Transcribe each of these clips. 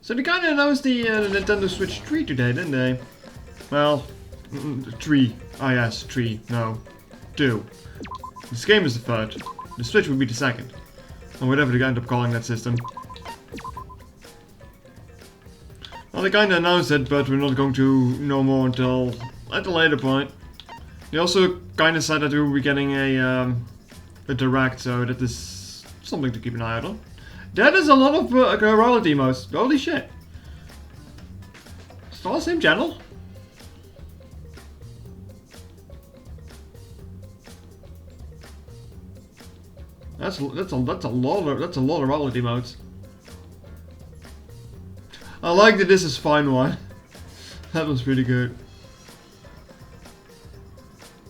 So they kinda announced the Nintendo Switch 3 today, didn't they? Well, 3. Ah yes, 3. No. 2. This game is the third. The Switch would be the second. Or whatever they end up calling that system. Well, they kinda announced it, but we're not going to know more until at a later point. They also kinda said that we will be getting a direct, so that is something to keep an eye out on. That is a lot of royalty emotes. Holy shit. It's all the same channel? That's a lot of royalty emotes. I like that this is fine one. That was pretty good.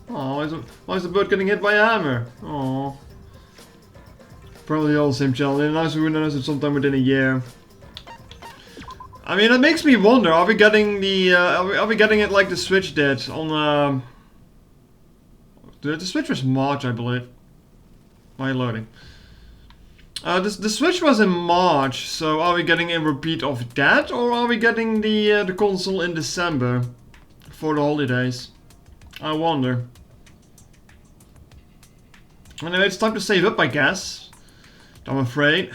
Oh, why is the bird getting hit by a hammer? Oh. Probably all the same channel. They announced we would announce it sometime within a year. I mean, it makes me wonder. Are we getting the? Are we getting it like the Switch did on? The Switch was March, I believe. Why are you loading? The Switch was in March, so are we getting a repeat of that, or are we getting the console in December for the holidays? I wonder. Anyway, it's time to save up, I guess. I'm afraid.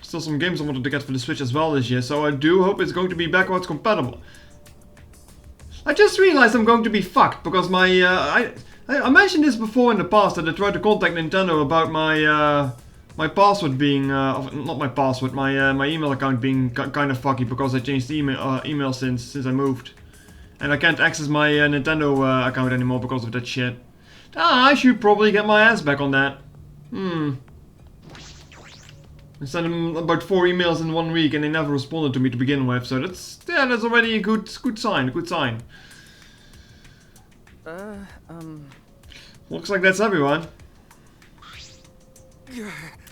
Still some games I wanted to get for the Switch as well this year, so I do hope it's going to be backwards compatible. I just realized I'm going to be fucked because my I mentioned this before in the past that I tried to contact Nintendo about my my password being not my password, my email account being kind of fucky because I changed the email since I moved, and I can't access my Nintendo account anymore because of that shit. I should probably get my ass back on that. I sent them about 4 emails in 1 week and they never responded to me to begin with, so that's already a good sign, Looks like that's everyone.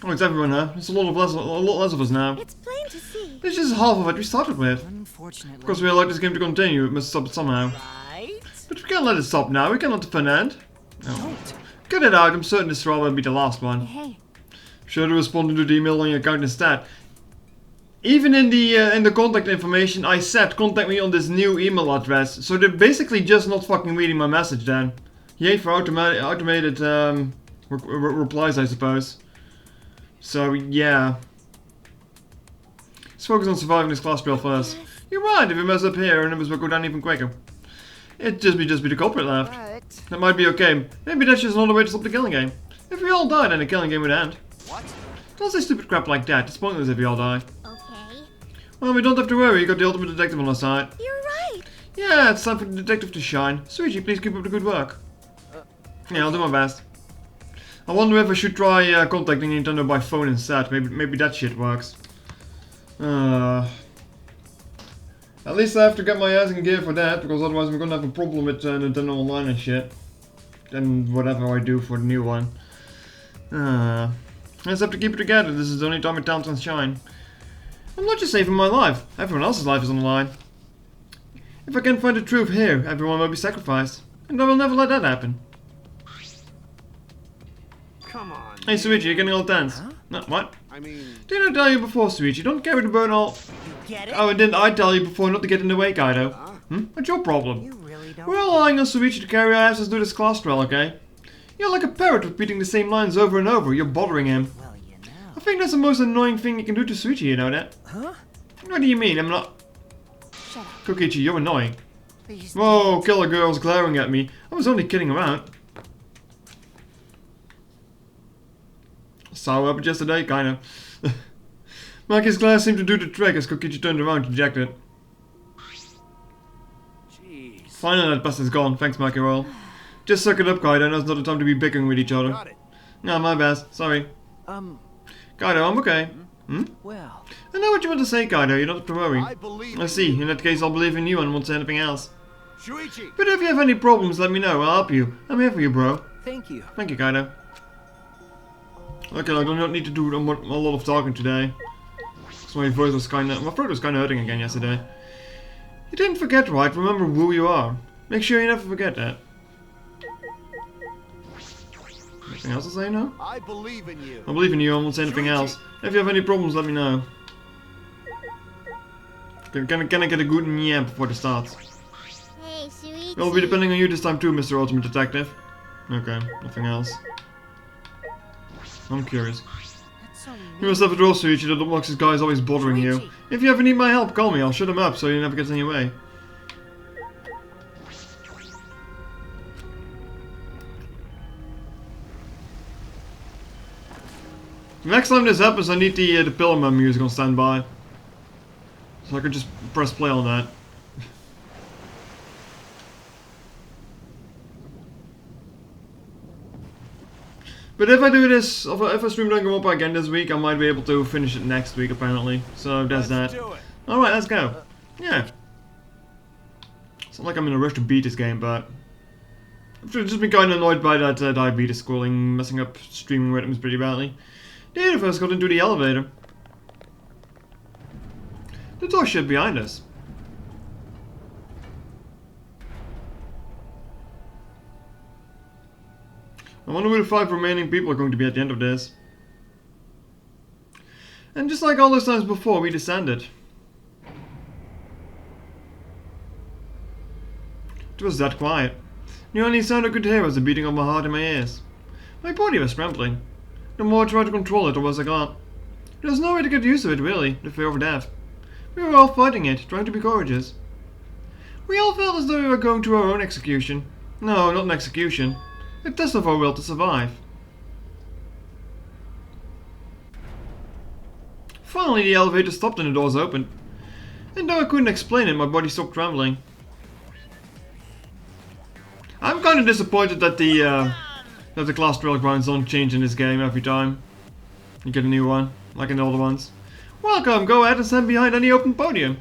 Oh, it's everyone, huh? It's a lot less of us now. It's plain to see. This is half of what we started with. Unfortunately. Of course, we like this game to continue. It must stop it somehow. Right? But we can't let it stop now. We can't let the fun end. No. Don't. Get it out. I'm certain this throw will be the last one. Hey. Should have responded to the email on your account instead. Even in the contact information, I said contact me on this new email address. So they're basically just not fucking reading my message then. Yay for automated replies, I suppose. So yeah. Let's focus on surviving this class spell first. You're right, if we mess up here, our numbers will go down even quicker. It'd just be the culprit left. But... That might be okay. Maybe that's just another way to stop the killing game. If we all die, then the killing game would end. What? Don't say stupid crap like that. It's pointless if we all die. Okay. Well, we don't have to worry. You got the ultimate detective on our side. You're right. Yeah, it's time for the detective to shine. Suichi, please keep up the good work. Yeah, I'll do my best. I wonder if I should try contacting Nintendo by phone instead. Maybe that shit works. At least I have to get my ass in gear for that, because otherwise we're gonna have a problem with Nintendo Online and shit. And whatever I do for the new one. I just have to keep it together. This is the only time my talent can shine. I'm not just saving my life. Everyone else's life is on the line. If I can't find the truth here, everyone will be sacrificed. And I will never let that happen. Come on. Hey Suichi, you're getting all tense. Huh? No, what? I mean, Didn't I tell you before, Suichi? Don't carry the burden all... You get it? Oh, and didn't I tell you before not to get in the way, Kaido? huh? What's your problem? You really don't. We're all relying on Suichi to carry our asses through this class trial, okay? You're like a parrot repeating the same lines over and over. You're bothering him. Well, you know. I think that's the most annoying thing you can do to Suichi, you know that? Huh? What do you mean? I'm not... Shut up. Kokichi, you're annoying. Please. Whoa, killer girl's glaring at me. I was only kidding around. Sour up yesterday? Kinda. Maki's glass seemed to do the trick as Kokichi turned around to eject it. Jeez. Finally that bastard's gone. Thanks, Maki Royal. Just suck it up, Kaido. Now's not the time to be bickering with each other. Got it. No, my bad. Sorry. Kaido, I'm okay. Well. I know what you want to say, Kaido. You don't have to worry. I believe I see. In that case, I'll believe in you and won't say anything else. Shuichi. But if you have any problems, let me know. I'll help you. I'm here for you, bro. Thank you. Thank you, Kaido. Okay, I don't need to do a lot of talking today. So my throat was kinda hurting again yesterday. You didn't forget, right? Remember who you are. Make sure you never forget that. Okay. Anything else to say now? I believe in you. I believe in you, I won't say anything else. If you have any problems, let me know. Can I get a good yeah before the start? Hey, Shuichi. It'll be depending on you this time too, Mr. Ultimate Detective. Okay, nothing else. I'm curious. That's so You must have a draw, Shuichi. The Lockbox's guy is always bothering you. If you ever need my help, call me. I'll shut him up so he never gets in your way. Next time this happens, I need the Pillarman music on standby. So I can just press play on that. But if I do this, if I stream Danganronpa again this week, I might be able to finish it next week apparently. So that's that. Alright, let's go. Yeah. It's not like I'm in a rush to beat this game, but I've just been kind of annoyed by that diabetes schooling messing up streaming rhythms pretty badly. The universe got into the elevator. The door shut behind us. I wonder who the 5 remaining people are going to be at the end of this. And just like all those times before, we descended. It was that quiet. The only sound I could hear was the beating of my heart in my ears. My body was trembling. The more I tried to control it, the worse I got. There was no way to get used to it, really, the fear of death. We were all fighting it, trying to be courageous. We all felt as though we were going to our own execution. No, not an execution. A test of our will to survive. Finally, the elevator stopped and the doors opened. And though I couldn't explain it, my body stopped trembling. I'm kind of disappointed that the class trail grinds don't change in this game every time you get a new one, like in the older ones. Welcome, go ahead and stand behind any open podium.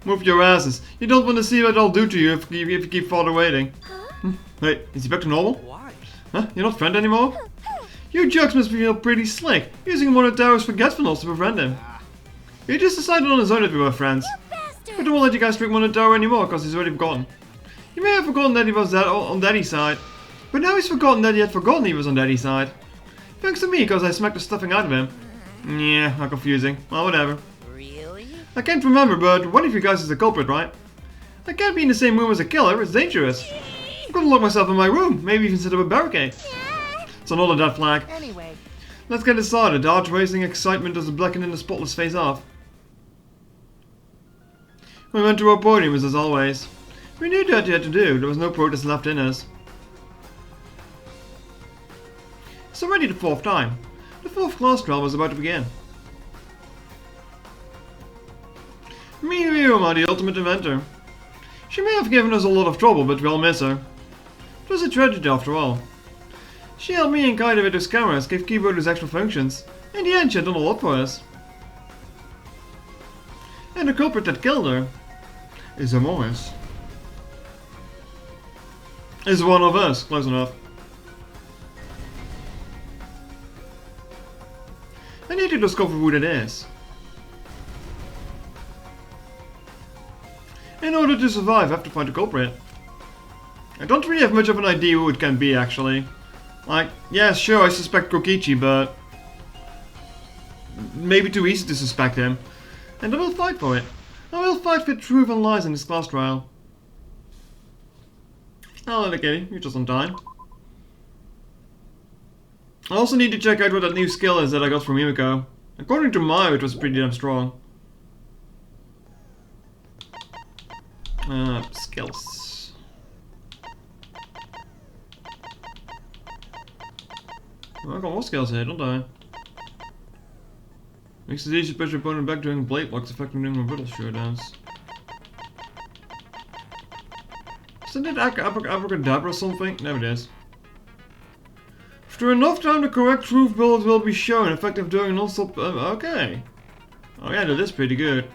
Move your asses. You don't want to see what I'll do to you if you keep further waiting. Wait, is he back to normal? Why? Huh? You're not friend anymore? You jerks must feel pretty slick, using Monotaro's forgetfulness to befriend him. He just decided on his own that we were friends. But don't let you guys drink Monotaro anymore, because he's already forgotten. He may have forgotten that he was on Daddy's side, but now he's forgotten that he had forgotten he was on Daddy's side. Thanks to me, because I smacked the stuffing out of him. Yeah, how confusing. Well, whatever. Really? I can't remember, but one of you guys is the culprit, right? I can't be in the same room as a killer, it's dangerous. I'm gonna lock myself in my room, maybe even set up a barricade. It's another dead flag. Anyway. Let's get it started. The heart-racing excitement as the blackened and the spotless face off. We went to our podium as always. We knew what you had to do, there was no protest left in us. It's already the 4th time. The 4th class trial was about to begin. Miyuma, the ultimate inventor. She may have given us a lot of trouble, but we'll miss her. It was a tragedy after all. She helped me and Kaido with those cameras, gave keyboarders extra functions. In the end, she had done a lot for us. And the culprit that killed her is among us. Is one of us, close enough. I need to discover who that is. In order to survive, I have to find the culprit. I don't really have much of an idea who it can be, actually. Like, yeah, sure, I suspect Kokichi, but maybe too easy to suspect him. And I will fight for it. I will fight for truth and lies in this class trial. Hello, kitty, you're just on time. I also need to check out what that new skill is that I got from Himiko. According to Mayu, it was pretty damn strong. Skills. Well, I got more skills here, don't I? Makes it easy to push your opponent back during blade blocks, affecting them with riddle showdowns. Isn't it abracadabra or something? No, it is. After enough time, the correct truth bullet will be shown, effective during non-stop. Okay. Oh, yeah, that is pretty good.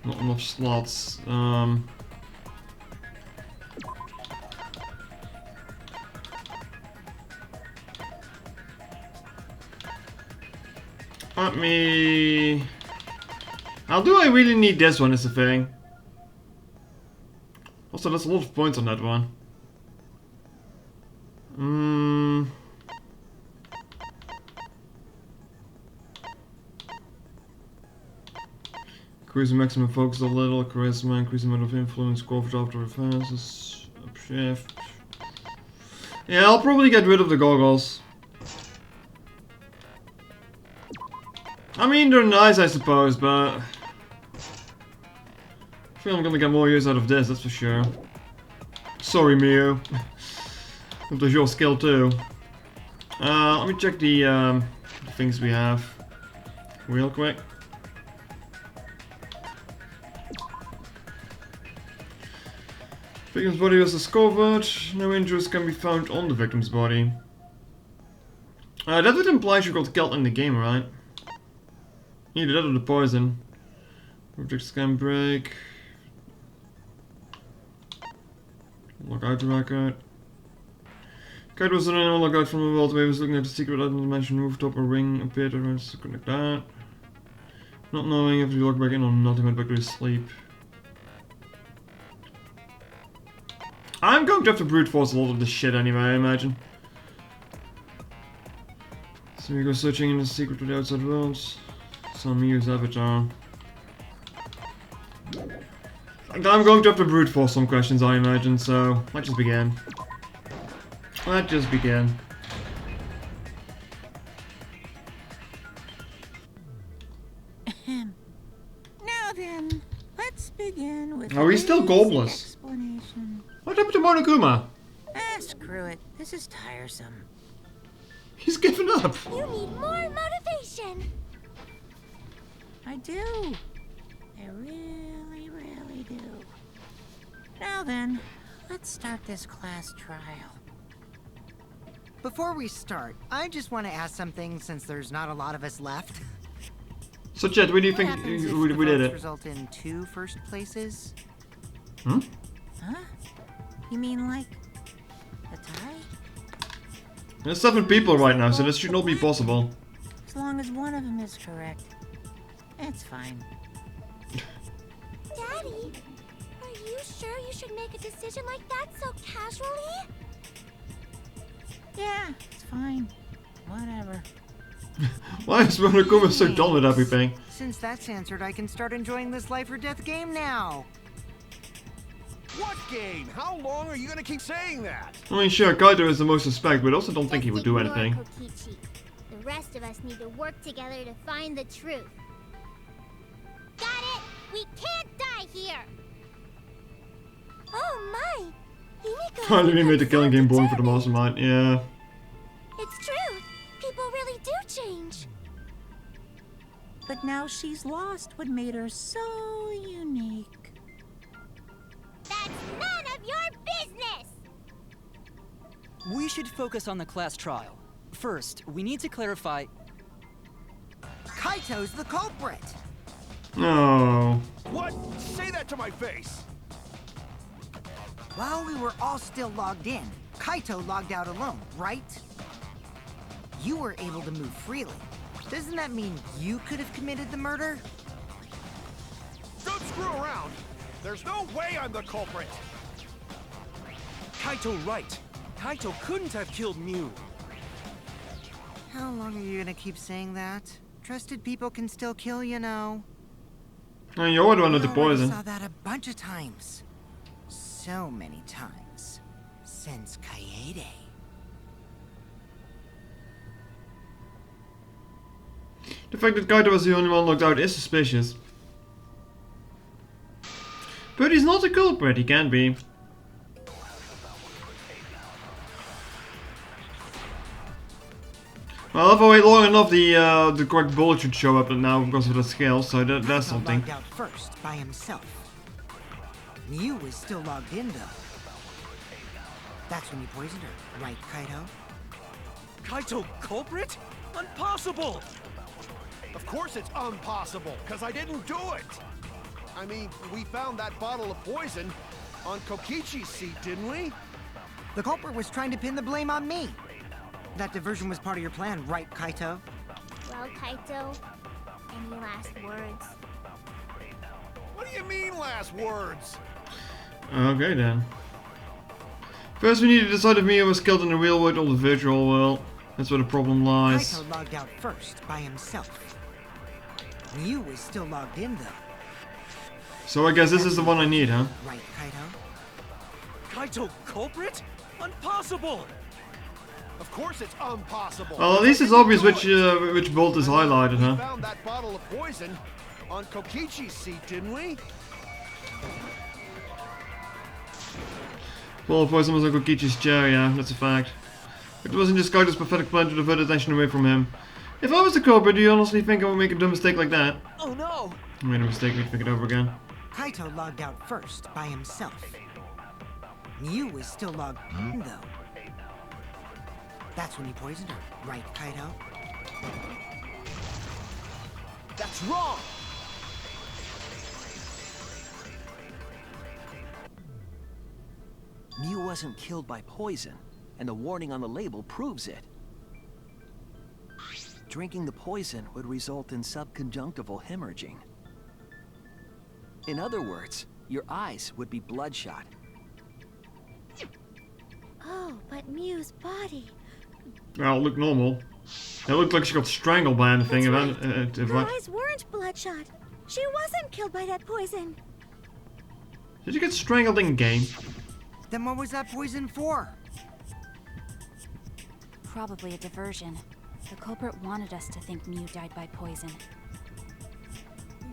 Not enough slots. Let me. How do I really need this one? Is the thing. Also, that's a lot of points on that one. Increasing maximum focus a little, charisma, increasing amount of influence, coverage after advances, upshift. Yeah, I'll probably get rid of the goggles. I mean, they're nice, I suppose, but I feel I'm gonna get more use out of this, that's for sure. Sorry, Mew. It was your skill too. Let me check the things we have real quick. Victim's body was discovered. No injuries can be found on the victim's body. That would imply she got killed in the game, right? Either that or the poison. Objects can break. Lockout record. Kite was an animal lookout from a world where he was looking at the secret item dimension rooftop. A ring appeared around something like that. Not knowing if he logged back in or not, he went back to his sleep. I'm going to have to brute force a lot of this shit anyway, I imagine. So we go searching in the secret to the outside world. Some Mew's avatar. I'm going to have to brute force some questions, I imagine, so let's just begin. Let's just begin. Now then, let's begin with. Oh, he's still gobless. Explanation. What happened to Monokuma? Screw it. This is tiresome. He's given up. You need more motivation. I do. I really, really do. Now then, let's start this class trial. Before we start, I just want to ask something since there's not a lot of us left. So, Chet, what do you What think happens if we the did votes it? result in 2 first places? Hmm? Huh? You mean like a tie? There's 7 people right now, so this should not be possible. As long as one of them is correct, it's fine. Daddy, are you sure you should make a decision like that so casually? Yeah, it's fine. Whatever. Why is Monokuma so done with everything? Since that's answered, I can start enjoying this life or death game now. What game? How long are you gonna keep saying that? I mean, sure, Kaito is the most suspect, but I also don't think he would do Just ignore anything. Kokichi. The rest of us need to work together to find the truth. Got it? We can't die here! Oh my! Himiko Finally made the killing game boring for the determined. mastermind, yeah. It's true! People really do change! But now she's lost what made her so unique. That's none of your business! We should focus on the class trial. First, we need to clarify... Kaito's the culprit! No. What? Say that to my face! While we were all still logged in, Kaito logged out alone, right? You were able to move freely. Doesn't that mean you could have committed the murder? Don't screw around! There's no way I'm the culprit! Kaito right. Kaito couldn't have killed Mew. How long are you gonna keep saying that? Trusted people can still kill, you know. No, you're the one with the We already poison. saw that a bunch of times. So many times. Since Kaede. The fact that Kaito was the only one locked out is suspicious. But he's not a culprit, he can be. Well, if I wait long enough, the correct bullet should show up now because of the scale, so that's Kaito something. logged out first, by himself. Mew was still logged in, though. That's when you poisoned her, right, Kaito? Kaito culprit? Impossible! Of course it's impossible, because I didn't do it! I mean, we found that bottle of poison on Kokichi's seat, didn't we? The culprit was trying to pin the blame on me. That diversion was part of your plan, right, Kaito? Well, Kaito, any last words? What do you mean, last words? Okay then. First we need to decide if Mio was killed in the real world or the virtual world. That's where the problem lies. Kaito logged out first by himself. Mew was still logged in though. So I guess this is the one I need, huh? Right, Kaito? Kaito culprit? Impossible! Of course it's impossible. Well, at least it's obvious which bolt is highlighted, We huh? found that bottle of poison on Kokichi's seat, didn't we? Well, poison was on Kokichi's chair, yeah, that's a fact. It wasn't just Kaito's pathetic plan to divert attention away from him. If I was the culprit, do you honestly think I would make a dumb mistake like that? Oh no! I made a mistake, we need to pick it over again. Kaito logged out first by himself. Mew was still logged in though. That's when he poisoned her, right, Kaito? That's wrong. Mew wasn't killed by poison, and the warning on the label proves it. Drinking the poison would result in subconjunctival hemorrhaging. In other words, your eyes would be bloodshot. Oh, but Mew's body. Well, it looked normal. It looked like she got strangled by anything. That's If Her I... eyes weren't bloodshot. She wasn't killed by that poison. Did you get strangled in game? Then what was that poison for? Probably a diversion. The culprit wanted us to think Mew died by poison.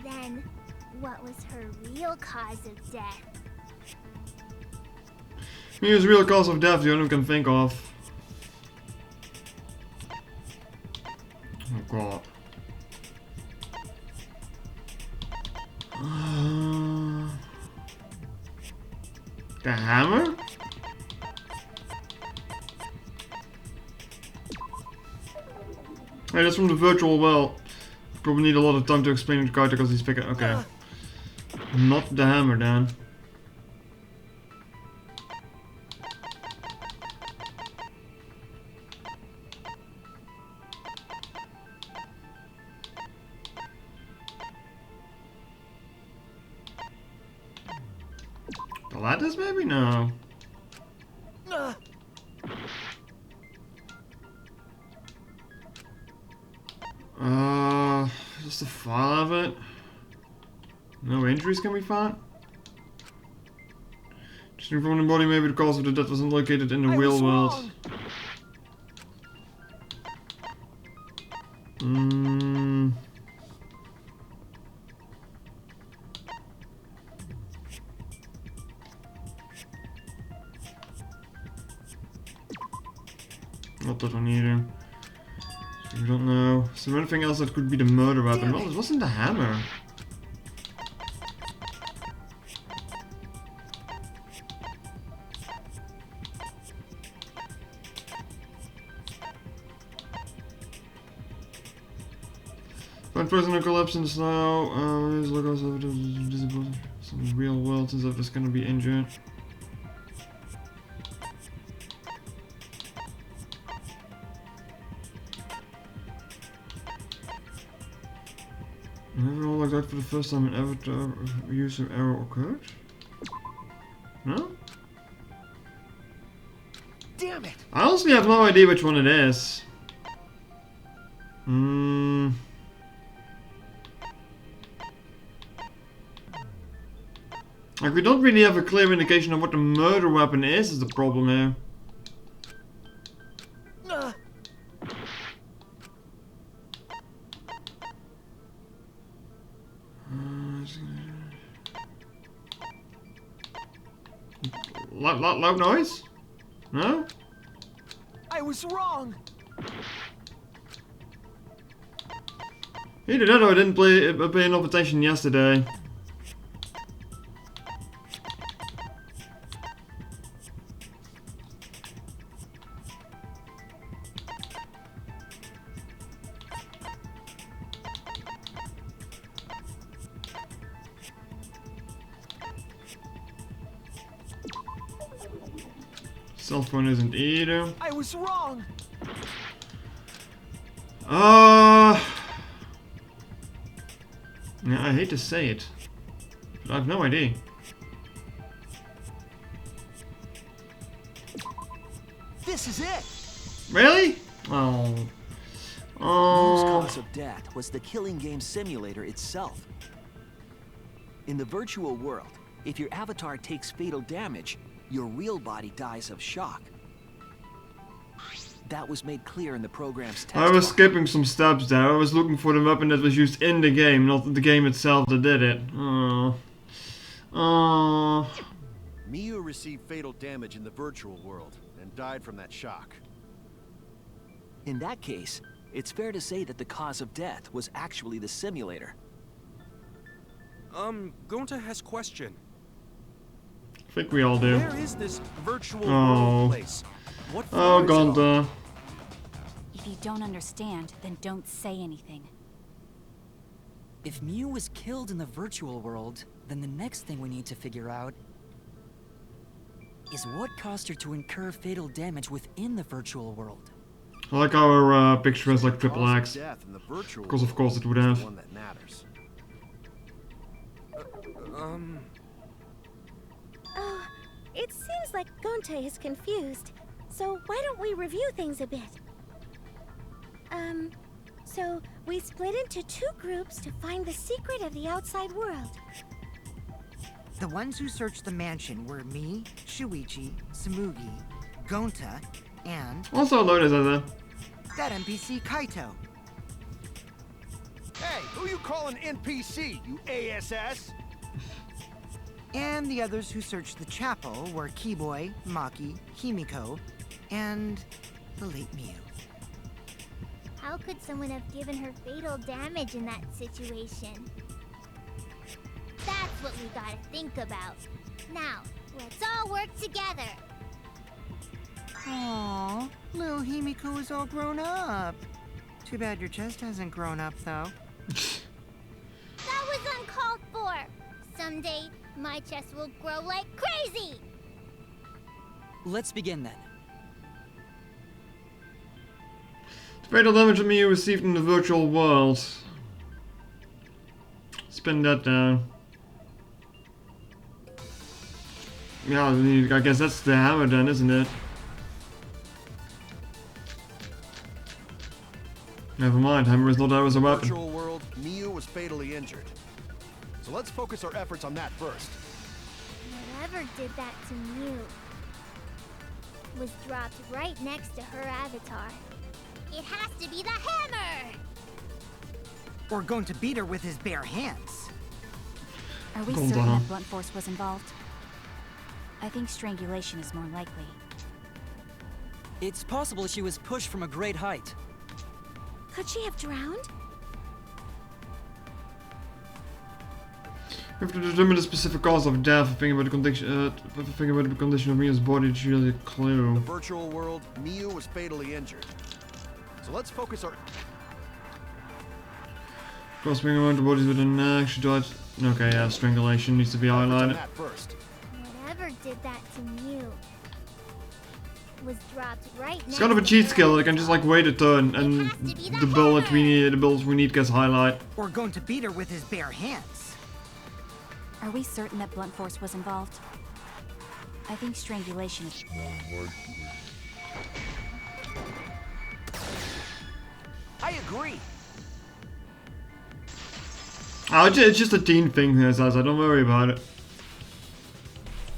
Then, what was her real cause of death? Mew's real cause of death, the only one I can think of. Oh god. The hammer? Hey, that's from the virtual world. Probably need a lot of time to explain it to Kaito because he's picking. Okay. Not the hammer then. The ladders maybe? No. Just a file of it. No injuries can be found. Just from the body, maybe the cause of the death wasn't located in the real world. Not that one either. So we don't know. Is there anything else that could be the murder weapon? Well, it wasn't the hammer. Find personal collapse in the snow. Look also visible. Some real world since if it's gonna be injured. Never all like that for the first time an avatar use of error occurred? No? Damn it! I honestly have no idea which one it is. Like, we don't really have a clear indication of what the murder weapon is the problem here. Loud noise? No? I was wrong! Either that or I didn't pay enough attention yesterday. Cell phone isn't either. I was wrong! Yeah, I hate to say it, but I have no idea. This is it! Really? Oh. Mew's Oh. cause of death was the killing game simulator itself. In the virtual world, if your avatar takes fatal damage, your real body dies of shock. That was made clear in the program's test. I was file. skipping some steps there. I was looking for the weapon that was used in the game, not the game itself that did it. Oh. Oh. Mew received fatal damage in the virtual world and died from that shock. In that case, it's fair to say that the cause of death was actually the simulator. Gonta has question. I think we all do. Where is this virtual Oh. world place? What Oh, floor is it on? Gonta. If you don't understand, then don't say anything. If Mew was killed in the virtual world, then the next thing we need to figure out is what caused her to incur fatal damage within the virtual world. I like our picture has like The triple cause of X. death in the virtual Because of world course it would is the have. one that matters. Oh, it seems like Gonta is confused. So why don't we review things a bit? So we split into 2 groups to find the secret of the outside world. The ones who searched the mansion were me, Shuichi, Samugi, Gonta, and Also known as that. that NPC Kaito. Hey, who you calling NPC, you ASS? And the others who searched the chapel were Keyboy, Maki, Himiko, and the late Mew. How could someone have given her fatal damage in that situation? That's what we gotta think about. Now, let's all work together. Aww, little Himiko is all grown up. Too bad your chest hasn't grown up, though. That was uncalled for. Someday, my chest will grow like crazy. Let's begin then. The fatal damage that Mew received in the virtual world. Spin that down. Yeah, I guess that's the hammer then, isn't it? Never mind, hammer is not that was a weapon. Virtual world, Mew was fatally injured. So let's focus our efforts on that first. Whatever did that to Mew was dropped right next to her avatar. It has to be the hammer! Or going to beat her with his bare hands. Are we Calm certain down. that blunt force was involved? I think strangulation is more likely. It's possible she was pushed from a great height. Could she have drowned? We have to determine the specific cause of death. Thinking about the condition of Mew's body is usually a clue. The virtual world, Mew was fatally injured. So let's focus our... Grasping around the bodies with a neck, she died. Okay, yeah, strangulation needs to be efforts on highlighted. that first. Whatever did that to Mew was dropped right next It's kind of a to cheat her skill. I can just like avatar. wait a turn and has to be the the bullet we hammer. need, the bullets we need gets highlight. Or going to beat her with his bare hands. Are we certain that blunt force was involved? I think strangulation is... I agree. Oh, it's just a teen thing, Zaza. Don't worry about it.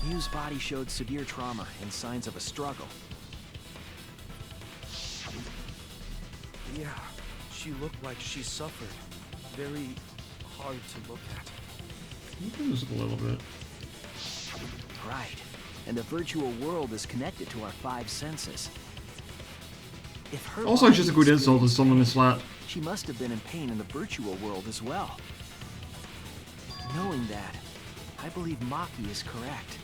Mew's body showed severe trauma and signs of a struggle. Yeah, she looked like she suffered. Very hard to look at. Just a little bit. Right. And the virtual world is connected to our 5 senses. If her Also, body it's just a good insult to experienced someone pain, is flat. She must have been in pain in the virtual world as well. Knowing that, I believe Maki is correct.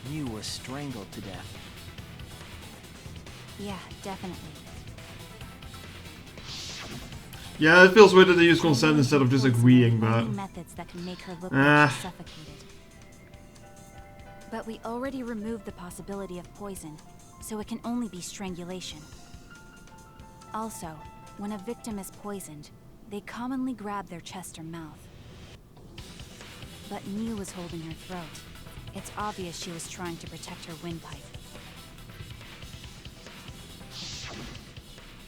Mew was strangled to death. Yeah, definitely. Yeah, it feels weird that they use consent instead of just Poison agreeing, are the but only methods that can make her look Ah. like she's suffocated. But we already removed the possibility of poison, so it can only be strangulation. Also, when a victim is poisoned, they commonly grab their chest or mouth. But Mew was holding her throat. It's obvious she was trying to protect her windpipe.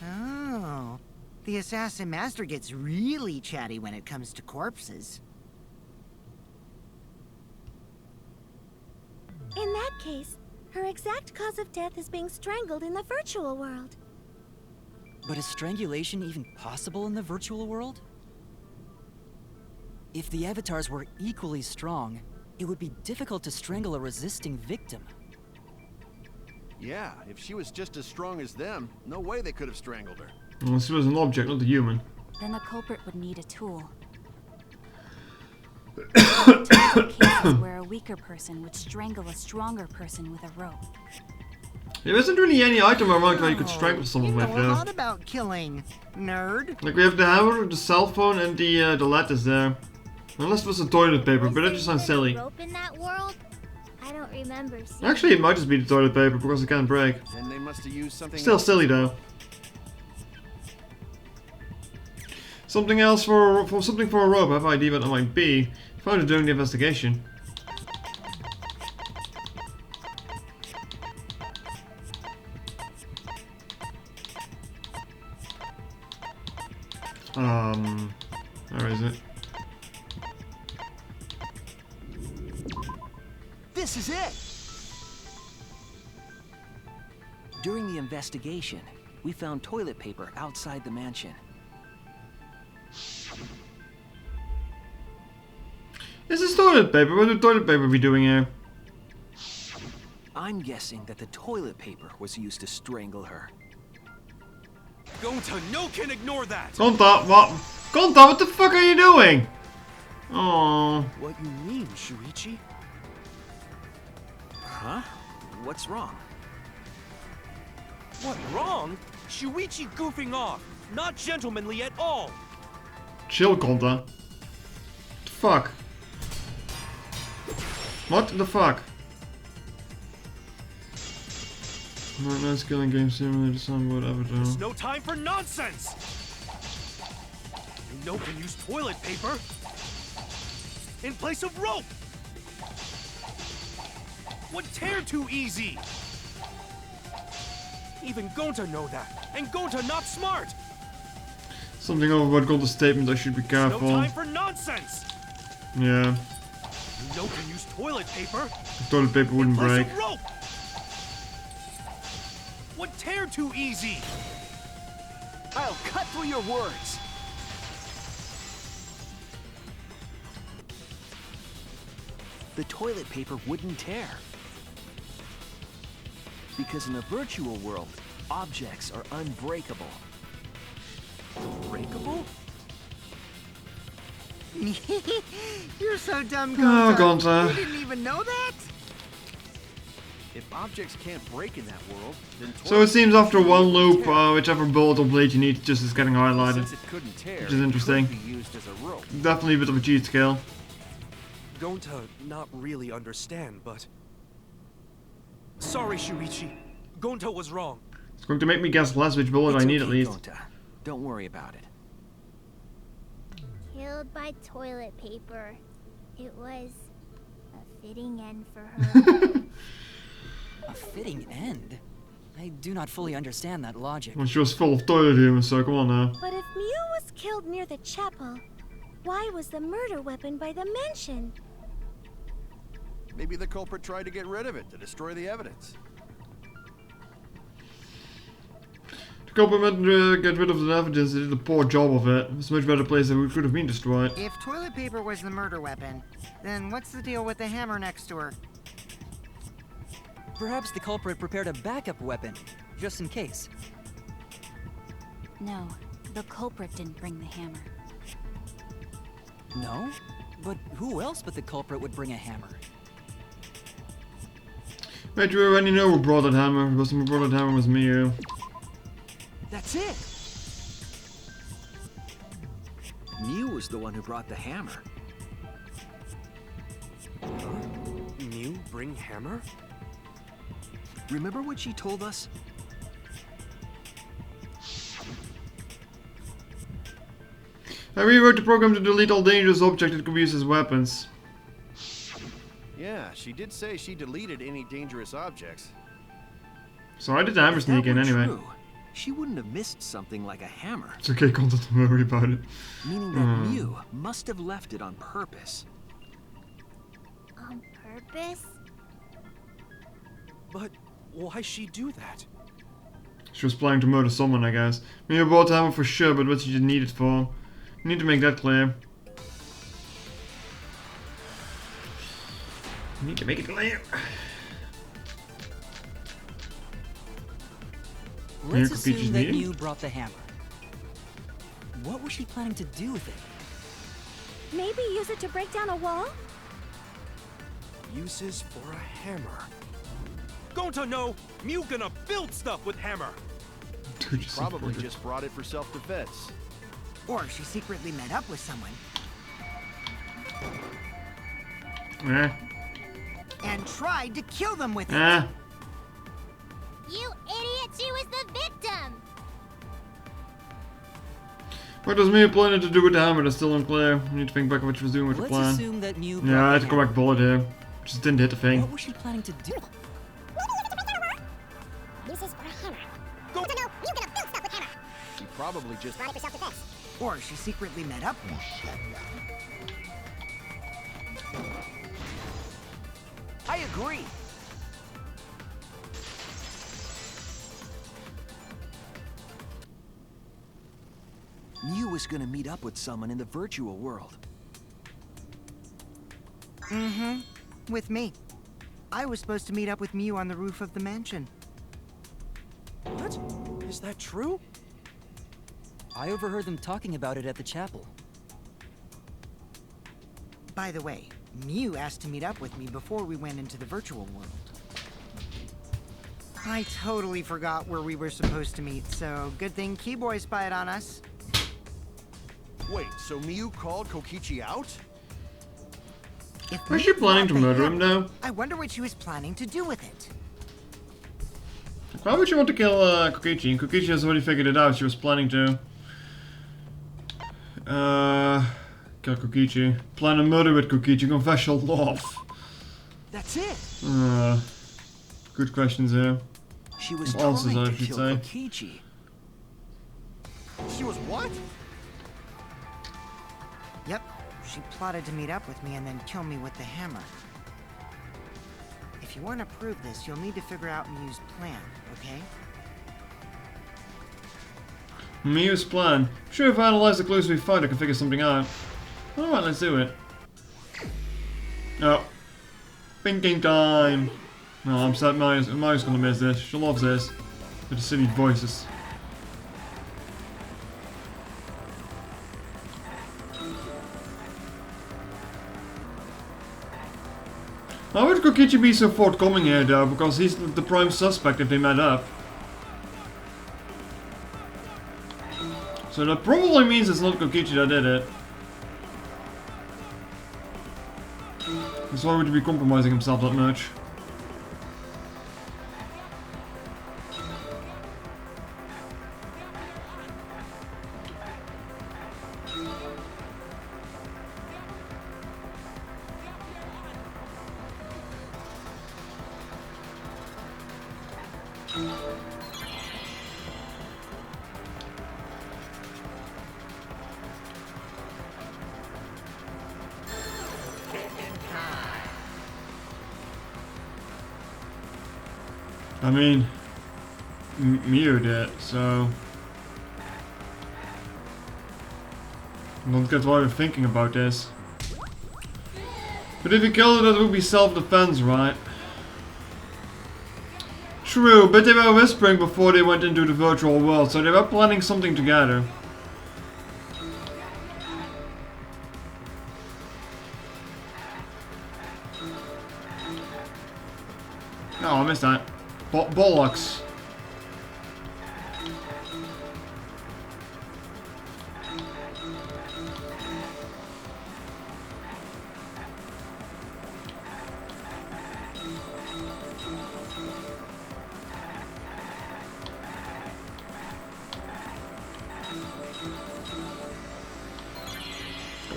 Oh. The Assassin Master gets really chatty when it comes to corpses. In that case, her exact cause of death is being strangled in the virtual world. But is strangulation even possible in the virtual world? If the avatars were equally strong, it would be difficult to strangle a resisting victim. Yeah, if she was just as strong as them, no way they could have strangled her. Unless it was an object, not a human. Then the culprit would need a tool. There are typical cases where a weaker person would strangle a stronger person with a rope. There isn't really any item around where you could strangle someone You with, know a though. lot about killing, nerd. Like we have the hammer, the cell phone, and the lattice there. Unless it was a toilet paper, but that just sounds silly. Rope in that world? I don't remember seeing. Actually, it might just be the toilet paper because it can't break. Then they must have used something. Still silly though. Something else for something for a rope. I have an idea what that might be. Found it during the investigation. Where is it? This is it! During the investigation, we found toilet paper outside the mansion. This is toilet paper. What would toilet paper be doing here? I'm guessing that the toilet paper was used to strangle her. Gonta, no can ignore that! Gonta, what? Gonta, what the fuck are you doing? Oh. What you mean, Shuichi? Huh? What's wrong? What, wrong? Shuichi goofing off! Not gentlemanly at all! Chill, Gonta. What the fuck? What the fuck? Not nice killing game simulator, some whatever though. There's no time for nonsense! You know can use toilet paper in place of rope! Would tear too easy! Even Gonta know that, and Gonta not smart! Something over about Gonta's statement, I should be There's no careful. time for nonsense! Yeah, You know can use toilet paper the toilet paper in wouldn't place break. of rope! Would tear too easy! I'll cut through your words! The toilet paper wouldn't tear. Because in a virtual world, objects are unbreakable. Breakable? You're so dumb, Oh, Gonta. Gonta. You didn't even know that? If objects can't break in that world, then So it seems after one loop, whichever bullet or blade you need just is getting highlighted. since it couldn't tear, Which is interesting. it could be used as a rope. Definitely a bit of a cheat skill. Gonta not really understand, but... Sorry, Shuichi. Gonta was wrong. It's going to make me guess less which bullet It's I need okay, at least. Gonta. Don't worry about it. Killed by toilet paper. It was a fitting end for her. A fitting end? I do not fully understand that logic. Well, she was full of toilet humor, so come on now. But if Mew was killed near the chapel, why was the murder weapon by the mansion? Maybe the culprit tried to get rid of it, to destroy the evidence. The culprit get rid of the evidence, they did a poor job of it. It's a much better place than it could have been destroyed. If toilet paper was the murder weapon, then what's the deal with the hammer next to her? Perhaps the culprit prepared a backup weapon, just in case. No, the culprit didn't bring the hammer. No? But who else but the culprit would bring a hammer? Wait, we already know who brought that hammer. The person who brought that hammer was Mew. That's it! Mew was the one who brought the hammer. Mew bring hammer? Remember what she told us? I rewrote the program to delete all dangerous objects that could be used as weapons. Yeah, she did say she deleted any dangerous objects. So I did the hammer If that sneak in were anyway. true, she wouldn't have missed something like a hammer. It's okay, Content, don't worry about it. Meaning that Mew must have left it on purpose. On purpose? But why'd she do that? She was planning to murder someone, I guess. Maybe bought the hammer for sure, but what she didn't need it for. We need to make that clear. We need to make it clear. Let's Here, assume Kokichi's that meeting? Mew brought the hammer. What was she planning to do with it? Maybe use it to break down a wall? Uses for a hammer. Gonta, no! Mew gonna build stuff with hammer! Dude, you're so Probably weird. just brought it for self-defense. Or she secretly met up with someone Eh. and tried to kill them with it. Eh. You idiot, she was the victim! What does Mia planning to do with the hammer? That's still unclear. We need to think back what she was doing with the Let's plan. assume that Mew Yeah, brought I had the to go hammer. back bullet here. Just didn't hit the thing. What was she planning to do? Uses for a hammer. Gonta, no! You gonna build stuff with hammer! She probably just Brought it for self-defense. Or she secretly met up with I agree. Mew was gonna meet up with someone in the virtual world. with me. I was supposed to meet up with Mew on the roof of the mansion. What? Is that true? I overheard them talking about it at the chapel. By the way, Mew asked to meet up with me before we went into the virtual world. I totally forgot where we were supposed to meet, so good thing Keyboy spied on us. Wait, so Miyu called Kokichi out? If Was Mew she planning to brought the murder him hammer, now? I wonder what she was planning to do with it. Why would you want to kill Kokichi? Kokichi has already figured it out. She was planning to kill Kokichi. Plan a murder with Kokichi. Confess your love. That's it. Good questions here. She was Answers, trying I to should kill say. Kokichi. She was what? Yep, she plotted to meet up with me and then kill me with the hammer. If you want to prove this, you'll need to figure out Mew's plan, okay? Mew's plan. Sure, if I analyze the clues we find, I can figure something out. Alright, let's do it. Oh. Thinking time. No, I'm sad Maya's gonna miss this. She loves this. With the silly voices. Why would Kokichi be so forthcoming here though? Because he's the prime suspect if they met up. So that probably means it's not Kokichi that did it. So why would he be compromising himself that much? I mean, Mew did, so I don't get why we're thinking about this. But if you killed her, that would be self-defense, right? True, but they were whispering before they went into the virtual world, so they were planning something together. Oh, I missed that. Bollocks.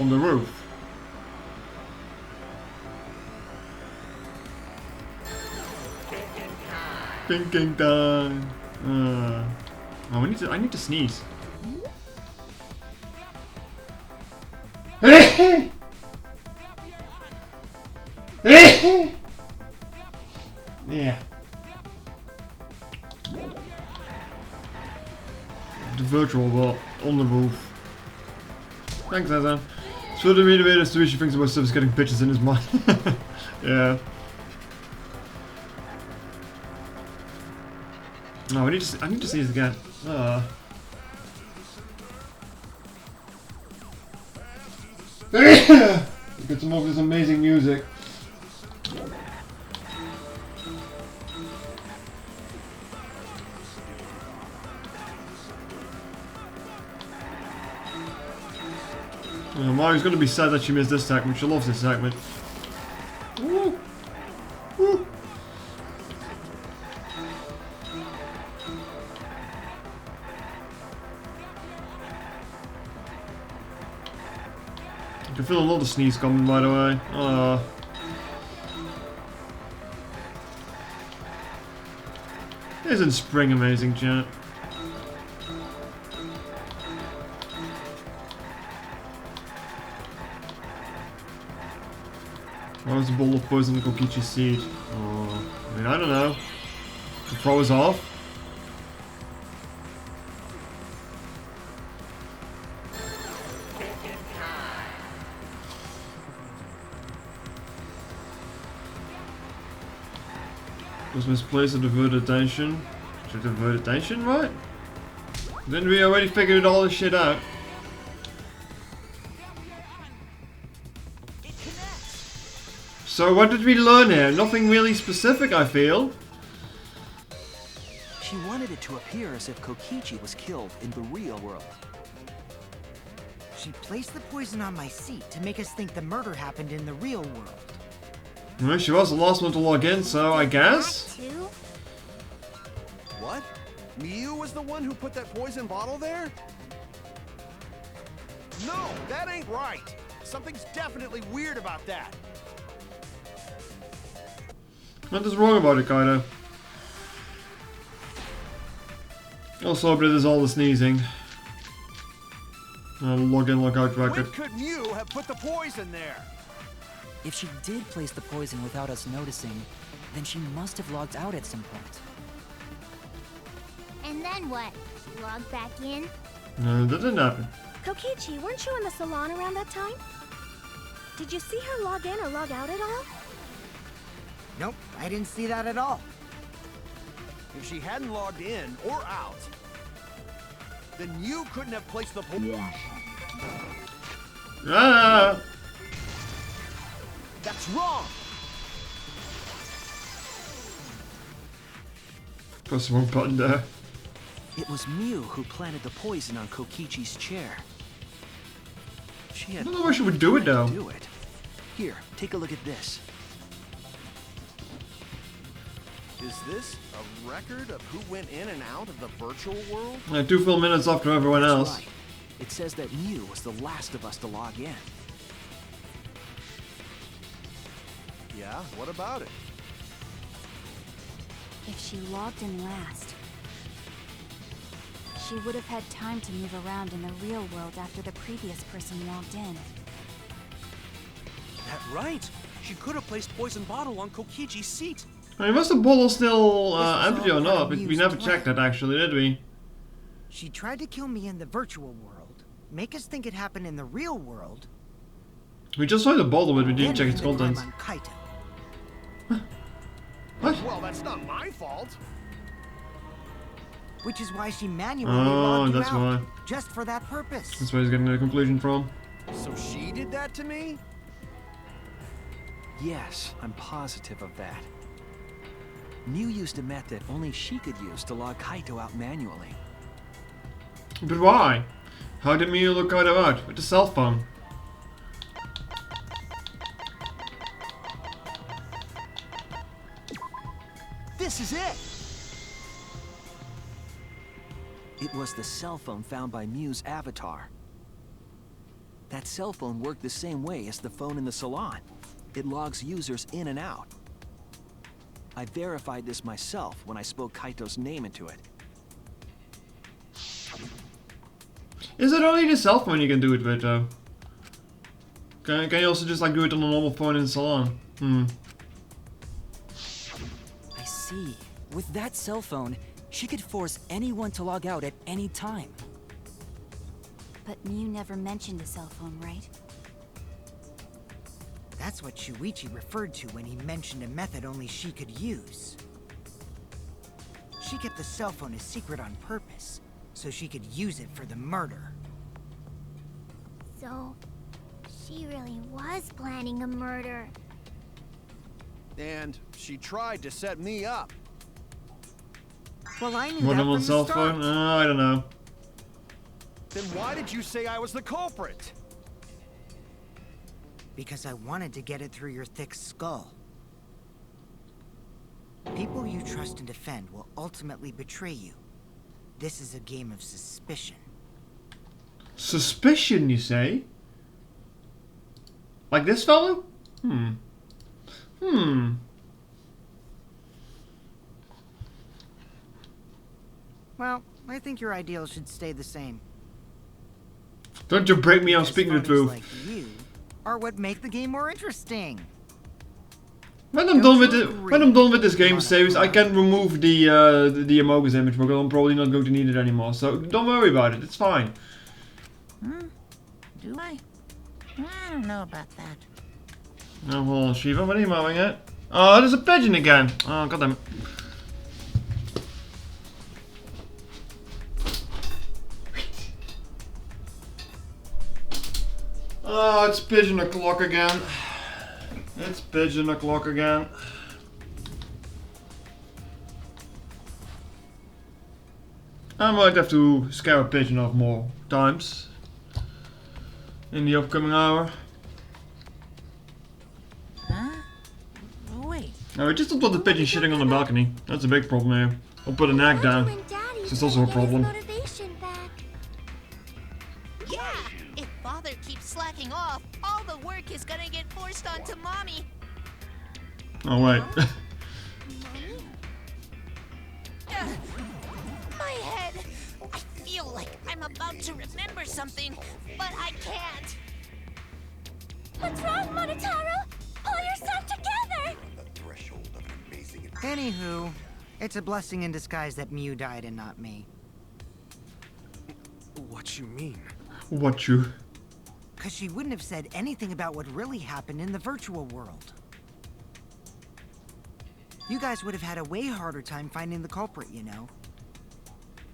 On the roof. Thinking time. Oh, I need to sneeze. Yeah. The virtual world on the roof. Thanks, Azan. So the way the situation thinks about stuff is getting pictures in his mind. Yeah. No, I need to see this again. Get some of this amazing music. Mario's gonna be sad that she missed this segment. She loves this segment. Woo. Woo. I can feel another sneeze coming, by the way. Isn't spring amazing, chat? Why was the ball of poison in Kokichi's seed? Oh, I mean, I don't know. To throw us off? Was misplaced to divert attention. To divert attention, right? Then we already figured all this shit out. So what did we learn here? Nothing really specific, I feel. She wanted it to appear as if Kokichi was killed in the real world. She placed the poison on my seat to make us think the murder happened in the real world. Well, she was the last one to log in, so I guess. What? Miu was the one who put that poison bottle there? No, that ain't right. Something's definitely weird about that. What is wrong about it, Kaido? Also, but it is all the sneezing. Log in, log out When record. could Miu have put the poison there? If she did place the poison without us noticing, then she must have logged out at some point. And then what? She logged back in? No, that didn't happen. Kokichi, weren't you in the salon around that time? Did you see her log in or log out at all? Nope, I didn't see that at all. If she hadn't logged in or out, then you couldn't have placed the poison. Ah! That's wrong! Press the wrong button there. It was Miu who planted the poison on Kokichi's chair. She had I don't know why she would do it though. do it. Here, take a look at this. Is this a record of who went in and out of the virtual world? 2 full minutes after everyone That's else. right. It says that Miu was the last of us to log in. Yeah, what about it? If she logged in last, she would have had time to move around in the real world after the previous person logged in. That's right. She could have placed poison bottle on Kokichi's seat. I mean, was the bottle still was empty all or part not? of But we Miu's never plan. checked that actually, did we? She tried to kill me in the virtual world, make us think it happened in the real world. We just saw the bottle, but we didn't then check its pin the crime contents. on Kaito. What? Well, that's not my fault. Which is why she manually Oh, logged you that's out, why. just for that purpose. That's where he's getting the conclusion from. So she did that to me? Yes, I'm positive of that. Miu used a method only she could use to log Kaito out manually. But why? How did Miu look Kaido out? With the cell phone. This is it! It was the cell phone found by Miu's avatar. That cell phone worked the same way as the phone in the salon. It logs users in and out. I verified this myself when I spoke Kaito's name into it. Is it only the cell phone you can do it with though? Can you also just like do it on a normal phone in the salon? I see. With that cell phone, she could force anyone to log out at any time. But Mew never mentioned a cell phone, right? That's what Shuichi referred to when he mentioned a method only she could use. She kept the cell phone a secret on purpose, so she could use it for the murder. So, she really was planning a murder. And she tried to set me up. Well, I knew More that than one from cell the start. phone? I don't know. Then why did you say I was the culprit? Because I wanted to get it through your thick skull. People you trust and defend will ultimately betray you. This is a game of suspicion. Suspicion, you say? Like this fellow? Well, I think your ideals should stay the same. Don't you break me, I'm Because speaking the phonies truth. like you are what make the game more interesting. When I'm done with this game series, I can remove the Amogus image because I'm probably not going to need it anymore. So don't worry about it. It's fine. Do I? I don't know about that. Oh, hold on, Shiva. What are you mowing at? Oh, there's a pigeon again. Oh, goddammit. Oh, it's pigeon o'clock again. It's pigeon o'clock again. I might have to scare a pigeon off more times in the upcoming hour. Huh? Oh, wait. No, we just don't want the pigeon shitting on the balcony. That's a big problem here. I'll put an egg down. It's also a problem. Motivation back. Yeah, if Father keeps slacking off, all the work is gonna get forced onto Mommy. Oh wait. My head. I feel like I'm about to remember something, but I can't. What's wrong, Monotaro? Pull yourself together! Anywho, it's a blessing in disguise that Mew died and not me. What you mean? What you? Because she wouldn't have said anything about what really happened in the virtual world. You guys would have had a way harder time finding the culprit, you know.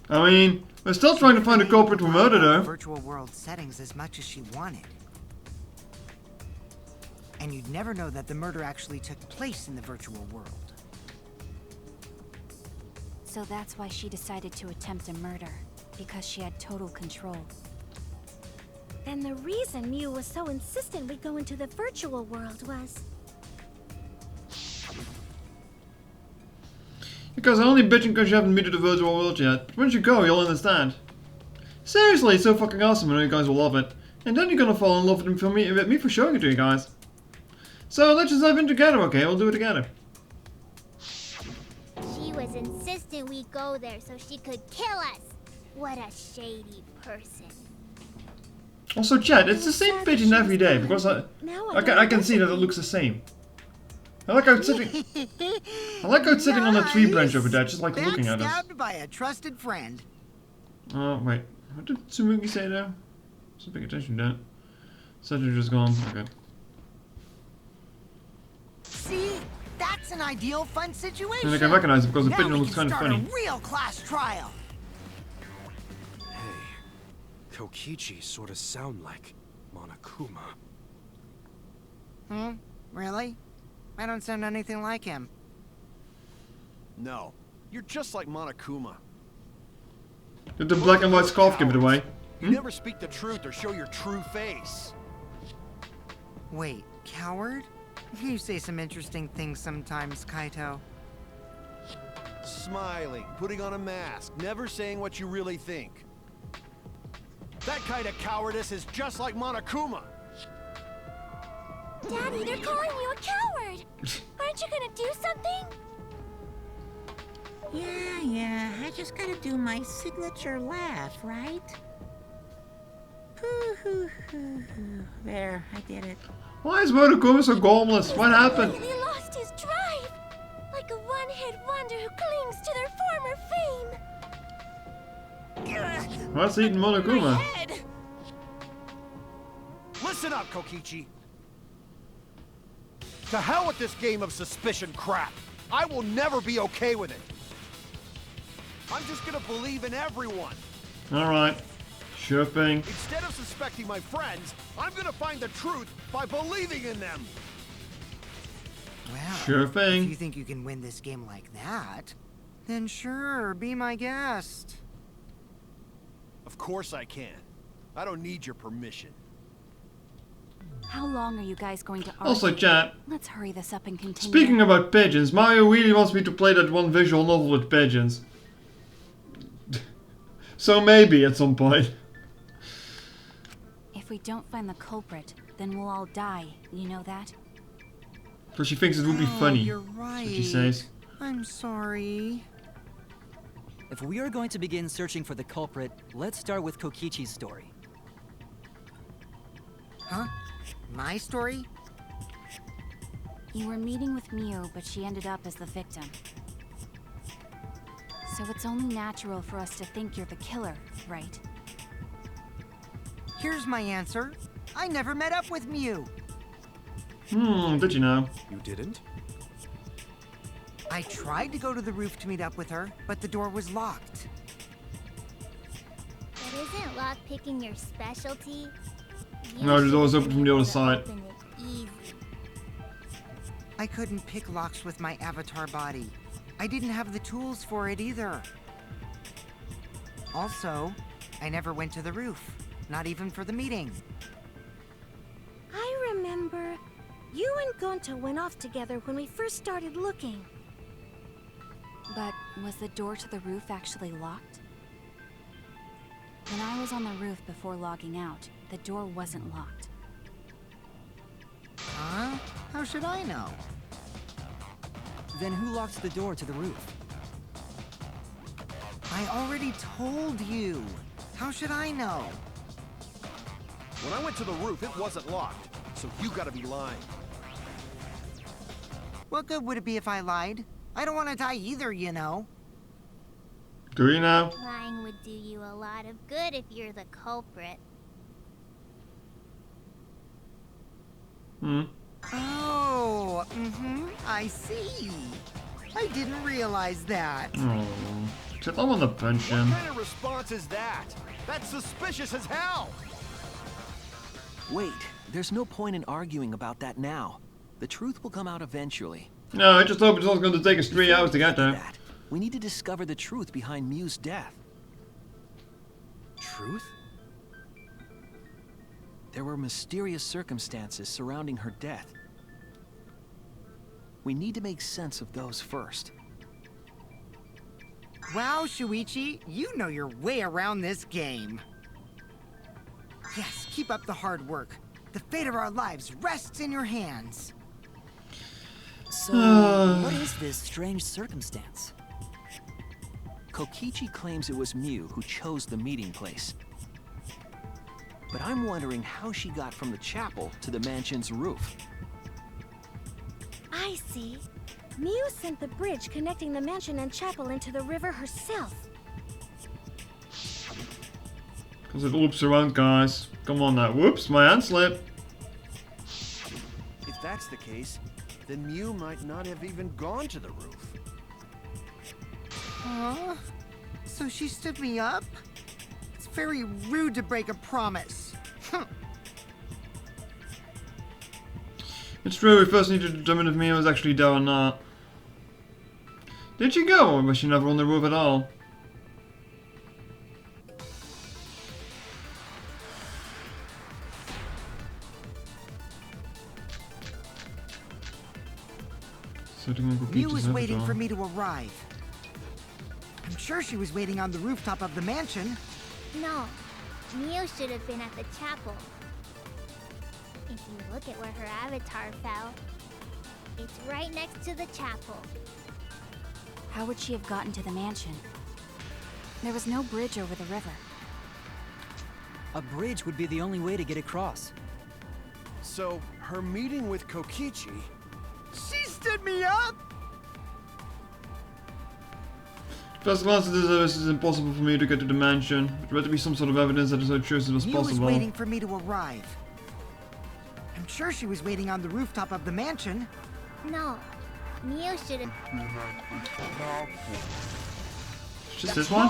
I mean, we're still trying to find a culprit for murder though. Virtual world settings as much as she wanted. And you'd never know that the murder actually took place in the virtual world. So that's why she decided to attempt a murder, because she had total control. And the reason Mew was so insistent we go into the virtual world was... Because I'm only bitching because you haven't been to the virtual world yet. But once you go, you'll understand. Seriously, it's so fucking awesome. I know you guys will love it. And then you're gonna fall in love with me for showing it to you guys. So let's just dive in together, okay? We'll do it together. She was insistent we go there so she could kill us. What a shady person. Also, chat, it's the same pigeon every day because I can see that it looks the same. I like how it's sitting. I like how it's sitting on a tree branch over there, just like looking at us. Stabbed by a trusted friend. Oh wait, what did Tsumugi say there? So pay attention to that. Cedric just gone. Okay. See, that's an ideal fun situation. And I can recognize it because the Now pigeon we looks can kind of start funny. a real class trial. Hey, Kokichi sort of sound like Monokuma. Really? I don't sound anything like him. No, you're just like Monokuma. Did the black and white scarf give it away? You never speak the truth or show your true face. Wait, coward? You say some interesting things sometimes, Kaito. Smiling, putting on a mask, never saying what you really think. That kind of cowardice is just like Monokuma. Daddy, they're calling you a coward! Aren't you gonna do something? Yeah, I just gotta do my signature laugh, right? There, I did it. Why is Monokuma so gormless? What happened? He lost his drive! Like a one-hit wonder who clings to their former fame! What's eating Monokuma? Head. Listen up, Kokichi. To hell with this game of suspicion crap. I will never be okay with it. I'm just gonna believe in everyone. Alright. Sure thing. Instead of suspecting my friends, I'm gonna find the truth by believing in them. Well, Sure if thing. you think you can win this game like that, then sure, be my guest. Of course I can. I don't need your permission. How long are you guys going to argue? Also, chat. Let's hurry this up and continue. Speaking about pigeons, Mario really wants me to play that one visual novel with pigeons. So maybe at some point. If we don't find the culprit, then we'll all die. You know that? So she thinks it would be funny. You're That's right. what she says. I'm sorry. If we are going to begin searching for the culprit, let's start with Kokichi's story. Huh? My story? You were meeting with Miu, but she ended up as the victim. So it's only natural for us to think you're the killer, right? Here's my answer. I never met up with Miu. Did you know? You didn't? I tried to go to the roof to meet up with her, but the door was locked. But isn't lockpicking your specialty? No, the door's open from the other side. Open it easy. I couldn't pick locks with my avatar body. I didn't have the tools for it either. Also, I never went to the roof, not even for the meeting. I remember you and Gonta went off together when we first started looking. But was the door to the roof actually locked? When I was on the roof before logging out, the door wasn't locked. Huh? How should I know? Then who locked the door to the roof? I already told you. How should I know? When I went to the roof, it wasn't locked. So you gotta be lying. What good would it be if I lied? I don't want to die either, you know. Do you now? Lying would do you a lot of good if you're the culprit. Oh, I see. I didn't realize that. Oh. Zit allemaal in de punch What in. kind of response is that? That's suspicious as hell! Wait, there's no point in arguing about that now. The truth will come out eventually. No, I just hope it's not going to take us 3 hours to get there. That, we need to discover the truth behind Miu's death. Truth? There were mysterious circumstances surrounding her death. We need to make sense of those first. Wow, Shuichi, you know your way around this game. Yes, keep up the hard work. The fate of our lives rests in your hands. So, what is this strange circumstance? Kokichi claims it was Miu who chose the meeting place. But I'm wondering how she got from the chapel to the mansion's roof. I see. Miu sent the bridge connecting the mansion and chapel into the river herself. Because it loops around, guys. Come on now. Whoops, my hand slipped. If that's the case, then Miu might not have even gone to the roof. Huh? So she stood me up? It's very rude to break a promise. It's true, we first need to determine if Mia was actually there or not. Did she go, or was she never on the roof at all? Miu was waiting for me to arrive. I'm sure she was waiting on the rooftop of the mansion. No, Miu should have been at the chapel. If you look at where her avatar fell, it's right next to the chapel. How would she have gotten to the mansion? There was no bridge over the river. A bridge would be the only way to get across. So, her meeting with Kokichi... She stood me up! First glance at this is impossible for me to get to the mansion. There had to be some sort of evidence that is so intrusive as Mew was possible. waiting for me to arrive. I'm sure she was waiting on the rooftop of the mansion. No. Mew should have. It's just this one?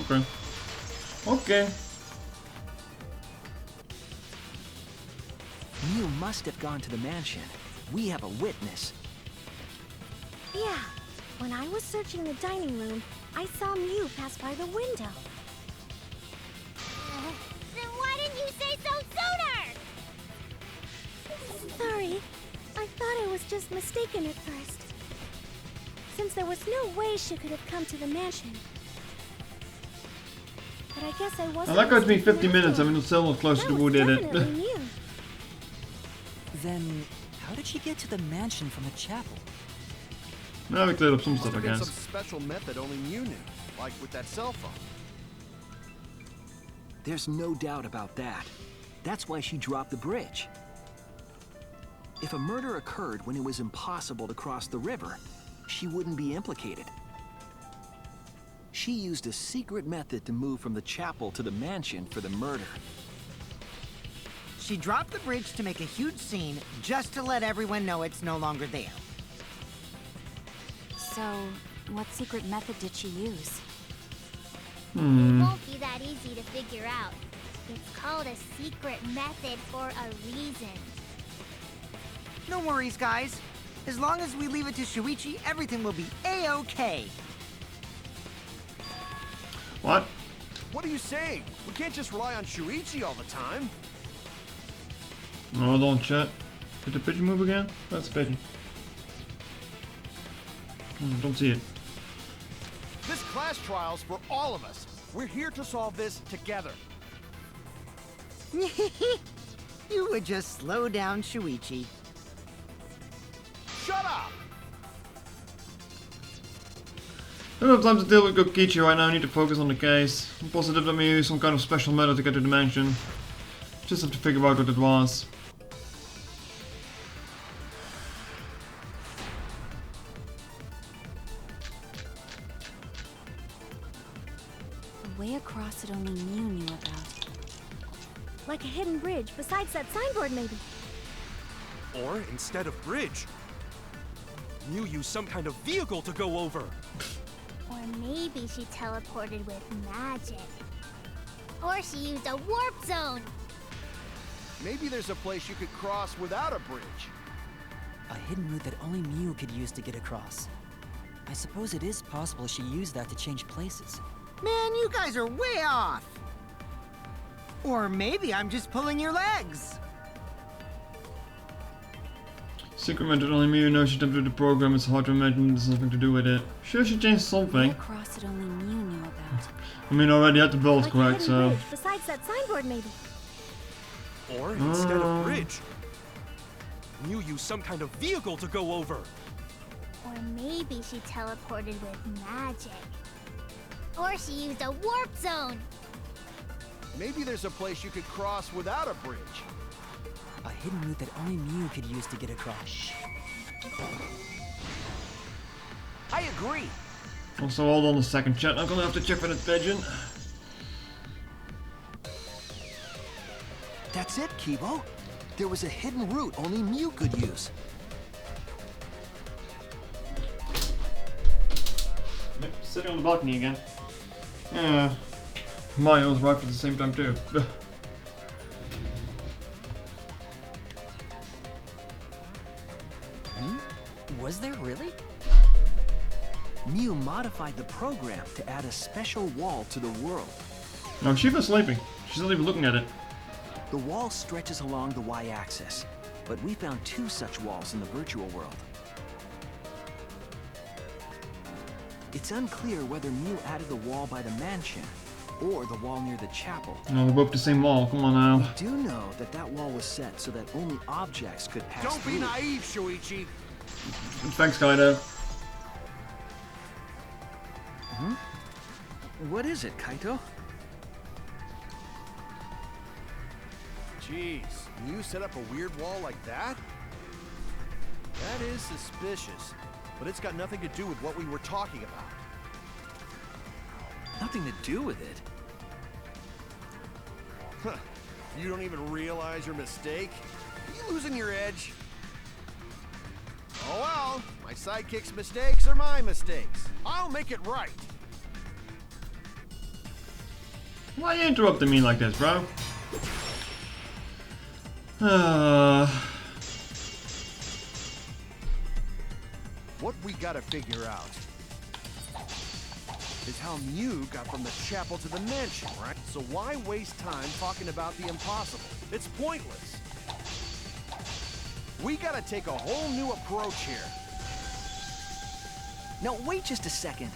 Okay. Okay. Mew must have gone to the mansion. We have a witness. Yeah. When I was searching the dining room, I saw Mew pass by the window. Then why didn't you say so sooner? Sorry. I thought I was just mistaken at first. Since there was no way she could have come to the mansion. But I guess I wasn't. I like how it's been 50 minutes. I mean, it's still not close to who did it. Then, how did she get to the mansion from the chapel? Now we cleared up some Must stuff, I have been guess. some special method only Mew knew, like with that cell phone. There's no doubt about that. That's why she dropped the bridge. If a murder occurred when it was impossible to cross the river, she wouldn't be implicated. She used a secret method to move from the chapel to the mansion for the murder. She dropped the bridge to make a huge scene, just to let everyone know it's no longer there. So, what secret method did she use? It won't be that easy to figure out. It's called a secret method for a reason. No worries, guys. As long as we leave it to Shuichi, everything will be A-okay. What? What are you saying? We can't just rely on Shuichi all the time. No, don't chat. Did the pigeon move again? That's a pigeon. Don't see it. This class trial's for all of us. We're here to solve this together. You would just slow down Shuichi. Shut up! I don't have time to deal with Kokichi right now. I need to focus on the case. I'm positive that we use some kind of special method to get to the mansion. Just have to figure out what it was. The way across it only Mew knew about. Like a hidden bridge besides that signboard, maybe. Or instead of bridge, Mew used some kind of vehicle to go over. Or maybe she teleported with magic. Or she used a warp zone. Maybe there's a place you could cross without a bridge. A hidden route that only Mew could use to get across. I suppose it is possible she used that to change places. Man, you guys are way off! Or maybe I'm just pulling your legs! Secret method only Mew knows she attempted the program. It's hard to imagine there's nothing to do with it. Sure, she changed The way something. across it only Mew knew about. I mean, I already had the bells Like correct, a so. hidden bridge besides that signboard, maybe. Or instead of bridge, Mew used some kind of vehicle to go over. Or maybe she teleported with magic. Or she used a warp zone. Maybe there's a place you could cross without a bridge. A hidden route that only Mew could use to get across. I agree. Also, hold on a second, chat. I'm gonna have to check for the pigeon. That's it, Kibo. There was a hidden route only Mew could use. Yep, sitting on the balcony again. Yeah. Mario was right at the same time too. Was there really? Mew modified the program to add a special wall to the world. No, Shiva's sleeping. She's not even looking at it. The wall stretches along the y-axis, but we found 2 such walls in the virtual world. It's unclear whether Mew added the wall by the mansion or the wall near the chapel. No, they're both the same wall. Come on now. We do know that that wall was set so that only objects could pass Don't through. be naive, Shuichi. Thanks, Kaido. What is it, Kaito? Jeez, you set up a weird wall like that? That is suspicious, but it's got nothing to do with what we were talking about. Nothing to do with it. Huh. You don't even realize your mistake? Are you losing your edge? Oh well, my sidekick's mistakes are my mistakes. I'll make it right. Why are you interrupting me like this, bro? What we gotta figure out is how Mew got from the chapel to the mansion, right? So why waste time talking about the impossible? It's pointless. We gotta take a whole new approach here. No, wait just a second.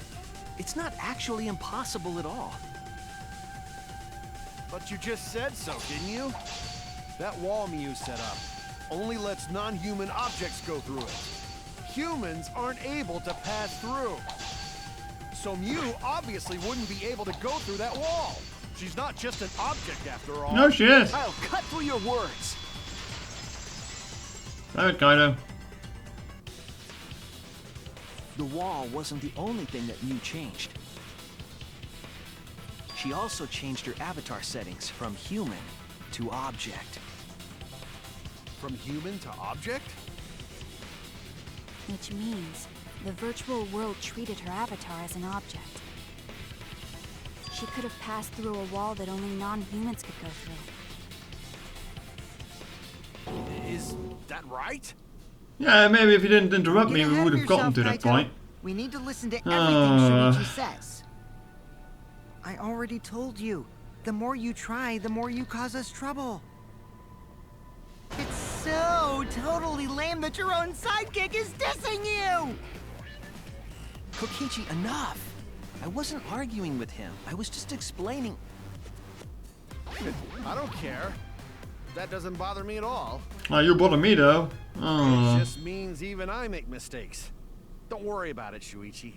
It's not actually impossible at all. But you just said so, didn't you? That wall Mew set up only lets non-human objects go through it. Humans aren't able to pass through. So Mew obviously wouldn't be able to go through that wall. She's not just an object after all. No, she is. I'll cut through your words. Damn it, Kaido. The wall wasn't the only thing that Mew changed. She also changed her avatar settings from human to object. From human to object? Which means the virtual world treated her avatar as an object. She could have passed through a wall that only non-humans could go through. Is that right? Yeah, maybe if you didn't interrupt Get me, we ahead would of have gotten yourself, to that Kaito. point. We need to listen to everything Shuichi says. I already told you. The more you try, the more you cause us trouble. It's so totally lame that your own sidekick is dissing you! Kokichi, enough! I wasn't arguing with him. I was just explaining. I don't care. That doesn't bother me at all. Oh, you bother me though. It just means even I make mistakes. Don't worry about it, Shuichi.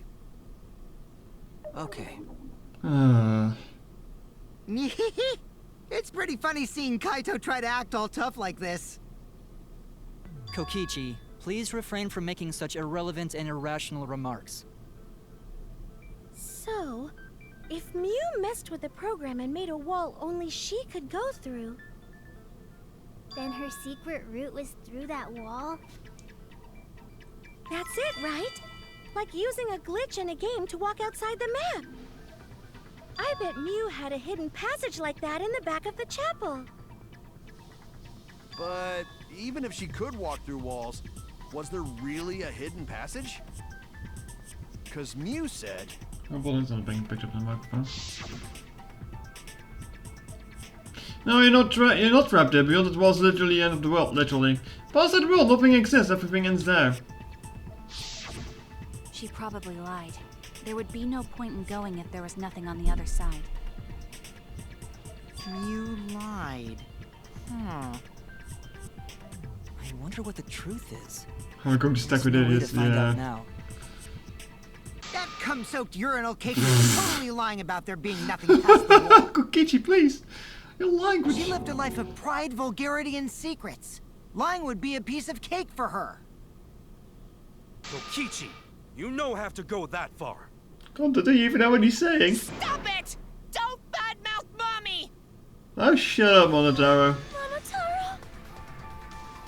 Okay. It's pretty funny seeing Kaito try to act all tough like this. Kokichi, please refrain from making such irrelevant and irrational remarks. So, if Mew messed with the program and made a wall only she could go through, Then her secret route was through that wall? that's it, right? Like using a glitch in a game to walk outside the map. I bet Mew had a hidden passage like that in the back of the chapel. But even if she could walk through walls, was there really a hidden passage? Because Mew said... Oh, well, that's not being picked up on the microphone. No, you're not trapped there, because it was literally the end of the world, literally. Past that world, nothing exists, everything ends there. She probably lied. There would be no point in going if there was nothing on the other side. Mew lied. I wonder what the truth is. We're going to stack with There's no way idiots, to find out yeah. now. That cum-soaked urinal cake was totally lying about there being nothing past the wall. Kokichi, please! Your language! She lived a life of pride, vulgarity, and secrets. Lying would be a piece of cake for her. Kokichi, you no have to go that far. God, do you even know what he's saying? Stop it! Don't badmouth Mommy! Oh, shut up, Monotaro. Monotaro?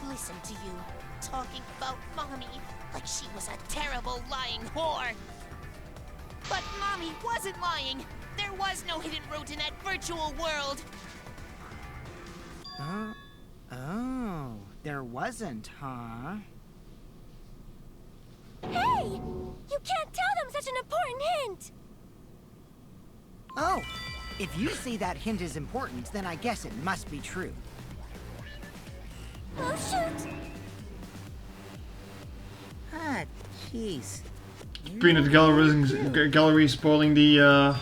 Listen to you, talking about Mommy like she was a terrible lying whore. But Mommy wasn't lying. There was no hidden route in that virtual world. Oh, there wasn't, huh? Hey! You can't tell them such an important hint! Oh, if you say that hint is important, then I guess it must be true. Oh, shoot! Ah, jeez. Peanut gallery spoiling the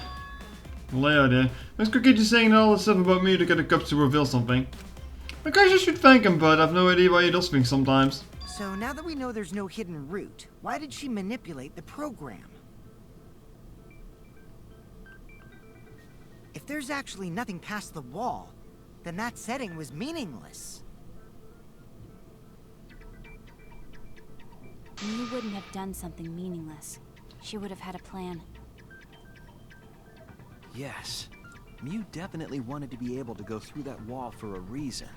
layout there. Where's Kokichi saying all this stuff about me to get the cups to reveal something? I guess I should thank him, but I've no idea why he does things sometimes. So now that we know there's no hidden route, why did she manipulate the program? If there's actually nothing past the wall, then that setting was meaningless. Mew wouldn't have done something meaningless. She would have had a plan. Yes. Mew definitely wanted to be able to go through that wall for a reason.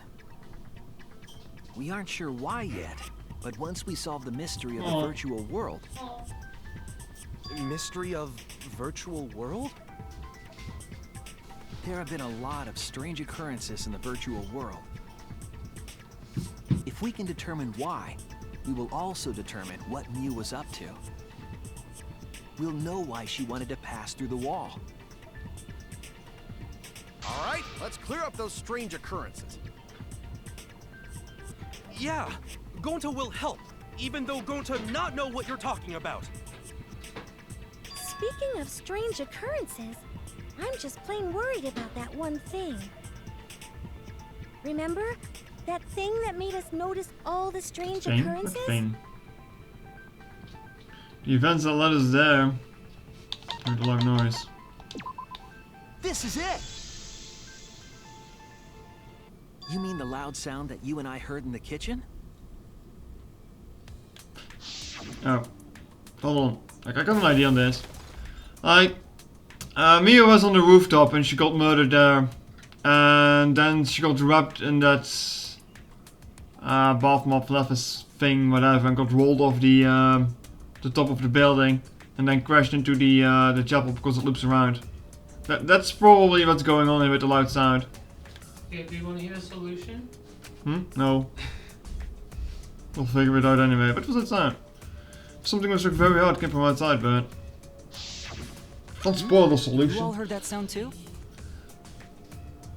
We aren't sure why yet, but once we solve the mystery of the virtual world... Mystery of virtual world? There have been a lot of strange occurrences in the virtual world. If we can determine why, we will also determine what Mew was up to. We'll know why she wanted to pass through the wall. All right, let's clear up those strange occurrences. Yeah, Gonta will help, even though Gonta not know what you're talking about. Speaking of strange occurrences, I'm just plain worried about that one thing. Remember? That thing that made us notice all the strange occurrences? What thing? The events that led us there. Heard a loud noise. This is it! You mean the loud sound that you and I heard in the kitchen? Oh. Hold on. I got an idea on this. Mia was on the rooftop and she got murdered there. And then she got wrapped in that bath mop levis thing, whatever, and got rolled off the top of the building and then crashed into the chapel because it loops around. That's probably what's going on here with the loud sound. Okay, do you want to hear a solution? No. We'll figure it out anyway. What was that sound? Something was very hard, came from outside, but... Can't spoil the solution. You all heard that sound too?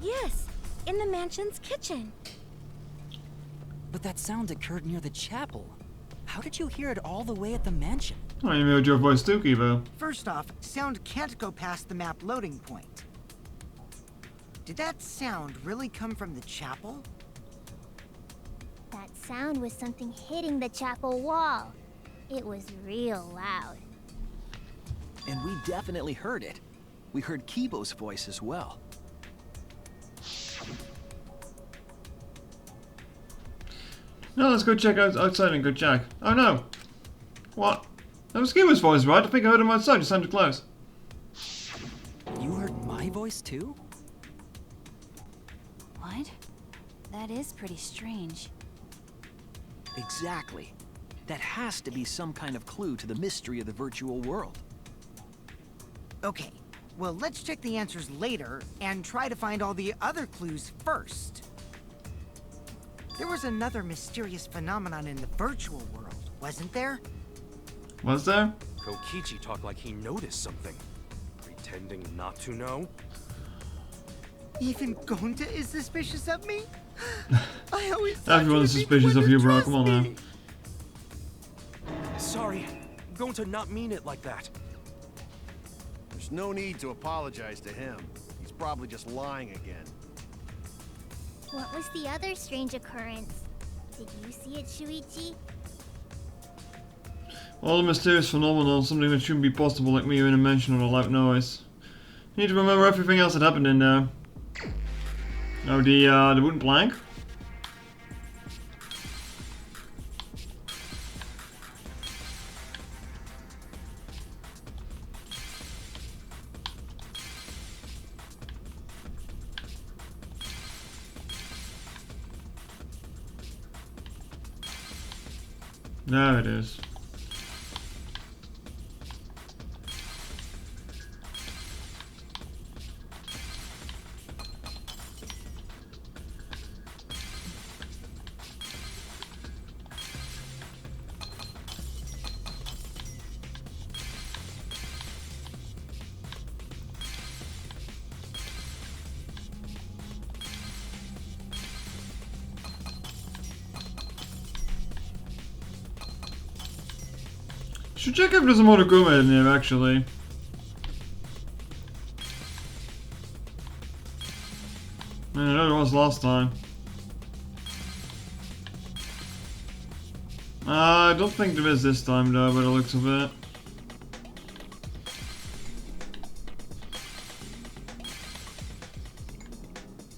Yes, in the mansion's kitchen. But that sound occurred near the chapel. How did you hear it all the way at the mansion? Oh, you heard your voice too, Kivo. First off, sound can't go past the map loading point. Did that sound really come from the chapel? That sound was something hitting the chapel wall. It was real loud. And we definitely heard it. We heard Kibo's voice as well. No, let's go check outside and go check. Oh no! What? That was Kivo's voice, right? I think I heard him outside, it sounded close. You heard my voice too? What? That is pretty strange. Exactly. That has to be some kind of clue to the mystery of the virtual world. Okay, well, let's check the answers later and try to find all the other clues first. There was another mysterious phenomenon in the virtual world, wasn't there? Was there? Kokichi talked like he noticed something. Pretending not to know? Even Gonta is suspicious of me? I always Everyone's suspicious of you, bro. Come on now. Sorry, Gonta not mean it like that. There's no need to apologize to him. He's probably just lying again. What was the other strange occurrence? Did you see it, Shuichi? All the mysterious phenomenon, something that shouldn't be possible, like me in a mansion or a loud noise. You need to remember everything else that happened in there. Oh, the wooden plank? There it is. Should check if there's a Monokuma in there, actually. I know there was last time. I don't think there is this time, though, by the looks of it.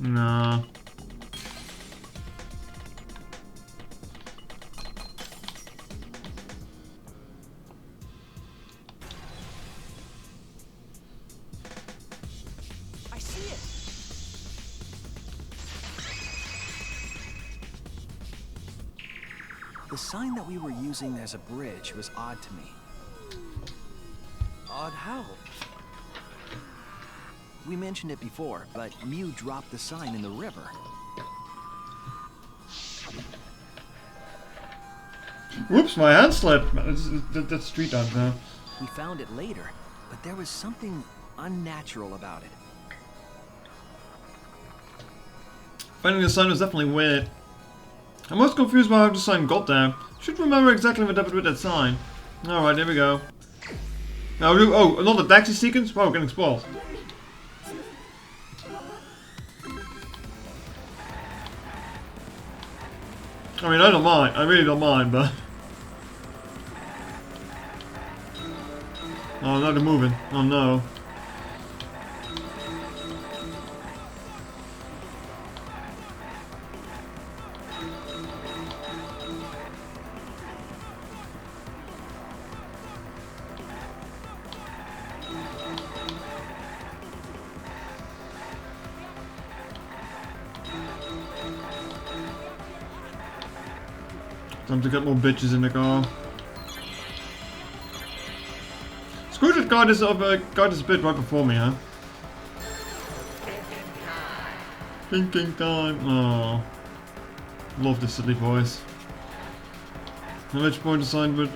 Nah. The sign that we were using as a bridge was odd to me. Odd how? We mentioned it before, but Mew dropped the sign in the river. Whoops, my hand slipped. That's street art now. We found it later, but there was something unnatural about it. Finding the sign was definitely weird. I'm most confused by how the sign got there. Should remember exactly what happened with that sign. Alright, here we go. Now, oh, another taxi sequence? Wow, getting spoiled. I mean, I don't mind. I really don't mind, but... Oh, now they're moving. Oh no. Time to get more bitches in the car. Screw that guy this bit right before me, huh? Thinking time. Oh. Love this silly voice. At which point the sign would,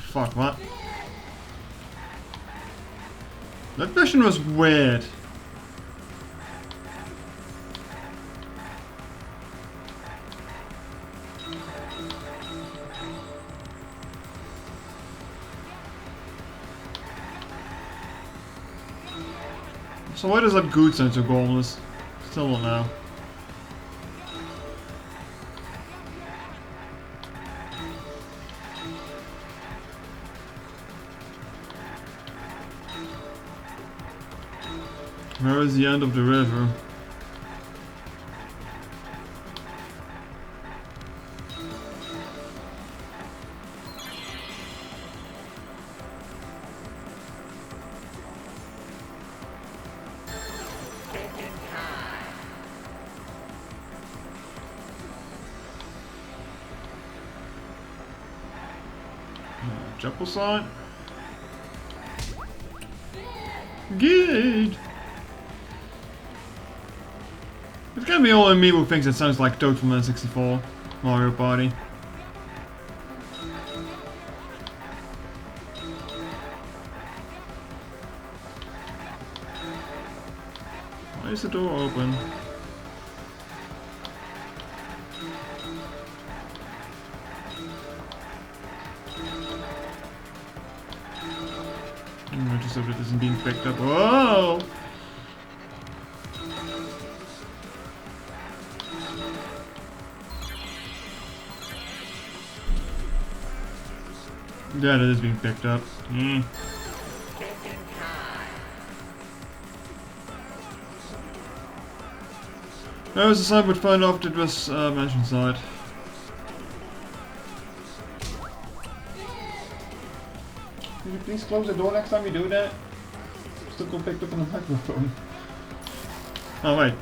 fuck, what? That question was weird. So why does that good sound so goalless? Still don't know. Where is the end of the river? Chapel sign. Good. It's gonna be all in me who thinks it sounds like Toad from N64 Mario Party. Why is the door open? I just hope it isn't being picked up. Whoa! Yeah, it is being picked up. That was the sign would find after it was mansion side. Could you please close the door next time you do that? Still got picked up on the microphone. Oh wait.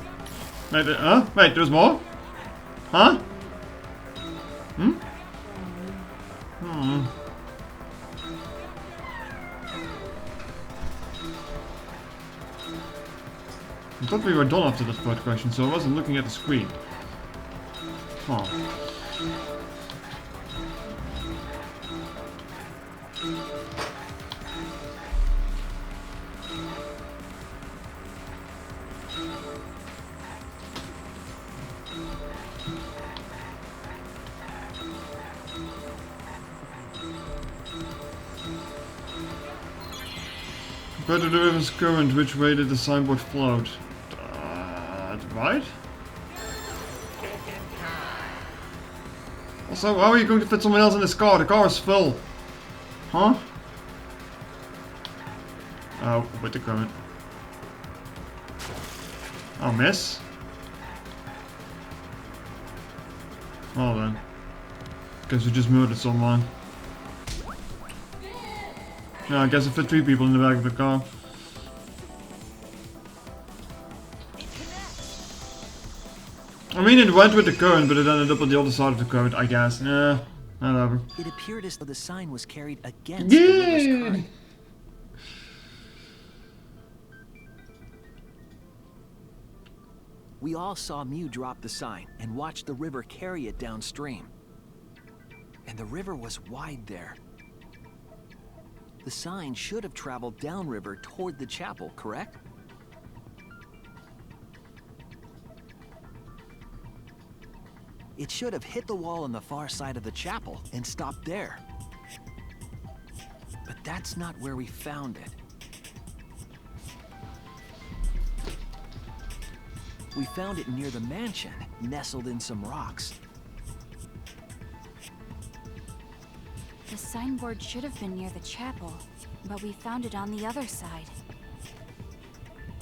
Wait, huh? Wait, there's more? Huh? Hmm? Hmm. I thought we were done after that third question, so I wasn't looking at the screen. Huh. Compared to the river's current, which way did the signboard float? Right? Also, how are you going to fit someone else in this car? The car is full. Huh? Oh, with the current. Oh, miss? Well then. Guess we just murdered someone. Yeah, I guess it fit 3 people in the back of the car. I mean, it went with the current, but it ended up on the other side of the current, I guess. Yeah, whatever. It appeared as though the sign was carried against the river's current. We all saw Mew drop the sign and watch the river carry it downstream. And the river was wide there. The sign should have traveled downriver toward the chapel, correct? It should have hit the wall on the far side of the chapel and stopped there. But that's not where we found it. We found it near the mansion, nestled in some rocks. The signboard should have been near the chapel, but we found it on the other side.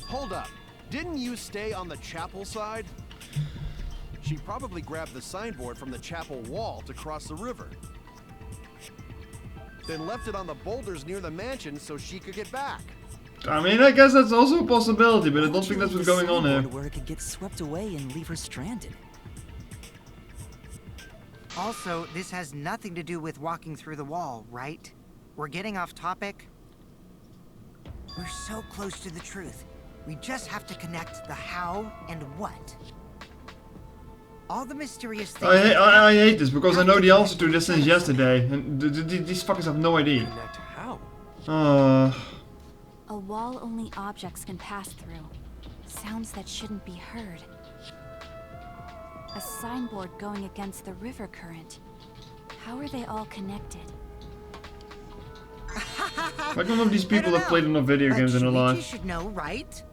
Hold up. Didn't you stay on the chapel side? She probably grabbed the signboard from the chapel wall to cross the river. Then left it on the boulders near the mansion so she could get back. I mean, I guess that's also a possibility, but I don't think that's what's going on here. Where it could get swept away and leave her stranded. Also, this has nothing to do with walking through the wall, right? We're getting off topic. We're so close to the truth. We just have to connect the how and what. All the mysterious things... I hate this, because I know the answer to this since yesterday, and these fuckers have no idea. Connect how? A wall only objects can pass through. Sounds that shouldn't be heard. A signboard going against the river current. How are they all connected? Like none of these people have played enough video games in their life. You should know, right?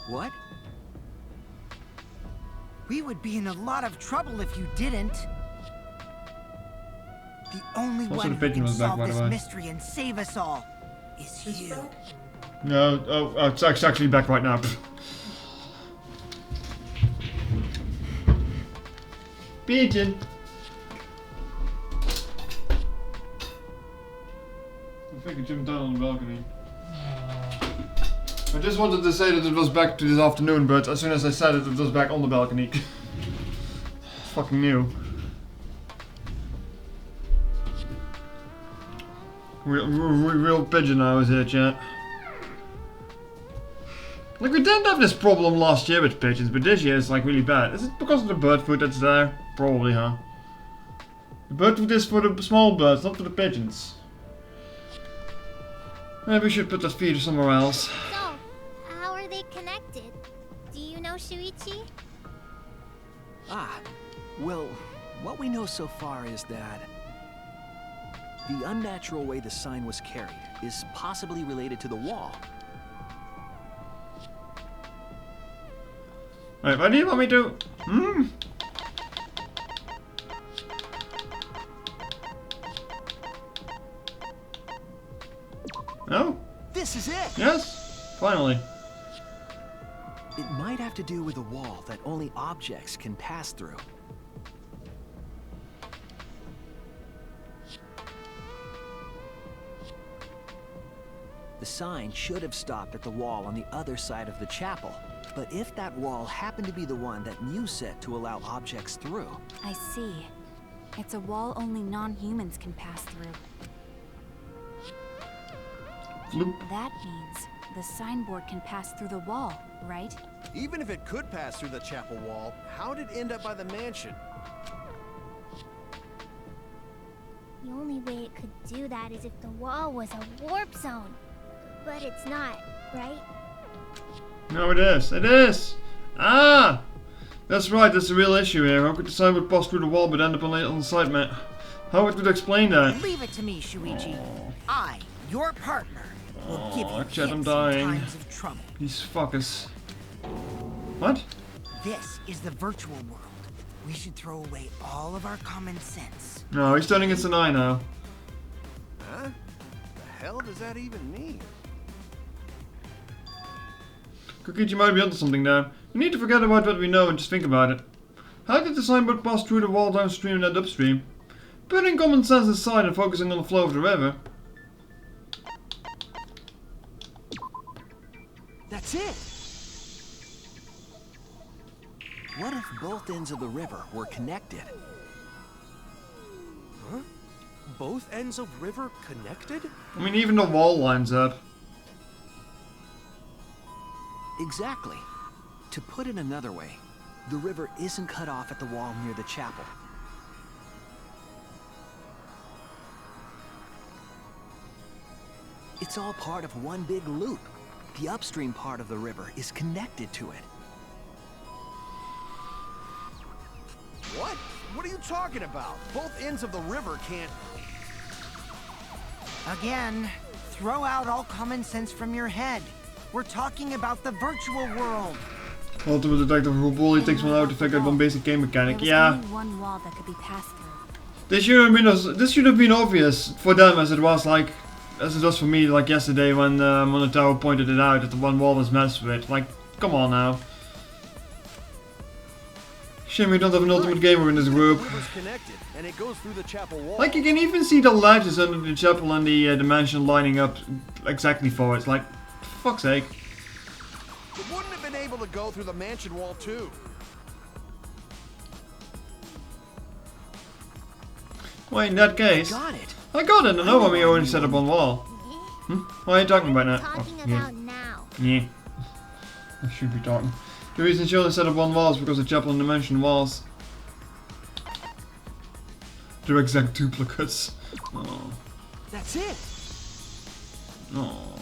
What? We would be in a lot of trouble if you didn't. The only Also, one the who pigeon can was back, solve by the this way. mystery and save us all is you. No, it's actually back right now. Pigeon. I think it jumped down on the balcony. I just wanted to say that it was back to this afternoon, but as soon as I said it, it was back on the balcony. Fucking new. Real pigeon hours here, chat. Like, we didn't have this problem last year with pigeons, but this year it's like really bad. Is it because of the bird food that's there? Probably, huh? The bird food is for the small birds, not for the pigeons. Maybe we should put that feeder somewhere else. So, how are they connected? Do you know, Shuichi? Ah, well, what we know so far is that the unnatural way the sign was carried is possibly related to the wall. Right, why do you want me to... No? This is it! Yes? Finally. It might have to do with a wall that only objects can pass through. The sign should have stopped at the wall on the other side of the chapel. But if that wall happened to be the one that Mew set to allow objects through... I see. It's a wall only non-humans can pass through. That means the signboard can pass through the wall, right? Even if it could pass through the chapel wall, how did it end up by the mansion? The only way it could do that is if the wall was a warp zone. But it's not, right? No, it is. It is! Ah! That's right, that's the real issue here. How could the signboard pass through the wall but end up on the side, Matt? How would you explain that? Leave it to me, Shuichi. I, your partner, will give you Chat, I'm hints in dying. times of trouble. These fuckers. What? This is the virtual world. We should throw away all of our common sense. No, he's turning into an eye now. Huh? The hell does that even mean? Cookie, you might be onto something there. We need to forget about what we know and just think about it. How did the signboard pass through the wall downstream and upstream? Putting common sense aside and focusing on the flow of the river. That's it! What if both ends of the river were connected? Huh? Both ends of river connected? I mean, even the wall lines up. Exactly. To put it another way, the river isn't cut off at the wall near the chapel. It's all part of one big loop. The upstream part of the river is connected to it. What? What are you talking about? Both ends of the river can't... Again, throw out all common sense from your head. We're talking about the virtual world. Ultimate Detective who bully takes 1 hour to figure out one basic game mechanic. There was Yeah. only one wall that could be passed through. This should have been obvious for them as it was like, as it was for me like yesterday when Monotaro pointed it out that the one wall was messed with. Like, come on now. Shame we don't have an ultimate gamer in this group. The river's connected, and it goes through the chapel wall. Like, you can even see the ledges under the chapel and the mansion lining up exactly for it. It's like, for fuck's sake. It wouldn't have been able to go through the mansion wall too. Well, in that case, Got it. I got it. I know why we only set up one wall. What are you talking about now? Talking yeah. about now. Yeah. I should be talking. The reason she only set up one wall is because the chapel and the mansion walls. They're exact duplicates. Oh. That's it. Oh.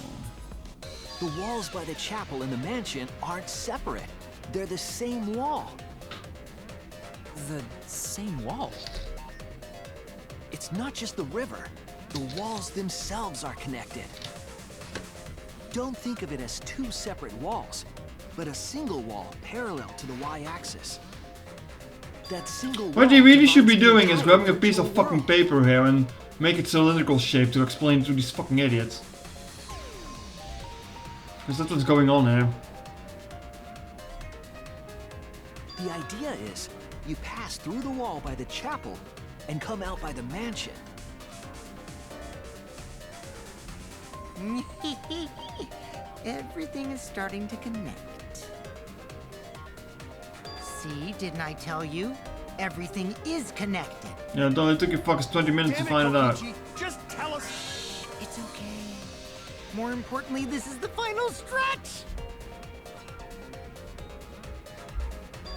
The walls by the chapel and the mansion aren't separate. They're the same wall. The same wall? It's not just the river. The walls themselves are connected. Don't think of it as two separate walls, but a single wall parallel to the y-axis. That single wall... What they really should be divides the doing is entire grabbing a piece of virtual fucking world. paper here and make it cylindrical shape to explain to these fucking idiots. Because that's what's going on here. The idea is, you pass through the wall by the chapel and come out by the mansion. Everything is starting to connect. See, didn't I tell you? Everything is connected. Yeah, it only took you fucking 20 minutes to Damn find it out. Koichi, just tell us. It's okay. More importantly, this is the final stretch!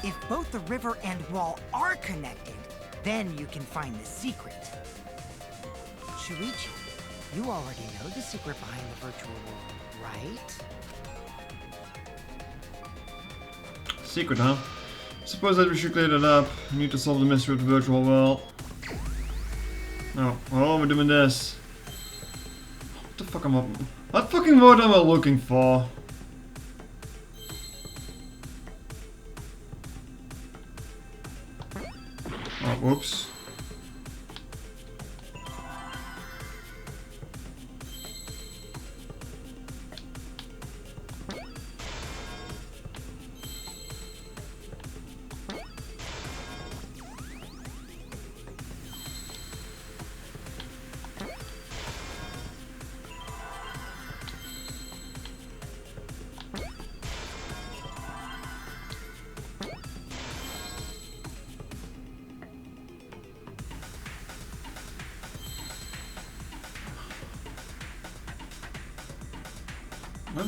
If both the river and wall are connected, then you can find the secret. Shuichi, you already know the secret behind the virtual world, right? Secret, huh? Suppose that we should clear that up. We need to solve the mystery of the virtual world. Oh, we're doing this. What the fuck am I... What fucking word am I looking for? Oh, whoops.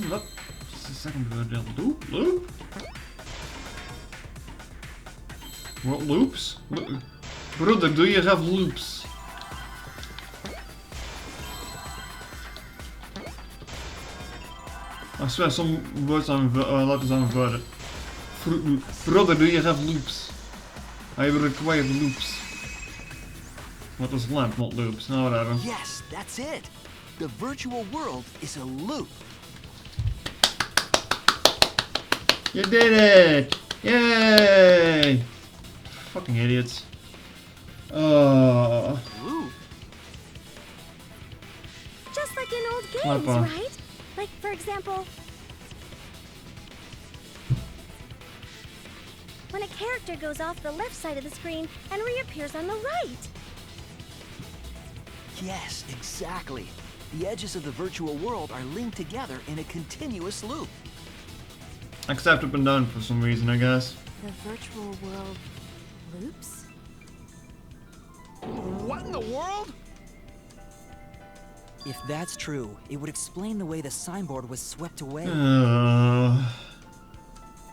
What? Just a second, loop? Loop? What loops? Brother, do you have loops? I swear some words are letters are inverted. Brother, do you have loops? I require loops. What was lamp, not loops? No, whatever. Yes, that's it. The virtual world is a loop. You did it! Yay! Fucking idiots. Loop? Just like in old games, Papa. right? Like, for example, when a character goes off the left side of the screen and reappears on the right. Yes, exactly. The edges of the virtual world are linked together in a continuous loop. Except up and down for some reason, I guess. The virtual world loops? What in the world? If that's true, it would explain the way the signboard was swept away.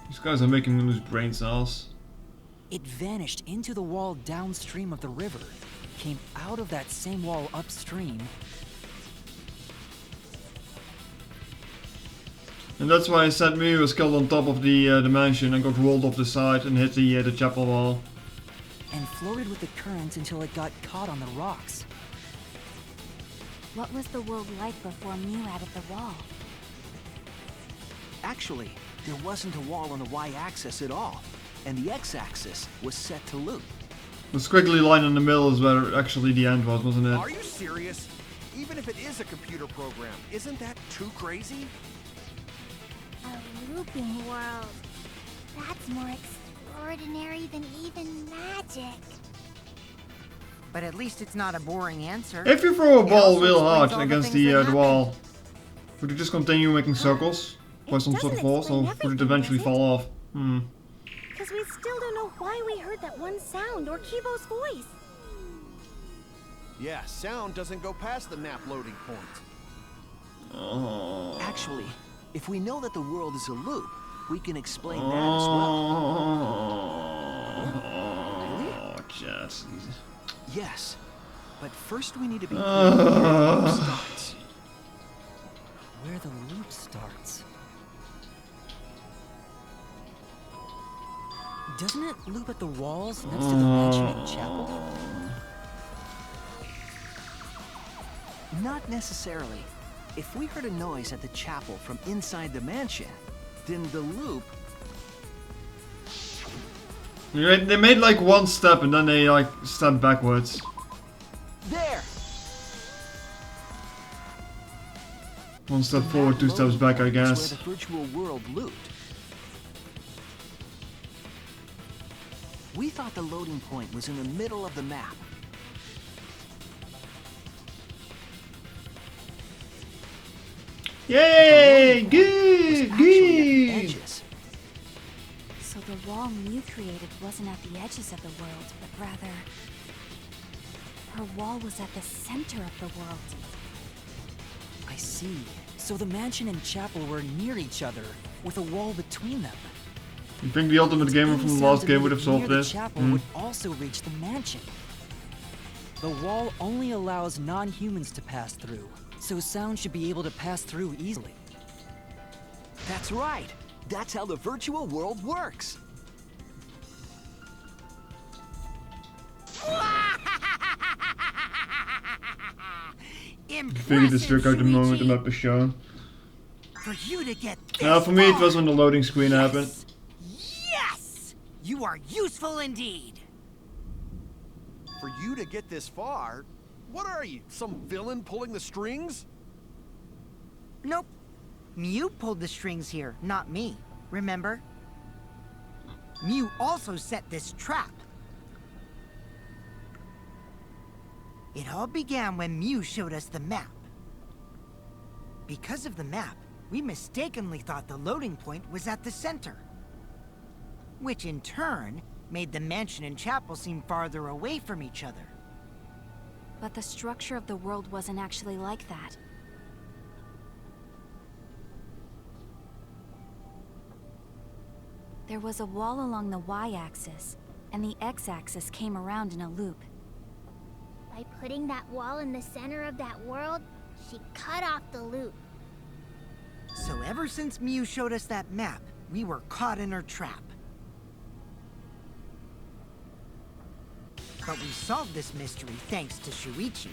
These guys are making me lose brain cells. It vanished into the wall downstream of the river, came out of that same wall upstream. And that's why I said Mew was killed on top of the mansion and got rolled off the side and hit the chapel wall. And floated with the current until it got caught on the rocks. What was the world like before Mew added the wall? Actually, there wasn't a wall on the y-axis at all, and the x-axis was set to loop. The squiggly line in the middle is where actually the end was, wasn't it? Are you serious? Even if it is a computer program, isn't that too crazy? A looping world. That's more extraordinary than even magic. But at least it's not a boring answer. If you throw a It ball also real hard explains all against things the that happen. wall, would it just continue making circles by some sort of force, or doesn't would it explain eventually everything, fall off? Because we still don't know why we heard that one sound or Kibo's voice. Yeah, sound doesn't go past the map loading point. Oh. Actually, if we know that the world is a loop, we can explain that as well. Oh, Jesse. Yes, but first we need to be clear where the loop starts. Where the loop starts. Doesn't it loop at the walls next to the mansion and chapel? Not necessarily. If we heard a noise at the chapel from inside the mansion, then the loop... They made like one step and then they like stepped backwards. There! One step forward, two steps back, I That's guess. where the virtual world looped. We thought the loading point was in the middle of the map. Yay! Was Good! actually at the Good! edges. So the wall Mew created wasn't at the edges of the world, but rather... her wall was at the center of the world. I see. So the mansion and chapel were near each other, with a wall between them. You think the ultimate gamer from the last game would have solved near this? The chapel would also reach the mansion. The wall only allows non-humans to pass through, so sound should be able to pass through easily. That's right. That's how the virtual world works. I figured this struck out the moment the map was shown. For you to get this For me it far. was when the loading screen happened. Yes! You are useful indeed. For you to get this far, what are you, some villain pulling the strings? Nope. Mew pulled the strings here, not me. Remember? Mew also set this trap. It all began when Mew showed us the map. Because of the map, we mistakenly thought the loading point was at the center. Which in turn made the mansion and chapel seem farther away from each other. But the structure of the world wasn't actually like that. There was a wall along the y-axis, and the x-axis came around in a loop. By putting that wall in the center of that world, she cut off the loop. So ever since Mew showed us that map, we were caught in her trap. But we solved this mystery thanks to Shuichi.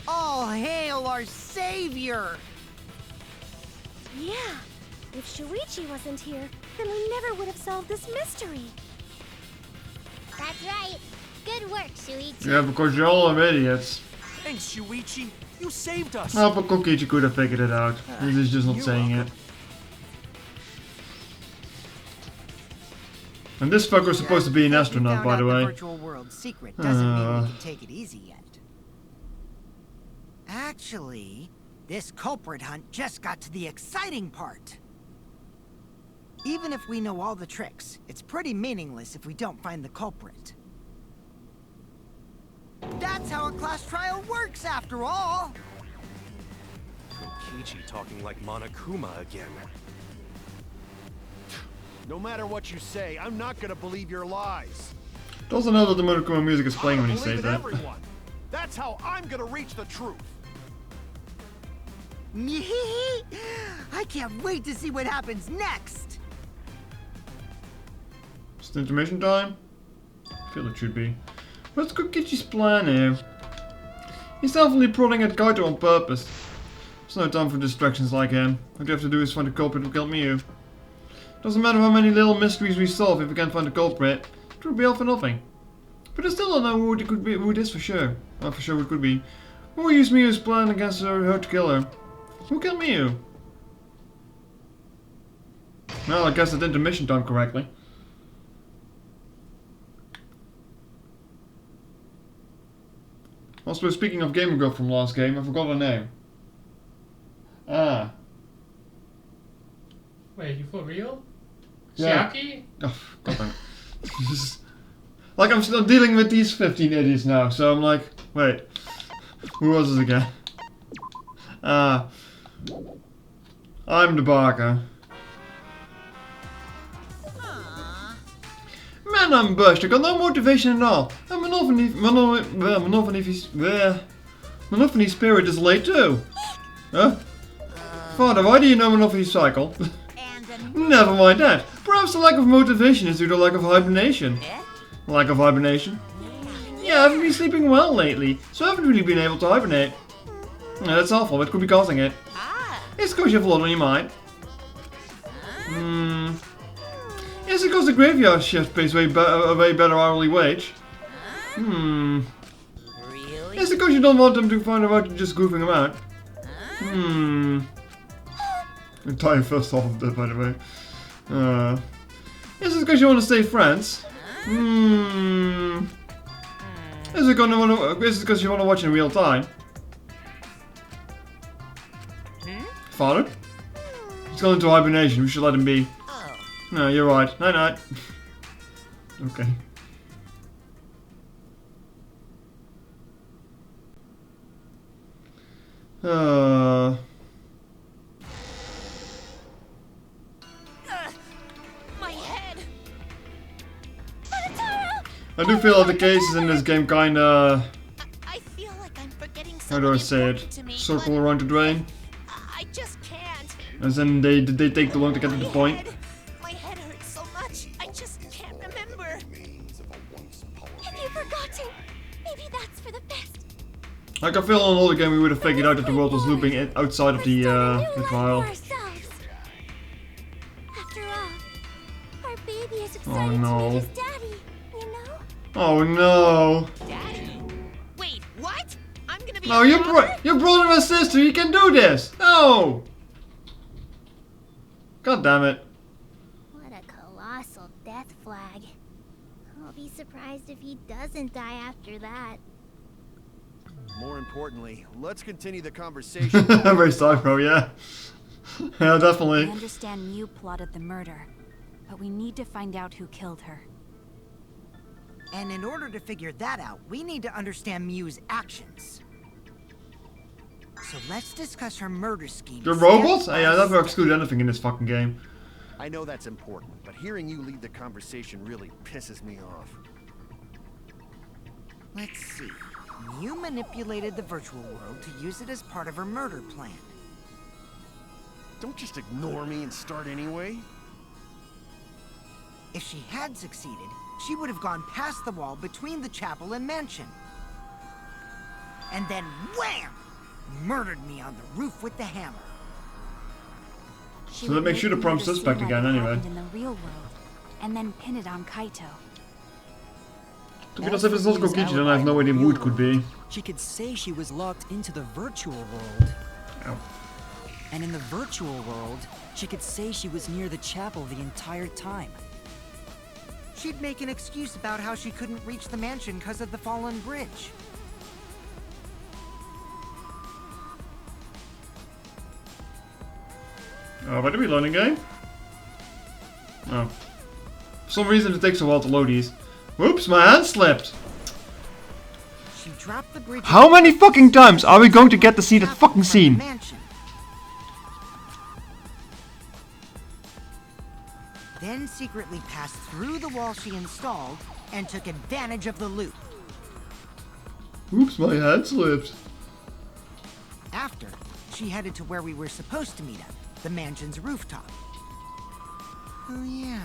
All hail our savior! Yeah, if Shuichi wasn't here, then we never would have solved this mystery. That's right. Good work, Shuichi. Yeah, because you're all idiots. Thanks, Shuichi. You saved us. Oh, but Kokichi could have figured it out. He's just not You're saying welcome. it. And this fucker's supposed to be an Because we astronaut, found by out the way. virtual world secret doesn't mean we can take it easy yet. Actually, this culprit hunt just got to the exciting part. Even if we know all the tricks, it's pretty meaningless if we don't find the culprit. That's how a class trial works, after all! Kokichi talking like Monokuma again. No matter what you say, I'm not gonna believe your lies. Doesn't know that the Monokuma music is playing when he says that. Everyone. That's how I'm gonna reach the truth. I can't wait to see what happens next! It's intermission time? I feel it should be. What's Kokichi's plan here? He's definitely prodding at Kaito on purpose. There's no time for distractions like him. What you have to do is find the culprit who killed Miyu. Doesn't matter how many little mysteries we solve if we can't find the culprit. It will be all for nothing. But I still don't know who it could be, who it is for sure. Well, for sure it could be. Who used Miyu's plan against her to kill her? Who killed Miyu? Well, I guess it's intermission time correctly. Also, speaking of Gamer Girl from last game, I forgot her name. Ah. Wait, you for real? Yeah. Shiaki? Oh, God damn it. Like, I'm still dealing with these 15 idiots now, so I'm like, wait. Who was this again? Ah. I'm the barker. Man, I'm bushed. I got no motivation at all. And Monophanie's spirit is late too. Huh? Father, why do you know Monophanie's cycle? Never mind that. Perhaps the lack of motivation is due to lack of hibernation. Lack of hibernation? Yeah, I haven't been sleeping well lately, so I haven't really been able to hibernate. No, that's awful. What could be causing it? It's because you have a lot on your mind. Is it because the graveyard shift pays a way better hourly wage? Really? Is it because you don't want them to find out you're just goofing them out? Entire first half of that, by the way. Is it because you want to stay friends? Is it because you want to watch in real time? Father? He's gone into hibernation. We should let him be. No, you're right. Night night. Okay. My head. I do feel that the cases in this game kinda... I feel like I'm forgetting How do I something say important it? to me, Circle but around the drain? I just can't. As in they take too long to get to the point? My head hurts so much. I just can't remember. Have you forgotten? Maybe that's for the best. Like I feel in another game we would have figured out that the world was looping outside of the trial. After all, our baby is Oh excited to no. meet his daddy, you know? Oh no. Daddy? Wait, what? I'm gonna be No, a your father? brother and sister, you can do this! No! God damn it. What a colossal death flag. I'll be surprised if he doesn't die after that. More importantly, let's continue the conversation. Very sorry, bro, yeah. Yeah, I definitely. understand Mew plotted the murder, but we need to find out who killed her. And in order to figure that out, we need to understand Mew's actions. So let's discuss her murder scheme. The robots? Hey, I never exclude anything in this fucking game. I know that's important, but hearing you lead the conversation really pisses me off. Let's see. Mew manipulated the virtual world to use it as part of her murder plan. Don't just ignore me and start anyway. If she had succeeded, she would have gone past the wall between the chapel and mansion. And then wham! Murdered me on the roof with the hammer. She So that would makes you the make prime murder seem suspect like again, it anyway. happened in the real world, and then pin it on Kaito. Because if it's not Kokichi, then I have no idea who it could be. She could say she was locked into the virtual world. Ow. And in the virtual world, she could say she was near the chapel the entire time. She'd make an excuse about how she couldn't reach the mansion because of the fallen bridge. Oh, by the way, learning game? Oh. For some reason it takes a while to load these. Whoops, my hand slipped! She dropped the bridge. How many fucking times are we going to get to see that fucking scene? Then secretly passed through the wall she installed and took advantage of the loop. Oops, my hand slipped. After, she headed to where we were supposed to meet up, the mansion's rooftop. Oh yeah,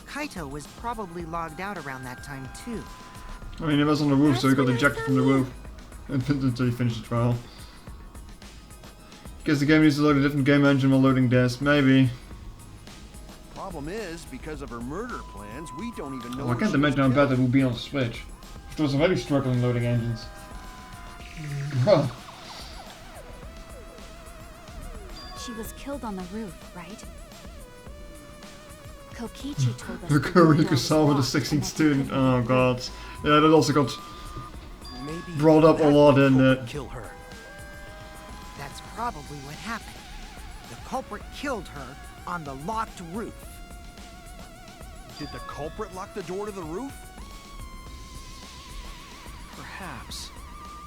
Kaito was probably logged out around that time too. I mean, it was on the roof, so he got ejected from the roof until he finished the trial. Guess the game needs to load a different game engine while loading this. Maybe. Problem is, because of her murder plans, we don't even know. Oh, I can't imagine how bad that would be on the Switch. It was already struggling loading engines. Huh. She was killed on the roof, right? Kokichi told us. Kurikusawa, the 16th student. Oh god. Yeah, that also got Maybe brought up a lot in it. Kill her. That's probably what happened. The culprit killed her on the locked roof. Did the culprit lock the door to the roof? Perhaps.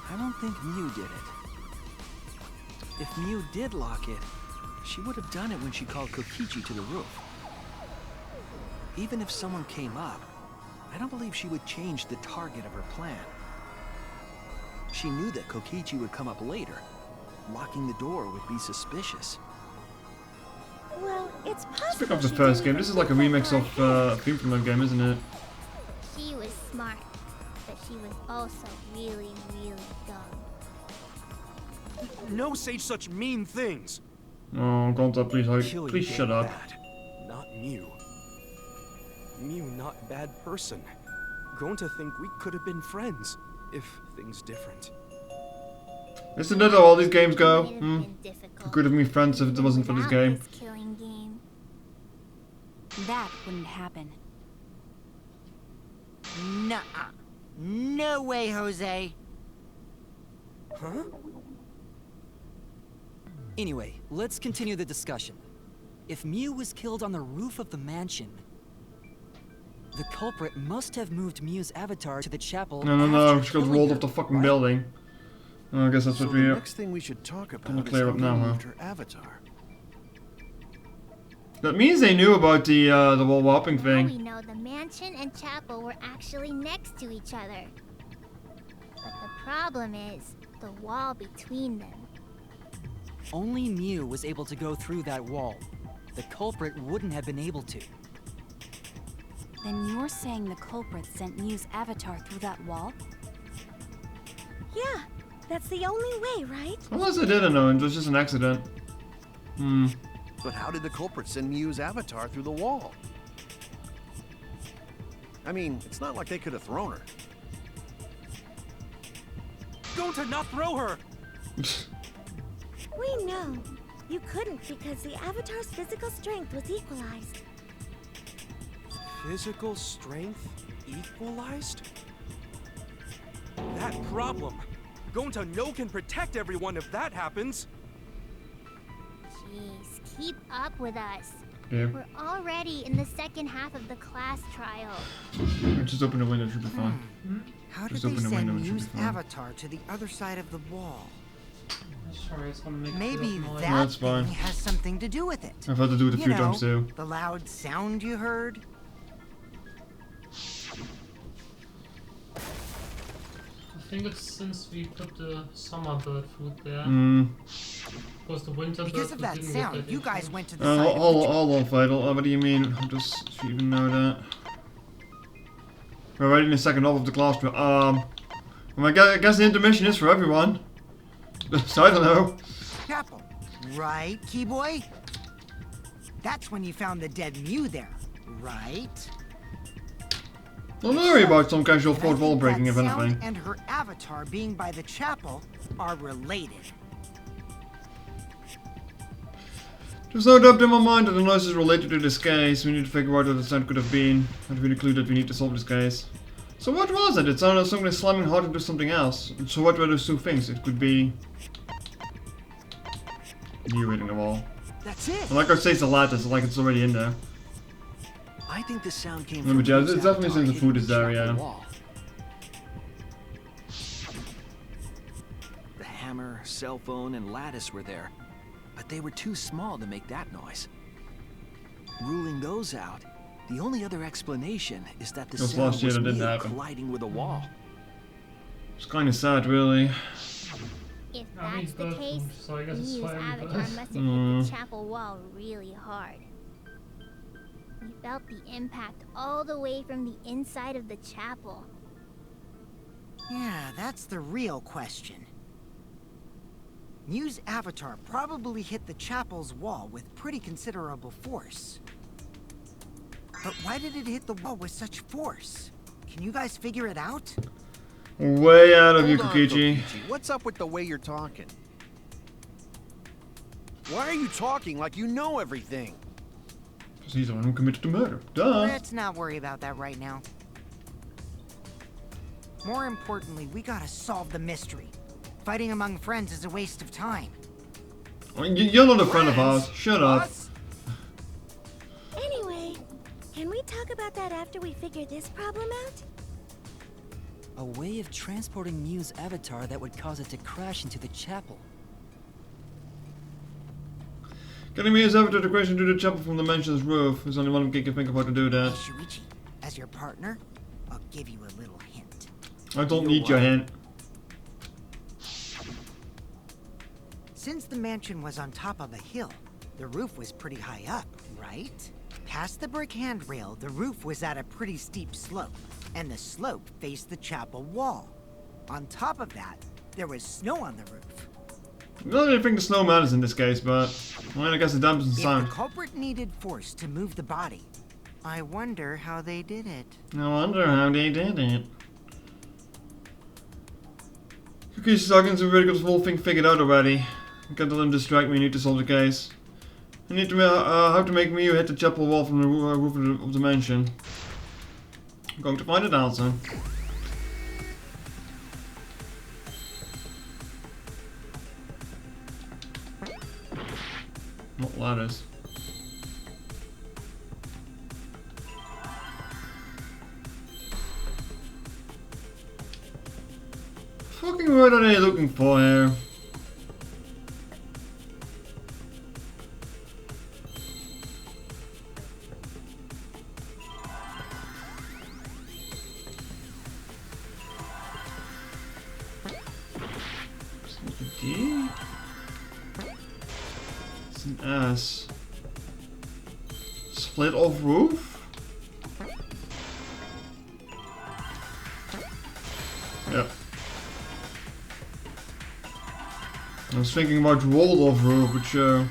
I don't think Mew did it. If Mew did lock it, she would have done it when she called Kokichi to the roof. Even if someone came up, I don't believe she would change the target of her plan. She knew that Kokichi would come up later. Locking the door would be suspicious. Well, it's possible. Pick up the first game. This is like a remix of a theme from that game, isn't it? She was smart, but she was also really, really dumb. No say such mean things. Oh, Gonta, please Killing shut up. Bad, not Mew. Mew not bad person. Going to think we could have been friends if things different. Isn't that how all these games go? Might have been difficult. We could have been friends if it wasn't for this game. This killing game. That wouldn't happen. Nuh-uh. No way, Jose. Huh? Anyway, let's continue the discussion. If Mew was killed on the roof of the mansion, the culprit must have moved Mew's avatar to the chapel. No, she got rolled off the fucking building. Oh, I guess that's So what the we next thing we should talk about is clear how up they now, huh? moved her avatar. That means they knew about the wall whopping Now thing. we know the mansion and chapel were actually next to each other. But the problem is the wall between them. Only Mew was able to go through that wall. The culprit wouldn't have been able to. Then you're saying the culprit sent Mew's avatar through that wall? Yeah, that's the only way, right? Unless I didn't know, it was just an accident. But how did the culprit send Mew's avatar through the wall? I mean, it's not like they could have thrown her. Going to not throw her! We know. You couldn't because the avatar's physical strength was equalized. Physical strength equalized? That problem. Gonta no can protect everyone if that happens. Jeez, keep up with us. Yeah. We're already in the second half of the class trial. Just open the window, it should be fine. How did Just they open the window, send it should be Mew's fine. avatar to the other side of the wall? Sorry, it's gonna make Maybe noise. that That's fine. thing has something to do with it. I've had to do it a You few know, times too. the loud sound you heard? I think it's since we put the summer bird food there. Because the winter Because bird of that didn't sound, get that you guys influence. went to the side of the Hold on, Fatal. What do you mean? How does she even know that? We're already in the second half of the class. Well, I guess the intermission is for everyone. So I don't know. chapel. Right, Keyboy? That's when you found the dead Mew there, right? Don't worry about some casual And I fourth wall think breaking, that if sound anything. and her avatar being by the chapel are related. There's no doubt in my mind that the noise is related to this case. We need to figure out what the sound could have been. And we need a clue that we need to solve this case. So what was it? It sounded like something slamming hard into something else. So what were those two things? It could be you hitting the wall. That's it. And like I say, it's a lattice, like it's already in there. I think the sound came No, from but yeah, Mew's it's definitely avatar since the food hitting is there, chapel yeah. wall. The hammer, cell phone, and lattice were there, but they were too small to make that noise. Ruling those out, the only other explanation is that the Those sound last year was that didn't Mew happen. colliding with a wall. It's kind of sad, really. If I mean, that's the bird case, food, so I guess it's Mew's for every avatar bird. must have hit the chapel wall really hard. We felt the impact all the way from the inside of the chapel. Yeah, that's the real question. Mew's avatar probably hit the chapel's wall with pretty considerable force. But why did it hit the wall with such force? Can you guys figure it out? Way out of you, Hold on, Kokichi. Kokichi. What's up with the way you're talking? Why are you talking like you know everything? Because he's the one who committed the murder. Duh. Let's not worry about that right now. More importantly, we gotta solve the mystery. Fighting among friends is a waste of time. I mean, you're not a friend of ours. Shut up. Us? Anyway, can we talk about that after we figure this problem out? A way of transporting Mew's avatar that would cause it to crash into the chapel. Getting me his avatar to crash into the chapel from the mansion's roof is only one who can think of how to do Hey, that. Shuichi, as your partner, I'll give you a little hint. I don't need your hint. Since the mansion was on top of a hill, the roof was pretty high up, right? Past the brick handrail, the roof was at a pretty steep slope, and the slope faced the chapel wall. On top of that, there was snow on the roof. I don't really think the snow matters in this case, but well, I guess it dampens the If the sound. culprit needed force to move the body, I wonder how they did it. I wonder how they did it. Kokishi's talking, so we already got this whole thing figured out already. I can't let him distract me, I need to solve the case. I need to how to make Mew hit the chapel wall from the roof of the mansion. I'm going to find it out, son. Not ladders. Fucking what are they looking for here? D? It's an S. Split off roof? Yep. I was thinking about rolled off roof, but sure.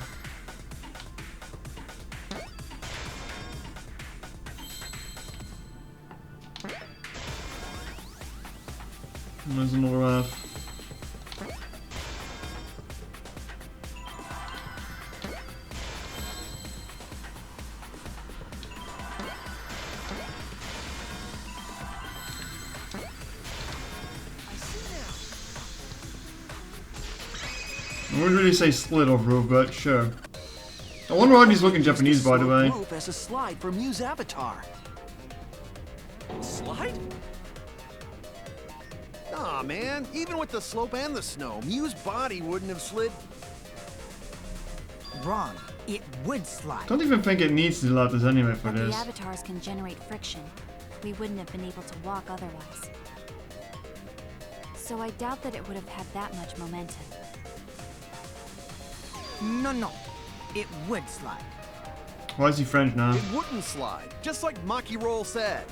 And there's another F. I wouldn't really say split off roof, but sure. I wonder why he's looking Japanese, by the way. Roof as a slide for Mew's avatar. Slide? Aw, man. Even with the slope and the snow, Mew's body wouldn't have slid. Wrong. It would slide. Don't even think it needs to let us anyway for But the this. avatars can generate friction. We wouldn't have been able to walk otherwise. So I doubt that it would have had that much momentum. No. It would slide. Why is he French now? It wouldn't slide, just like Maki Roll said.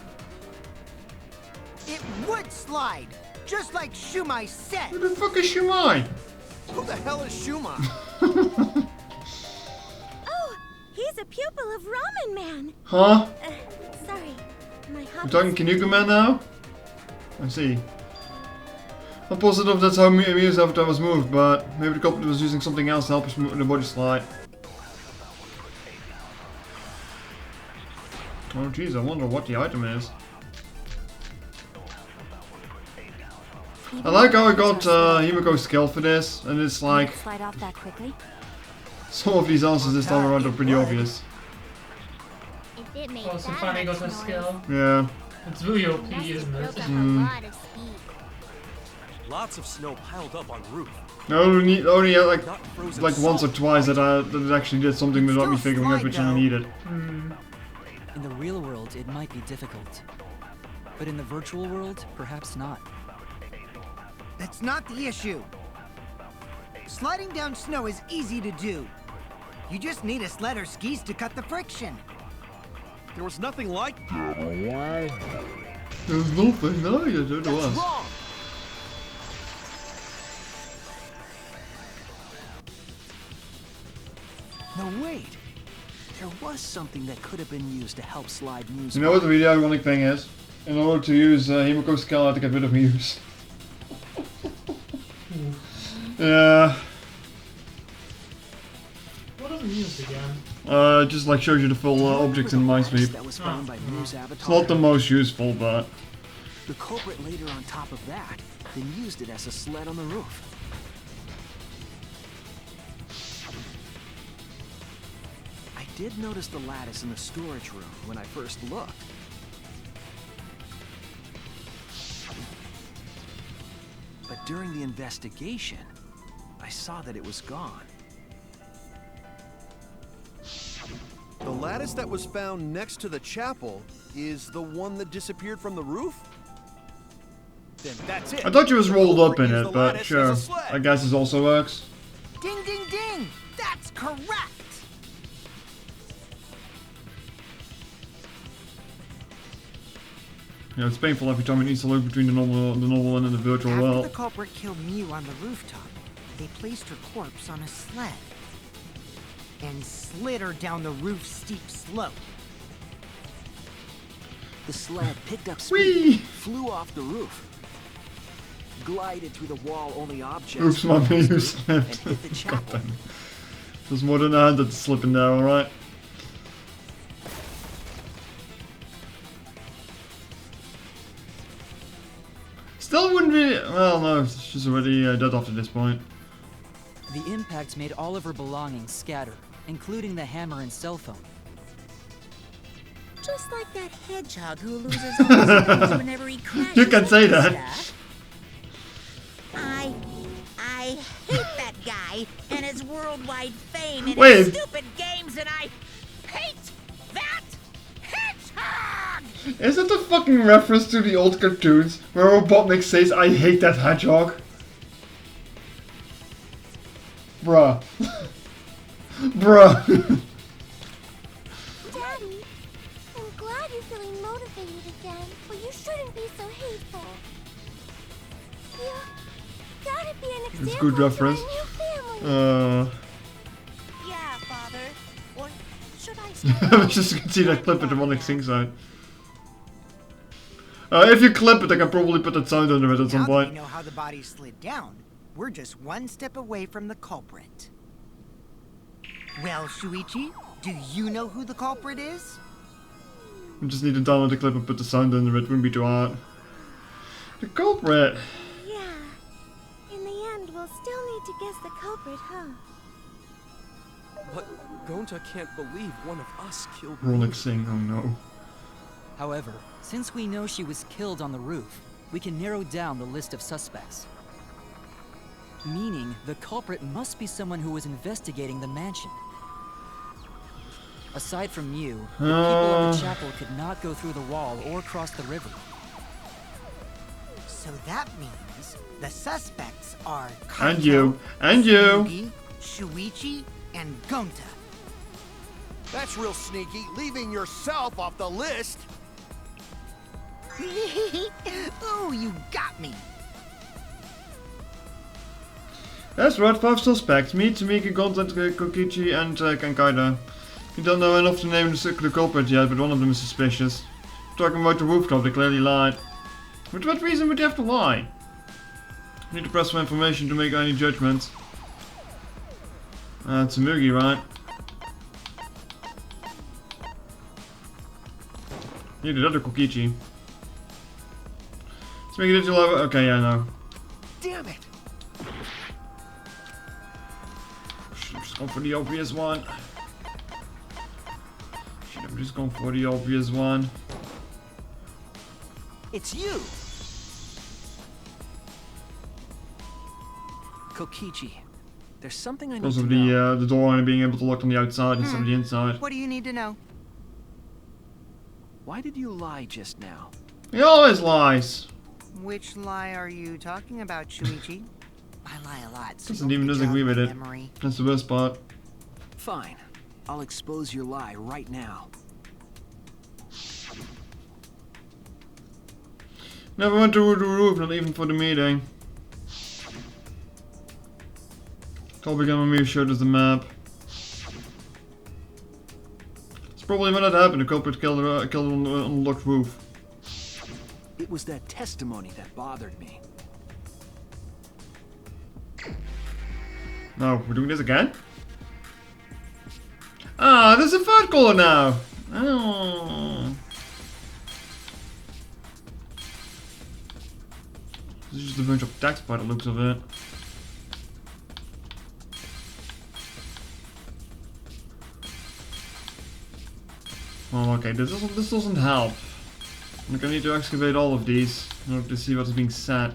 It would slide, just like Shumai said. Who the fuck is Shumai? Who the hell is Shuma? Oh, he's a pupil of Ramen Man. Huh? Sorry, my We're hobby. talking Kanuka Man now? I see. Not positive that's how Mew's avatar was moved, but maybe the culprit was using something else to help us move the body slide. Oh jeez, I wonder what the item is. I like how I got Himiko's skill for this, and it's like Slide off that quickly? some of these answers this time around are pretty obvious. If It made Oh, so that finally got much her noise. skill. Yeah. It's really OP, Must have isn't it? built up a lot of speed. Lots of snow piled up on roof. Only like Not frozen once or solid. twice that it actually did something without me Still figuring out slide, which one I though. needed. In the real world, it might be difficult. But in the virtual world, perhaps not. That's not the issue. Sliding down snow is easy to do. You just need a sled or skis to cut the friction. There was nothing like that. There's nothing, no, you don't know That's us. wrong. No, wait. There was something that could have been used to help slide Mew's You know what the body. really ironic thing is? In order to use Himiko's skill, I had to get rid of Muse. Yeah. What does it use again? Just like shows you the full objects in Minesweep. That was found by Mew's It's avatar. not the most useful, but The culprit later on top of that, then used it as a sled on the roof. I did notice the lattice in the storage room when I first looked. But during the investigation, I saw that it was gone. The lattice that was found next to the chapel is the one that disappeared from the roof? Then that's it. I thought you was The rolled up culprit in used it, the but lattice sure. as a sled. I guess this also works. Ding, ding, ding! That's correct! Yeah, it's painful every time it needs to look between the normal one and the virtual After world. the culprit killed Mew on the rooftop, they placed her corpse on a sled and slid her down the roof's steep slope. The sled picked up Whee! speed, flew off the roof, glided through the wall-only objects, Oops, my menu and slipped. hit the chapel. There's more than a hand that's slipping there, alright? Still wouldn't be. Well, no, she's already dead after this point. The impact made all of her belongings scatter, including the hammer and cell phone. Just like that hedgehog who loses all his friends whenever he crashes. You can say into that. stuff. I hate that guy and his worldwide fame and Wait. his stupid games, and I hate that hedgehog! Is it a fucking reference to the old cartoons where Robotnik says, "I hate that hedgehog"? Bruh. Bruh. Daddy, I'm glad you're feeling motivated again, but you shouldn't be so hateful. You gotta be an example It's good reference. to our new family. Yeah, Father. Or should I I start? was just gonna see that clip at the Robotnik sing sound. If you clip it, I can probably put that sound under it at some Now that point. we know how the body slid down, we're just one step away from the culprit. Well, Shuichi, do you know who the culprit is? I just need to download the clip and put the sound under it, wouldn't be too hard. The culprit! Yeah. In the end, we'll still need to guess the culprit, huh? But Gonta can't believe one of us killed Rolling sing, oh no. However, since we know she was killed on the roof, we can narrow down the list of suspects. Meaning, the culprit must be someone who was investigating the mansion. Aside from Mew, the people of the chapel could not go through the wall or cross the river. So that means the suspects are And you. And you. Tsurugi, Shuichi, and Gonta. That's real sneaky, leaving yourself off the list. Ooh, you got me. That's right, 5 suspects. Me, Tsumiki, Gonta, Kokichi, and Kankaida. You don't know enough to name the culprit yet, but one of them is suspicious. Talking about the rooftop, they clearly lied. With what reason would they have to lie? Need to press some information to make any judgments. Tsumugi, right? Need another Kokichi. Tsumugi, did you love it? Okay, yeah, no. Damn it! Just go for the obvious one. Should have we're just going for the obvious one. It's you! Kokichi, there's something I need Because to of know. the door only being able to look on the outside instead of the inside. What do you need to know? Why did you lie just now? He always lies. Which lie are you talking about, Shuichi? I lie a lot, so Doesn't don't even get disagree judged with by it. memory. That's the best part. Fine. I'll expose your lie right now. Never went to the roof, not even for the meeting. Colby Gamma showed us the map. It's probably when that happened, the culprit killed on the unlocked roof. It was that testimony that bothered me. No, we're doing this again? Ah, there's a third color now! Oh. This is just a bunch of text by the looks of it. Well, okay, this doesn't help. I'm gonna need to excavate all of these in order to see what is being said.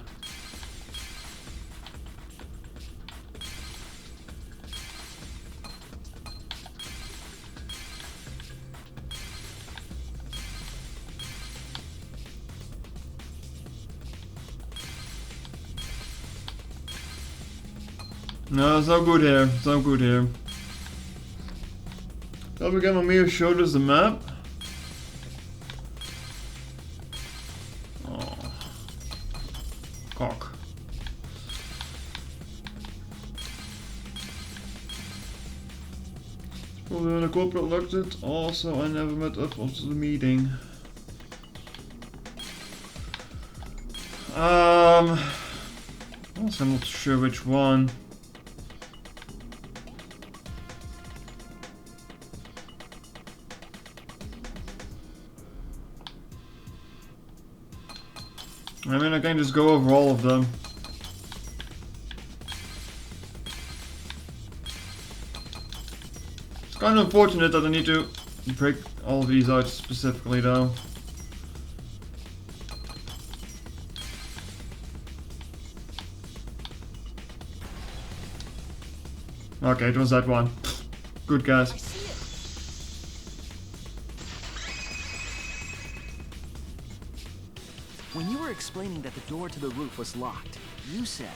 No, it's no good here. It's no good here. Then again, Mamiya showed us the map. Oh. Cock. Well, when the corporate looked it, also I never met up after the meeting. Also, I'm not sure which one. I mean, I can just go over all of them. It's kind of unfortunate that I need to break all of these out specifically, though. Okay, it was that one. Good guess. When you were explaining that the door to the roof was locked, you said...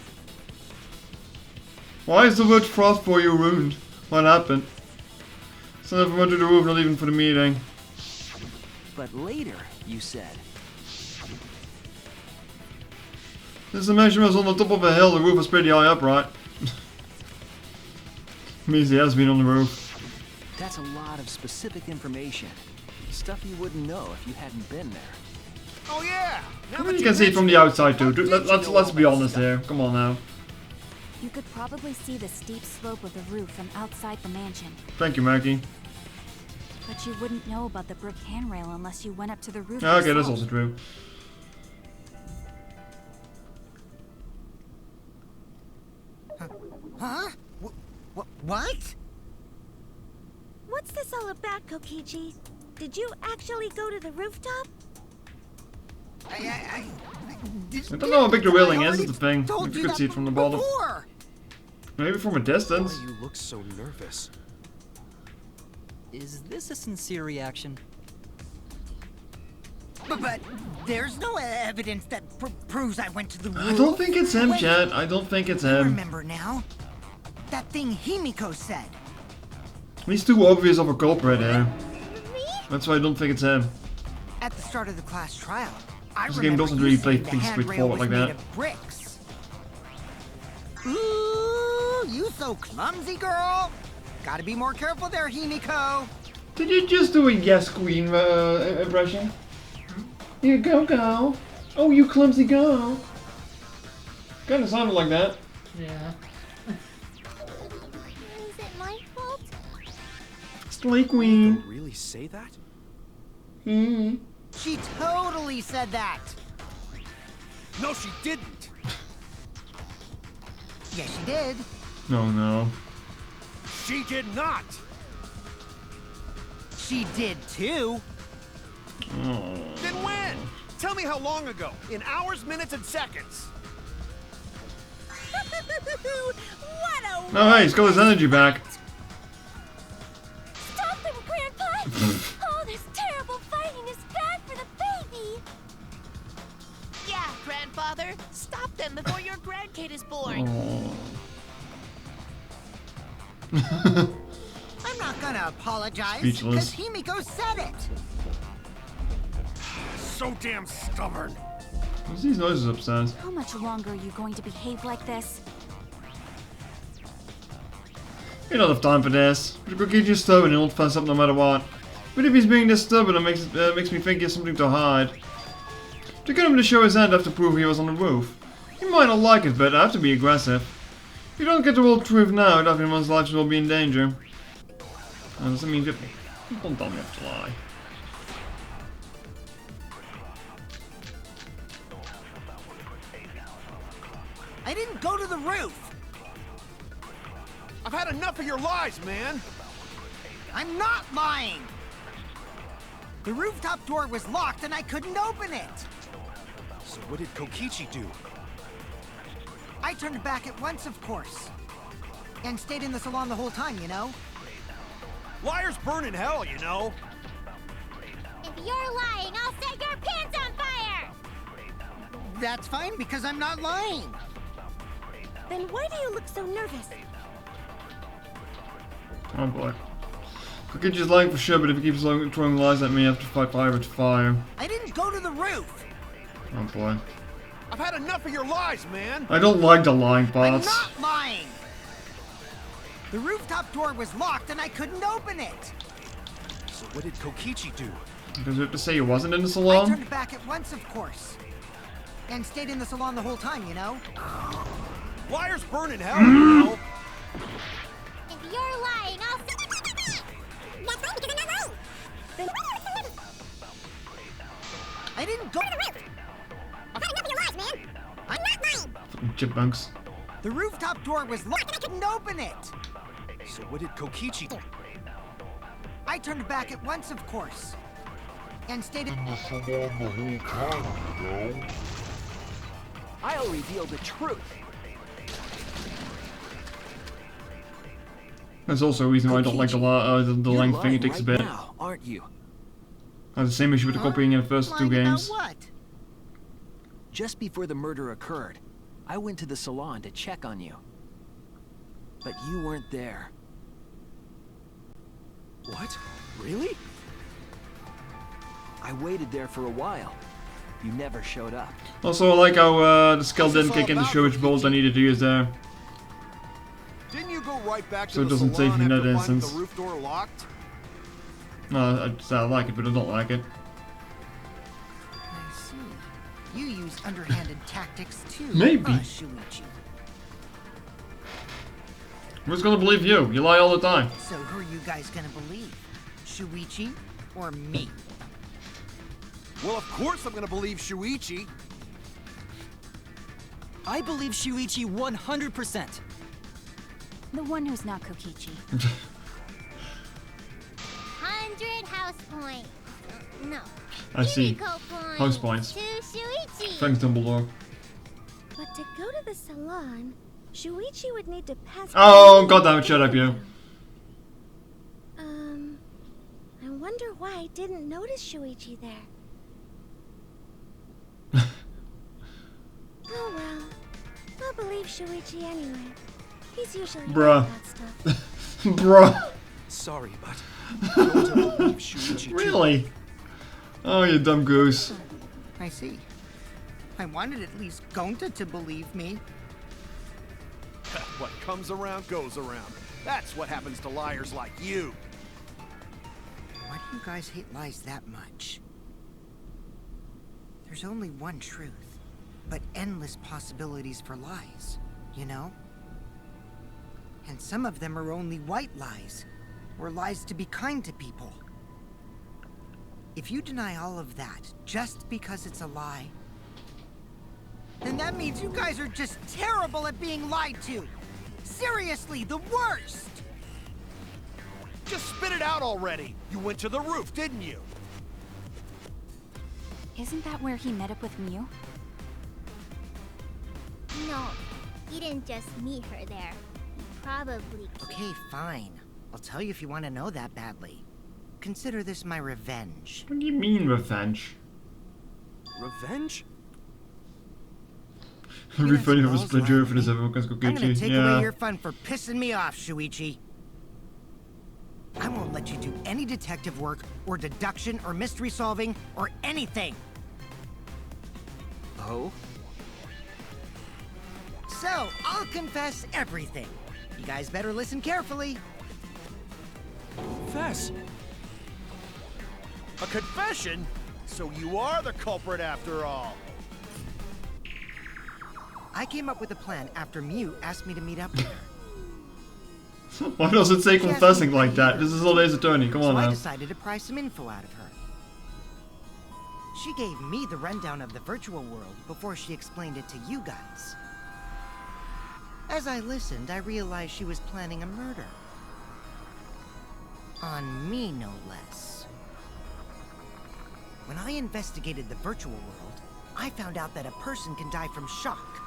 Why is the word frost for you ruined? What happened? So I never went to the roof, not even for the meeting. But later, you said... Since the mansion was on the top of a hill, the roof was pretty high up, right? Means he has been on the roof. That's a lot of specific information. Stuff you wouldn't know if you hadn't been there. Oh yeah! I mean, you can see it from the outside too. Let's be honest here. Come on now. You could probably see the steep slope of the roof from outside the mansion. Thank you, Maggie. But you wouldn't know about the brick handrail unless you went up to the roof Okay, that's yourself. also true. Huh? What? What's this all about, Kokichi? Did you actually go to the rooftop? I don't know how big the railing is, is the thing. told You you could see it that from the bottom. before. Maybe from a distance. Why you look so nervous? Is this a sincere reaction? But there's no evidence that proves I went to the roof. I don't think it's him, Wait, Chad. I don't think it's I him. remember now. That thing Himiko said. He's too obvious of a culprit here. That's why I don't think it's him. At the start of the class trial, I This game remember doesn't you really saying play the things handrail straightforward was like made that. of bricks. Ooh, you so clumsy, girl. Gotta be more careful there, Himiko. Did you just do a yes queen impression? You go. Oh, you clumsy girl. Kinda sounded like that. Yeah. Is it my fault? Slay queen. Don't really say that? Hmm. She totally said that. No, she didn't. Yes, she did. No. She did not. She did too. Then when? Tell me how long ago. In hours, minutes, and seconds. What a Oh, hey, he's got his energy back. Stop them, Grandpa! All this terrible fighting is bad for the baby! Yeah, grandfather. Stop them before your grandkid is born. I'm not gonna apologize, Speechless. because Himiko said it. So damn stubborn. What's these noises upstairs? How much longer are you going to behave like this? You don't have time for this. Kokichi's stubborn, he'll fess up no matter what. But if he's being this stubborn, it makes me think he has something to hide. To get him to show his hand, I have to prove he was on the roof. He might not like it, but I have to be aggressive. If you don't get the whole truth now, everyone's lives will be in danger. Does that mean that... Don't tell me I have to lie. I didn't go to the roof. I've had enough of your lies, man. I'm not lying. The rooftop door was locked and I couldn't open it. So what did Kokichi do? I turned back at once, of course. And stayed in the salon the whole time, you know? Liars burn in hell, you know. If you're lying, I'll set your pants on fire! That's fine, because I'm not lying. Then why do you look so nervous? Oh boy. Kokichi's lying for sure, but if he keeps throwing lies at me, I have to fight fire with fire. I didn't go to the roof. Oh boy. I've had enough of your lies, man. I don't like the lying I'm parts. not lying. The rooftop door was locked and I couldn't open it. So what did Kokichi do? Because we have to say he wasn't in the I salon? turned back at once, of course. And stayed in the salon the whole time, you know? Liars burn in hell, you know. If you're lying, I'll set... That's right, because I'm not lying! Then I didn't go to the roof. I've had enough of your lies, man! I'm not lying! Fucking chipmunks. The rooftop door was locked and I couldn't open it. So what did Kokichi do? I turned back at once, of course. And stayed in the salon the whole time, you know? I'll reveal the truth. That's also a reason why I don't like the length thing. It takes a bit. Now, aren't you? I have the same issue with the copying in the first two lying games. about what? Just before the murder occurred, I went to the salon to check on you. But you weren't there. What? Really? I waited there for a while. You never showed up. Also, I like how the skull What's this didn't kick all in the about, storage bolt I needed to use there. Didn't you go right back So to it the doesn't salon save me in after that finding instance. the roof door locked? No, I like it, but I don't like it. I see. You use underhanded tactics too, Maybe. Shuichi. Who's gonna believe you? You lie all the time. So who are you guys gonna believe? Shuichi or me? Well, of course I'm gonna believe Shuichi. I believe Shuichi 100%. The one who's not Kokichi. 100 house points. No. I see. Himiko points. House points. To Shuichi. Thanks, Dumbledore. But to go to the salon, Shuichi would need to pass... Oh, goddammit, shut up, you. I wonder why I didn't notice Shuichi there. Oh well. I'll believe Shuichi anyway. He's usually Bruh. right about stuff. Bruh. Sorry, but I don't believe Shuichi too. Really? Oh, you dumb goose. I see. I wanted at least Gonta to believe me. What comes around goes around. That's what happens to liars like you. Why do you guys hate lies that much? There's only one truth, but endless possibilities for lies, you know? And some of them are only white lies, or lies to be kind to people. If you deny all of that just because it's a lie, then that means you guys are just terrible at being lied to. Seriously, the worst! Just spit it out already. You went to the roof, didn't you? Isn't that where he met up with Mew? No, he didn't just meet her there. He probably... Okay, fine. I'll tell you if you want to know that badly. Consider this my revenge. What do you mean revenge? Revenge? It'd be funny if it was Splinter for this everyone because I'm gonna Kokichi. take Yeah. away your fun for pissing me off, Shuichi. I won't let you do any detective work, or deduction, or mystery solving, or anything. Oh? So, I'll confess everything. You guys better listen carefully. Fess! A confession? So you are the culprit after all. I came up with a plan after Mew asked me to meet up with her. Why does it say She asked confessing me like that? either. This is all Ace Attorney. Come on So I now. decided to pry some info out of her. She gave me the rundown of the virtual world before she explained it to you guys. As I listened, I realized she was planning a murder. On me, no less. When I investigated the virtual world, I found out that a person can die from shock.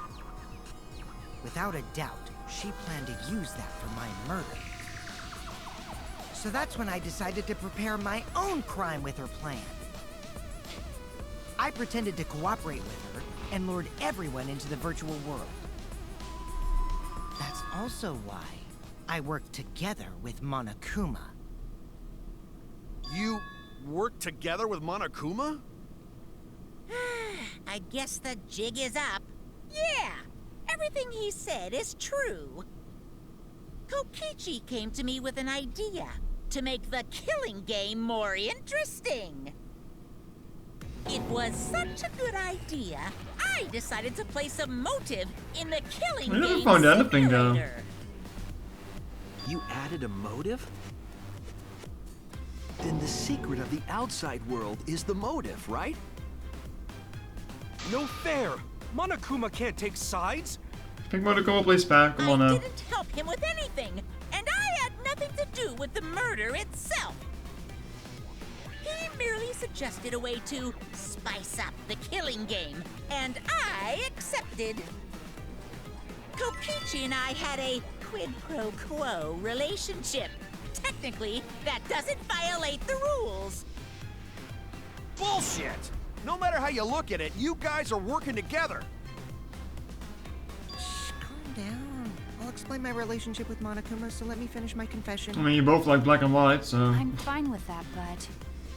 Without a doubt, she planned to use that for my murder. So that's when I decided to prepare my own crime with her plan. I pretended to cooperate with her and lured everyone into the virtual world. That's also why I worked together with Monokuma. You worked together with Monokuma? I guess the jig is up. Yeah, everything he said is true. Kokichi came to me with an idea to make the killing game more interesting. It was such a good idea, I decided to place a motive in the killing I never game found anything though. simulator. You added a motive? Then the secret of the outside world is the motive, right? No fair! Monokuma can't take sides! Pick Monokuma plays back. Come on I now. didn't help him with anything, and I had nothing to do with the murder itself. He merely suggested a way to spice up the killing game, and I accepted. Kokichi and I had a quid pro quo relationship. Technically, that doesn't violate the rules. Bullshit! No matter how you look at it, you guys are working together. Shh, calm down. I'll explain my relationship with Monokuma, so let me finish my confession. I mean, you both like black and white, so. I'm fine with that, but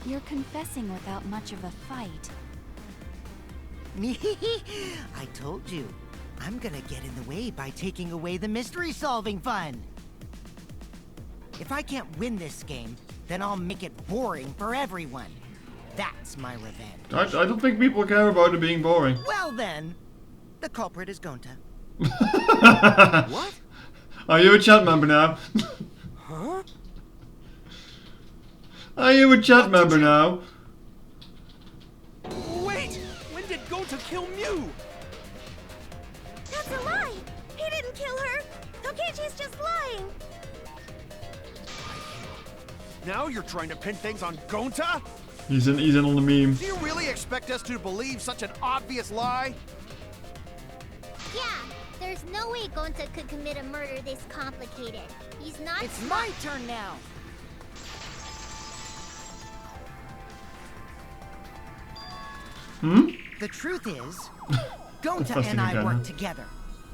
you're confessing without much of a fight. I told you. I'm gonna get in the way by taking away the mystery-solving fun. If I can't win this game, then I'll make it boring for everyone. That's my revenge. I don't think people care about it being boring. Well then, the culprit is Gonta. What? Are you a chat member now? Huh? Are you a chat member now? Wait! When did Gonta kill Mew? That's a lie! He didn't kill her! Kokichi's just lying! Now you're trying to pin things on Gonta? He's in on the meme. Do you really expect us to believe such an obvious lie? Yeah, there's no way Gonta could commit a murder this complicated. He's not It's smart. my turn now. Hmm? The truth is, Gonta Confessing and I again, worked huh? together.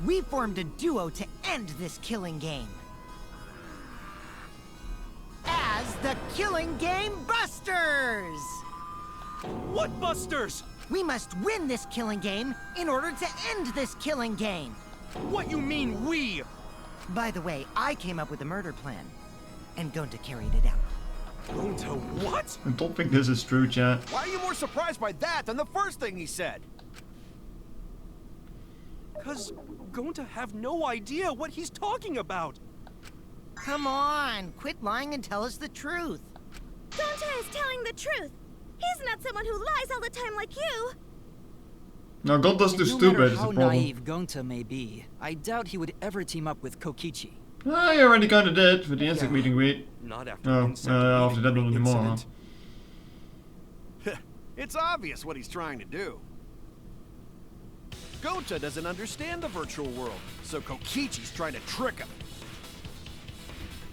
We formed a duo to end this killing game. As the Killing Game Busters! What busters? We must win this killing game in order to end this killing game. What you mean, we? By the way, I came up with a murder plan, and Gonta carried it out. Gonta what? I don't think this is true, chat. Why are you more surprised by that than the first thing he said? Cause Gonta have no idea what he's talking about. Come on, quit lying and tell us the truth. Gonta is telling the truth! He's not someone who lies all the time like you! No, Gonta's too And no stupid matter is how the problem. naive Gonta may be, I doubt he would ever team up with Kokichi. I already kinda did with the insect meet and greet. Not after Oh, insect after that meet not anymore, huh? incident. It's obvious what he's trying to do. Gonta doesn't understand the virtual world, so Kokichi's trying to trick him.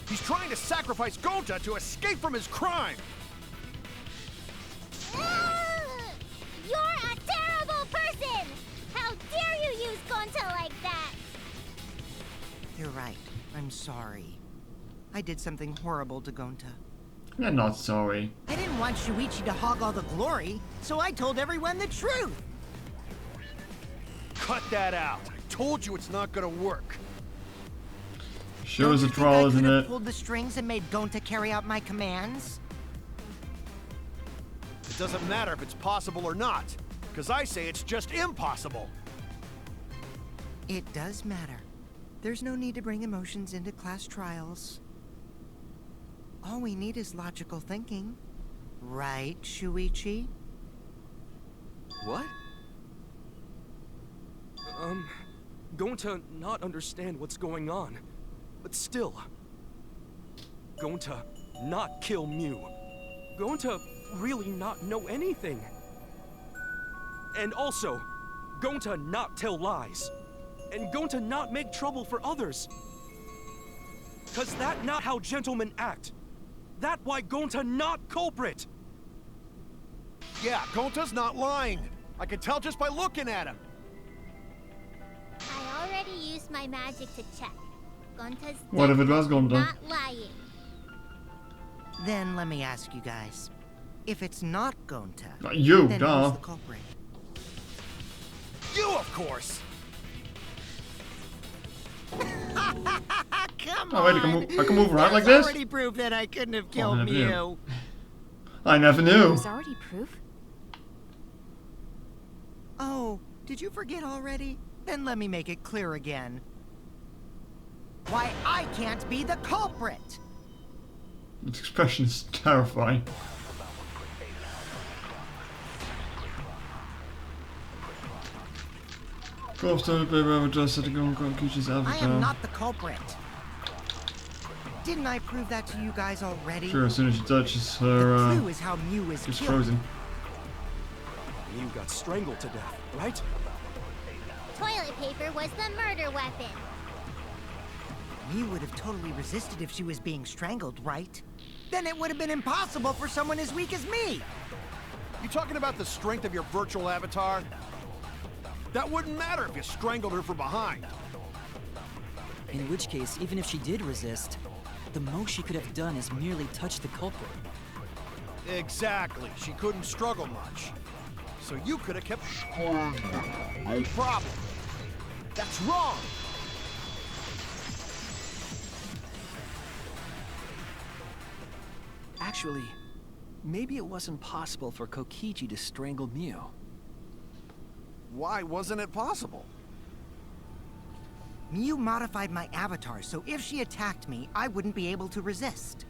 He's trying to sacrifice Gonta to escape from his crime. You're a terrible person! How dare you use Gonta like that? You're right. I'm sorry. I did something horrible to Gonta. I'm not sorry. I didn't want Shuichi to hog all the glory, so I told everyone the truth. Cut that out. I told you it's not gonna work. Sure is a Don't you think trial, I isn't could have it? pulled the strings and made Gonta carry out my commands? It doesn't matter if it's possible or not, because I say it's just impossible. It does matter. There's no need to bring emotions into class trials. All we need is logical thinking. Right, Shuichi? What? Going to not understand what's going on. But still. Going to not kill Mew. Going to really not know anything. And also, going to not tell lies. And going to not make trouble for others. Cause that not how gentlemen act. That why going to not culprit. Yeah, Gonta's not lying. I can tell just by looking at him. I already used my magic to check. Gonta's What if it was Gonta? not lying. Then let me ask you guys. If it's not Gonta, You, then duh. who's the culprit? You, of course. Come Oh, wait, on! I can move around like There's this? already proof that I couldn't have I killed never knew. Mew. I never knew. There's already proof? Oh, did you forget already? Then let me make it clear again. Why I can't be the culprit! Its expression is terrifying. Corpse toilet paper avatar setting on Kokichi's I am avatar. not the culprit. Didn't I prove that to you guys already? Sure, as soon as she touches The her, clue is how Mew is she's killed. frozen. Mew got strangled to death, right? Toilet paper was the murder weapon. Mew would have totally resisted if she was being strangled, right? Then it would have been impossible for someone as weak as me! You talking about the strength of your virtual avatar? That wouldn't matter if you strangled her from behind. In which case, even if she did resist, the most she could have done is merely touch the culprit. Exactly. She couldn't struggle much. So you could have kept... No problem. That's wrong. Actually, maybe it wasn't possible for Kokichi to strangle Mew. Why wasn't it possible? Mew modified my avatar, so if she attacked me, I wouldn't be able to resist.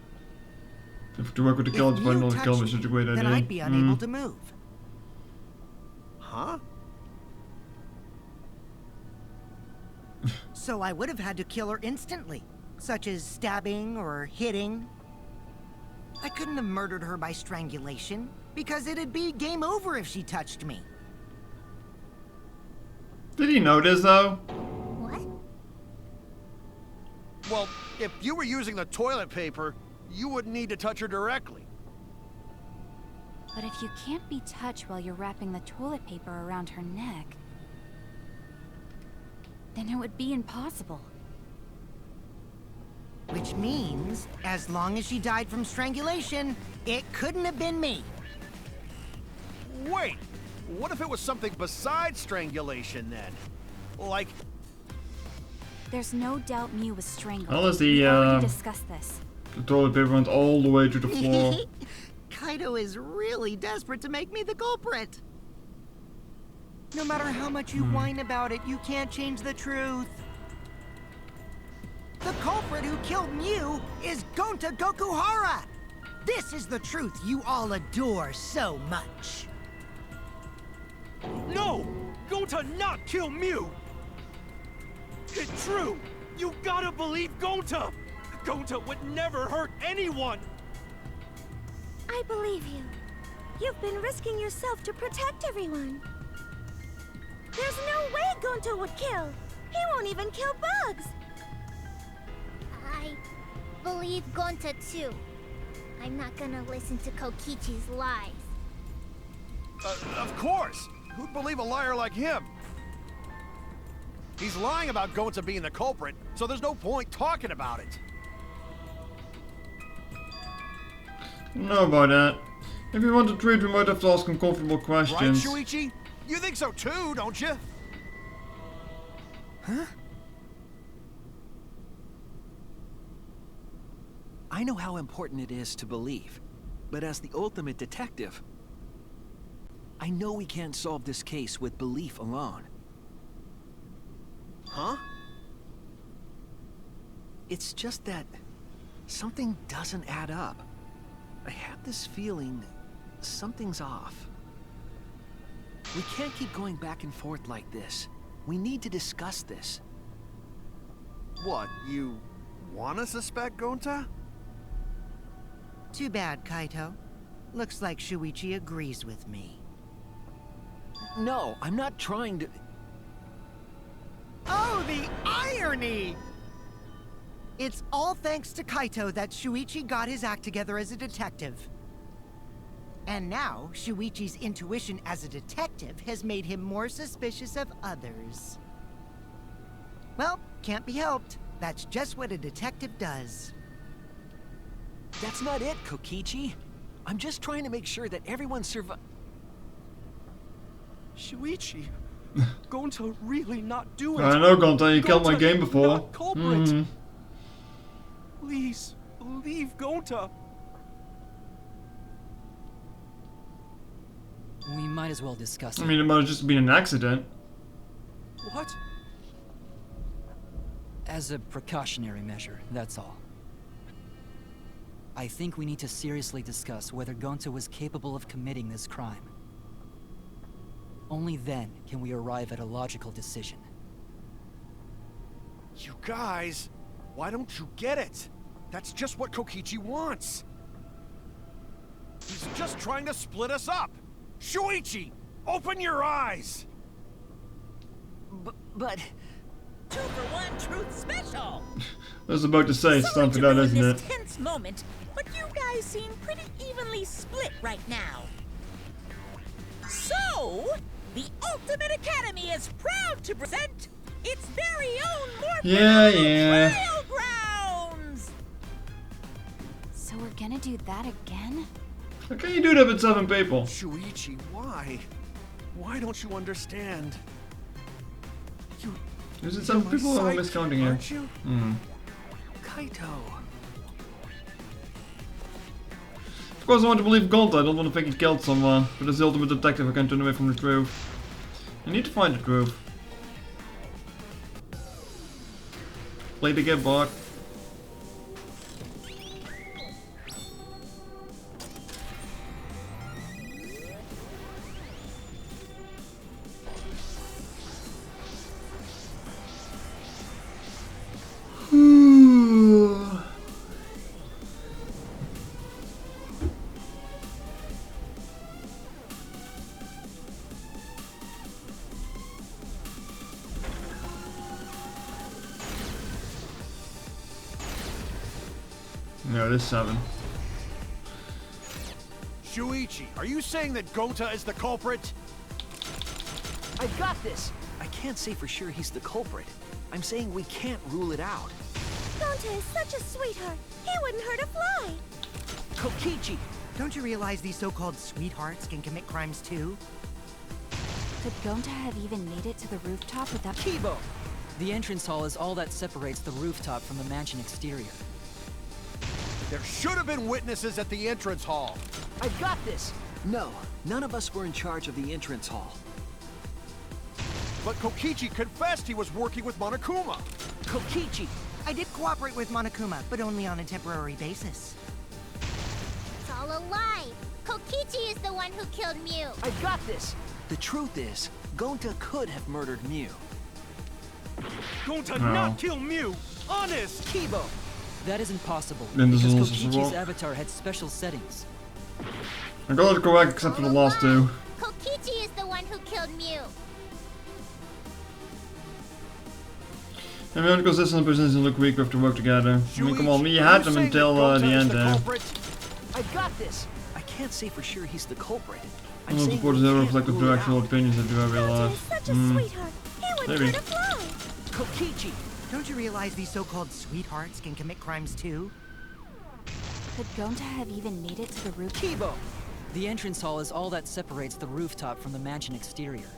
If to work with the If Kelvin, Mew not the touched Kelvin is such a great me, idea. then I'd be unable to move. Huh? So I would have had to kill her instantly, such as stabbing or hitting. I couldn't have murdered her by strangulation, because it'd be game over if she touched me. Did he know this though? What? Well, if you were using the toilet paper, you wouldn't need to touch her directly. But if you can't be touched while you're wrapping the toilet paper around her neck, then it would be impossible. Which means, as long as she died from strangulation, it couldn't have been me. Wait! What if it was something besides strangulation then? Like... There's no doubt Mew was strangled. How is We the, already discussed this. The toilet paper went all the way to the floor. Kaido is really desperate to make me the culprit. No matter how much you whine about it, you can't change the truth. The culprit who killed Mew is Gonta Gokuhara! This is the truth you all adore so much. No! Go to not kill Mew! It's true! You gotta believe Gonta! Gonta would never hurt anyone! I believe you. You've been risking yourself to protect everyone. There's no way Gonta would kill. He won't even kill bugs. I believe Gonta too. I'm not gonna listen to Kokichi's lies. Of course! Who'd believe a liar like him? He's lying about Gonta being the culprit, so there's no point talking about it. I don't know about that. If we want to treat, we might have to ask uncomfortable questions. Right, Shuichi? You think so too, don't you? Huh? I know how important it is to believe, but as the ultimate detective, I know we can't solve this case with belief alone. Huh? It's just that something doesn't add up. I have this feeling something's off. We can't keep going back and forth like this. We need to discuss this. What, you wanna suspect Gonta? Too bad, Kaito. Looks like Shuichi agrees with me. No, I'm not trying to... Oh, the irony! It's all thanks to Kaito that Shuichi got his act together as a detective. And now, Shuichi's intuition as a detective has made him more suspicious of others. Well, can't be helped. That's just what a detective does. That's not it, Kokichi. I'm just trying to make sure that everyone Shuichi, Gonta really not do it. I know, Gonta, you killed my Gonta game before. Not culprit. Please, believe Gonta. We might as well discuss it. I mean, it might have just been an accident. What? As a precautionary measure, that's all. I think we need to seriously discuss whether Gonta was capable of committing this crime. Only then can we arrive at a logical decision. You guys, why don't you get it? That's just what Kokichi wants. He's just trying to split us up. Shuichi, open your eyes! But... 2-for-1 truth special! I was about to say Sorry something to like that, ruin isn't this it? tense moment, but you guys seem pretty evenly split right now. So, the Ultimate Academy is proud to present its very own Yeah. Trial Grounds! So we're gonna do that again? How can you do that with 7 people? Shuichi, why? Why don't you understand? Is it 7 people or am I miscounting here? Aren't you? Kaito... Of course I want to believe Gonta, I don't want to think he killed someone. But as the ultimate detective I can't turn away from the truth. I need to find the truth. Play the game, Bart. No, there's 7. Shuichi, are you saying that Gonta is the culprit? I've got this! I can't say for sure he's the culprit. I'm saying we can't rule it out. Gonta is such a sweetheart. He wouldn't hurt a fly. Kokichi! Don't you realize these so-called sweethearts can commit crimes too? Could Gonta have even made it to the rooftop without... Kibo! The entrance hall is all that separates the rooftop from the mansion exterior. There should have been witnesses at the entrance hall. I've got this! No, none of us were in charge of the entrance hall. But Kokichi confessed he was working with Monokuma. Kokichi! I did cooperate with Monokuma, but only on a temporary basis. It's all a lie. Kokichi is the one who killed Mew. I've got this! The truth is, Gonta could have murdered Mew. Gonta No. not kill Mew! Honest! Kibo! That isn't possible, Then this because is also Kokichi's wrong. avatar had special settings. I got it correct except for the last two. Kokichi is the one who killed Mew. And we aren't consistent business and look weak, we have to work together. I mean, come on, we Are had you them saying until that the Gonta is end the there. culprit? I got this. I can't say for sure he's the culprit. I'm not supporters ever reflected their actual opinions that do I Gonta realize. is such a sweetheart. He would Maybe. hurt a fly. Kokichi, don't you realize these so-called sweethearts can commit crimes too? Could Gonta have even made it to the roof? Kibo! The entrance hall is all that separates the rooftop from the mansion exterior.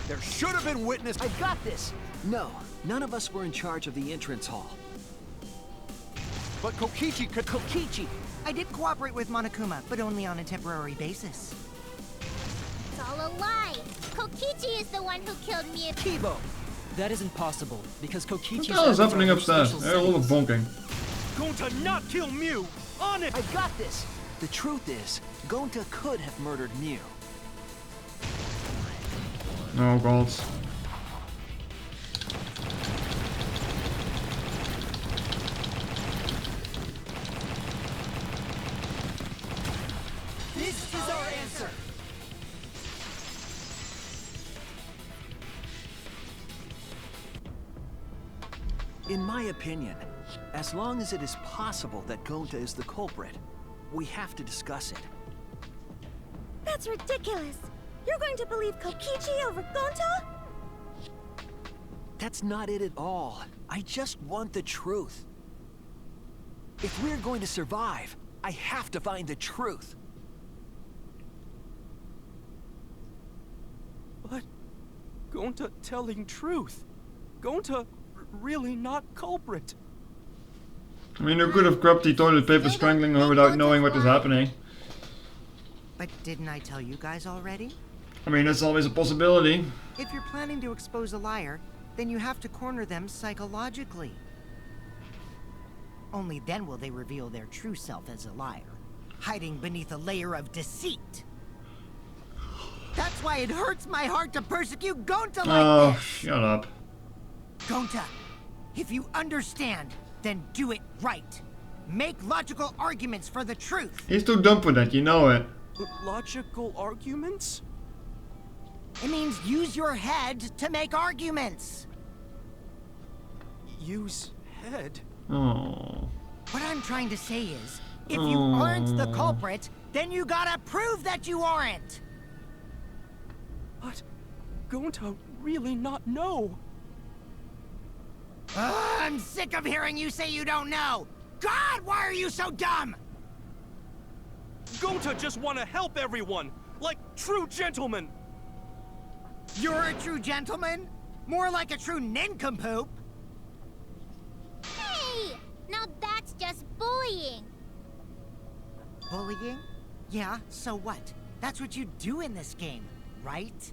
There should have been witness. I got this. No, none of us were in charge of the entrance hall. But Kokichi could. Kokichi, I did cooperate with Monokuma, but only on a temporary basis. It's all a lie. Kokichi is the one who killed Mew. Kibo! That isn't possible, because Kokichi's What the hell is avatar happening had upstairs? special There's a lot of settings. bonking. Gonta not kill Mew! Honest! I got this. The truth is, Gonta could have murdered Mew. Oh gods. This is our answer! In my opinion, as long as it is possible that Gonta is the culprit, we have to discuss it. That's ridiculous. You're going to believe Kokichi over Gonta? That's not it at all. I just want the truth. If we're going to survive, I have to find the truth. But Gonta telling truth. Gonta really not culprit. I mean, you could have grabbed the toilet paper strangling her without knowing what was happening. But didn't I tell you guys already? I mean, that's always a possibility. If you're planning to expose a liar, then you have to corner them psychologically. Only then will they reveal their true self as a liar, hiding beneath a layer of deceit. That's why it hurts my heart to persecute Gonta like this! Shut up. Gonta, if you understand, then do it right. Make logical arguments for the truth. He's too dumb for that, you know it. Logical arguments? It means use your head to make arguments. Use head? Oh. What I'm trying to say is, if you aren't the culprit, then you gotta prove that you aren't. But Gonta really not know. I'm sick of hearing you say you don't know. God, why are you so dumb? Gonta just want to help everyone, like true gentlemen. You're a true gentleman? More like a true nincompoop. Hey! Now that's just bullying. Bullying? Yeah, so what? That's what you do in this game, right?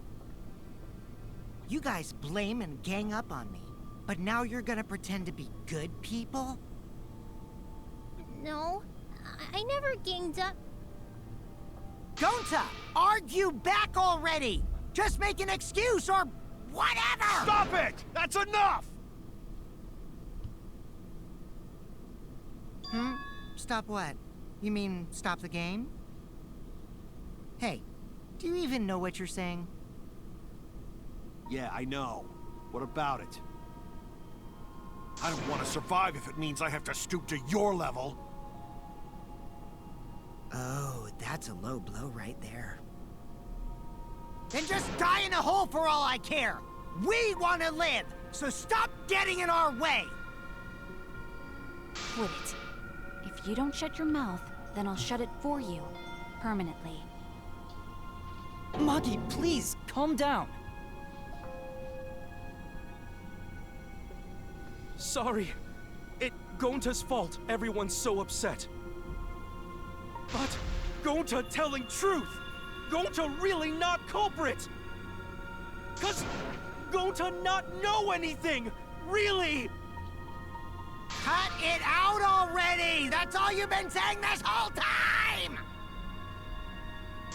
You guys blame and gang up on me, but now you're gonna pretend to be good people? No, I never ganged up. Gonta, argue back already! Just make an excuse or whatever! Stop it! That's enough! Stop what? You mean stop the game? Hey, do you even know what you're saying? Yeah, I know. What about it? I don't want to survive if it means I have to stoop to your level. Oh, that's a low blow right there. Then just die in a hole for all I care! We want to live, so stop getting in our way! Quit it. If you don't shut your mouth, then I'll shut it for you. Permanently. Maki, please, calm down. Sorry. It Gonta's fault everyone's so upset. But Gonta telling truth! Gonta really not culprit! 'Cause Gonta not know anything! Really! Cut it out already! That's all you've been saying this whole time!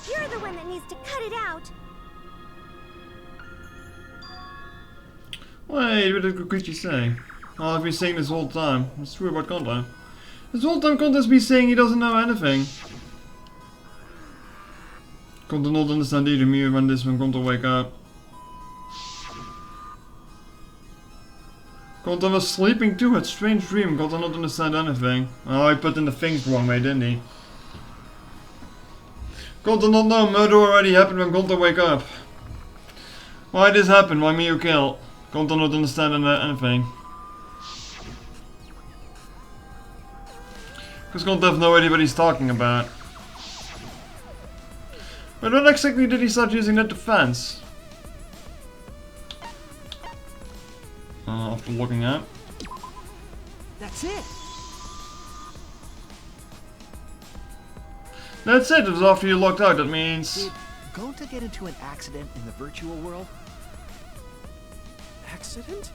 You're the one that needs to cut it out. Wait, what did Kokichi say? Oh, I've been saying this whole time. It's true about Gonta. This whole time Gonta's been saying he doesn't know anything. Gonta not understand either. Mew when Gonta wake up. Gonta was sleeping too, had strange dream. Gonta not understand anything. Oh, he put in the things the wrong way, didn't he? Gonta not know. Murder already happened when Gonta wake up. Why this happened? Why Mew kill? Gonta not understand anything. Because Gonta have no idea what he's talking about. But when exactly did he start using that defense? After logging out. That's it. That's it, it was after you logged out, that means... Did Gonta get into an accident in the virtual world? Accident?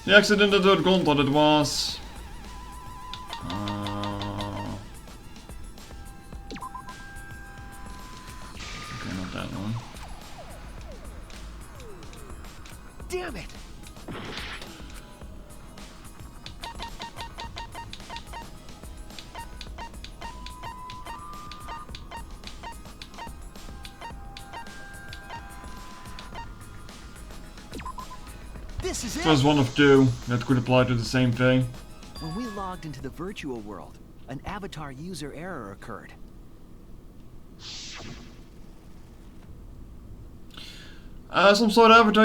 The accident that hurt Gonta, that was... Okay, not that one. Damn it! This is it! So it's one of two that could apply to the same thing. When we logged into the virtual world, an avatar user error occurred. Some sort of avatar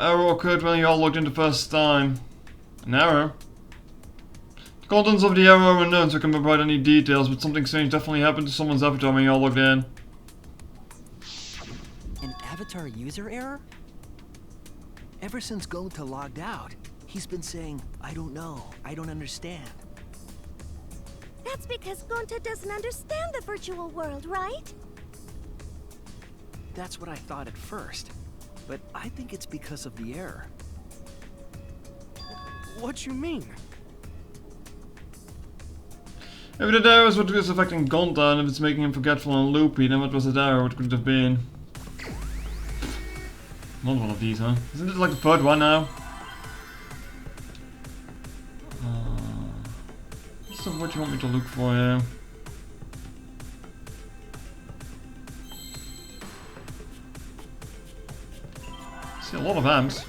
error occurred when you all logged in the first time. An error? The contents of the error are unknown, so I can provide any details, but something strange definitely happened to someone's avatar when you all logged in. An avatar user error? Ever since Gonta logged out, he's been saying, I don't know, I don't understand. That's because Gonta doesn't understand the virtual world, right? That's what I thought at first, but I think it's because of the error. What you mean? If the error is what is affecting Gonta, and if it's making him forgetful and loopy, then what was that error? What could it have been? Not one of these, huh? Isn't it like the third one now? So what do you want me to look for here? See a lot of amps.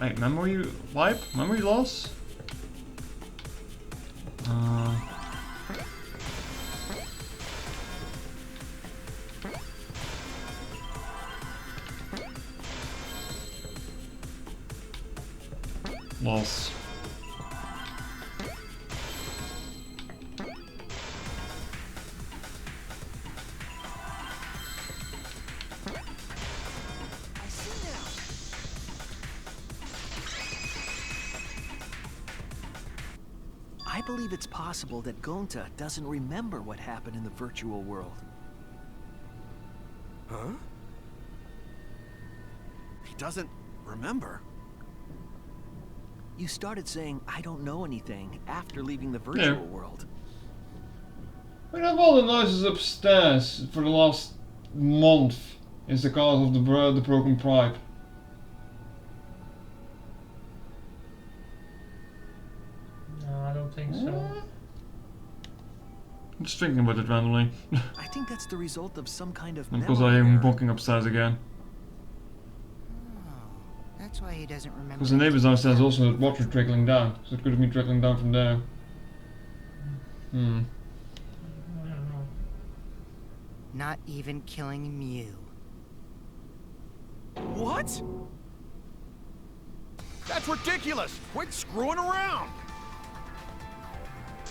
Wait, memory wipe? Memory loss? Loss. I believe it's possible that Gonta doesn't remember what happened in the virtual world. Huh? He doesn't remember? You started saying, I don't know anything, after leaving the virtual world. We have all the noises upstairs for the last month is the cause of the broken pipe. No, I don't think so. I'm just thinking about it randomly. I think that's the result of some kind of Because I hear him walking upstairs again. That's why he doesn't remember. Because the neighbors downstairs also had water trickling down, so it could have been trickling down from there. I don't know. Not even killing Mew. What? That's ridiculous! Quit screwing around!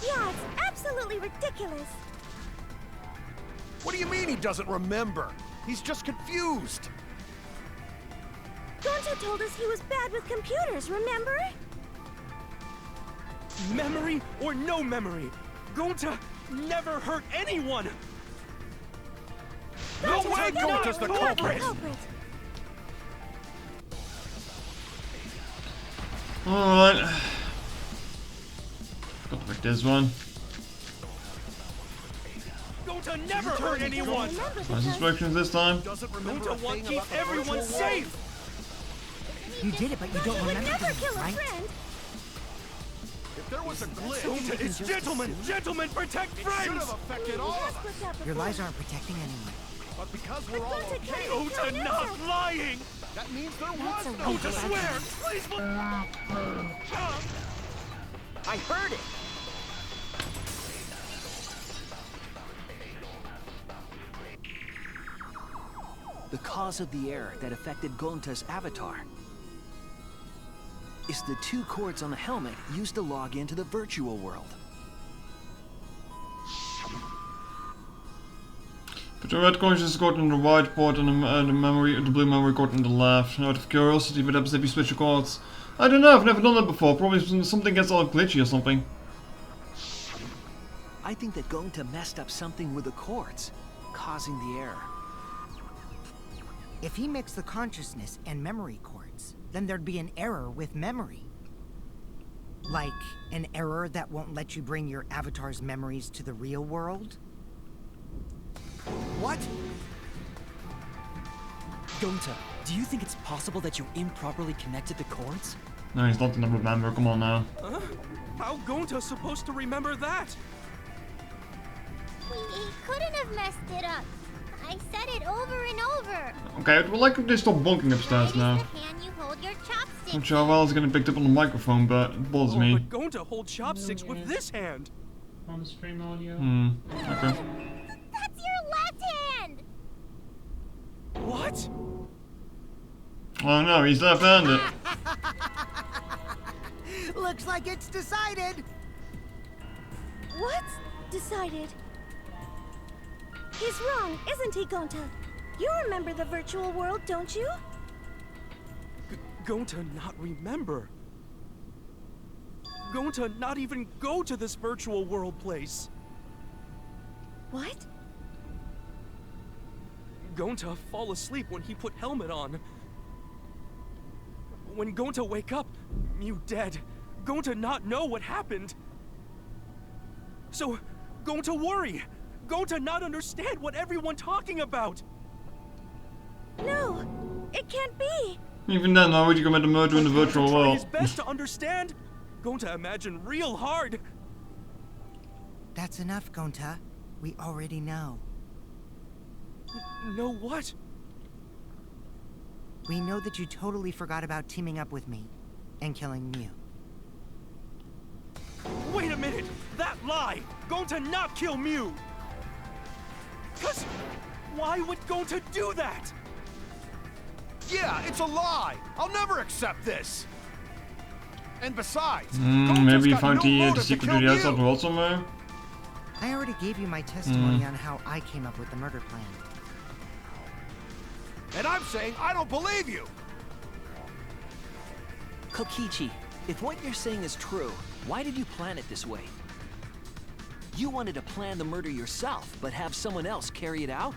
Yeah, it's absolutely ridiculous. What do you mean he doesn't remember? He's just confused! Gonta told us he was bad with computers, remember? Memory or no memory, Gonta never hurt anyone! No way Gonta's the culprit! Alright. Got to pick this one. Gonta never hurt anyone! Nice instructions this time. Gonta wants to keep everyone safe! You did it, but you don't remember things, right? If there was a glitch... Gonta, it's gentlemen! Gentlemen, protect friends! Should have affected all of us! Your lies aren't protecting anyone. But because we're all okay... Gonta not lying! That means there was no... Gonta, swear! Please... I heard it! The cause of the error that affected Gonta's avatar is the 2 cords on the helmet used to log into the virtual world. Put the red conscious cord in the white port and the blue memory cord in the left. Out of curiosity, what happens if you switch the cords? I don't know, I've never done that before. Probably something gets all glitchy or something. I think that Gonta messed up something with the cords, causing the error. If he mixed the consciousness and memory cords, then there'd be an error with memory. Like an error that won't let you bring your avatar's memories to the real world? What? Gonta, do you think it's possible that you improperly connected the cords? No, he's not gonna remember, come on now. Huh? How Gonta's supposed to remember that? He couldn't have messed it up. I said it over and over. Okay, well, like if they stop bonking upstairs now. The hand you hold your chopsticks. Not sure how well it's getting picked up on the microphone, but it bothers me. But Gonta holds chopsticks with this hand. On the stream audio. Okay. That's your left hand. What? Oh no, he's left-handed. Looks like it's decided. What's decided? He's wrong, isn't he, Gonta? You remember the virtual world, don't you? Gonta not remember. Gonta not even go to this virtual world place. What? Gonta fall asleep when he put helmet on. When Gonta wake up, Mew dead. Gonta not know what happened. So, Gonta worry. Gonta not understand what everyone talking about. No, it can't be. Even then, how would you commit a murder in the virtual Gonta world? his best to understand. Gonta imagine real hard. That's enough, Gonta. We already know. Know what? We know that you totally forgot about teaming up with me and killing Mew. Wait a minute! That lie! Gonta not kill Mew! Cause why would Gonta do that? Yeah, it's a lie! I'll never accept this! And besides, Maybe you got found no the motive to secret kill to the outside Mew. world somewhere? I already gave you my testimony on how I came up with the murder plan. And I'm saying I don't believe you! Kokichi, if what you're saying is true, why did you plan it this way? You wanted to plan the murder yourself, but have someone else carry it out?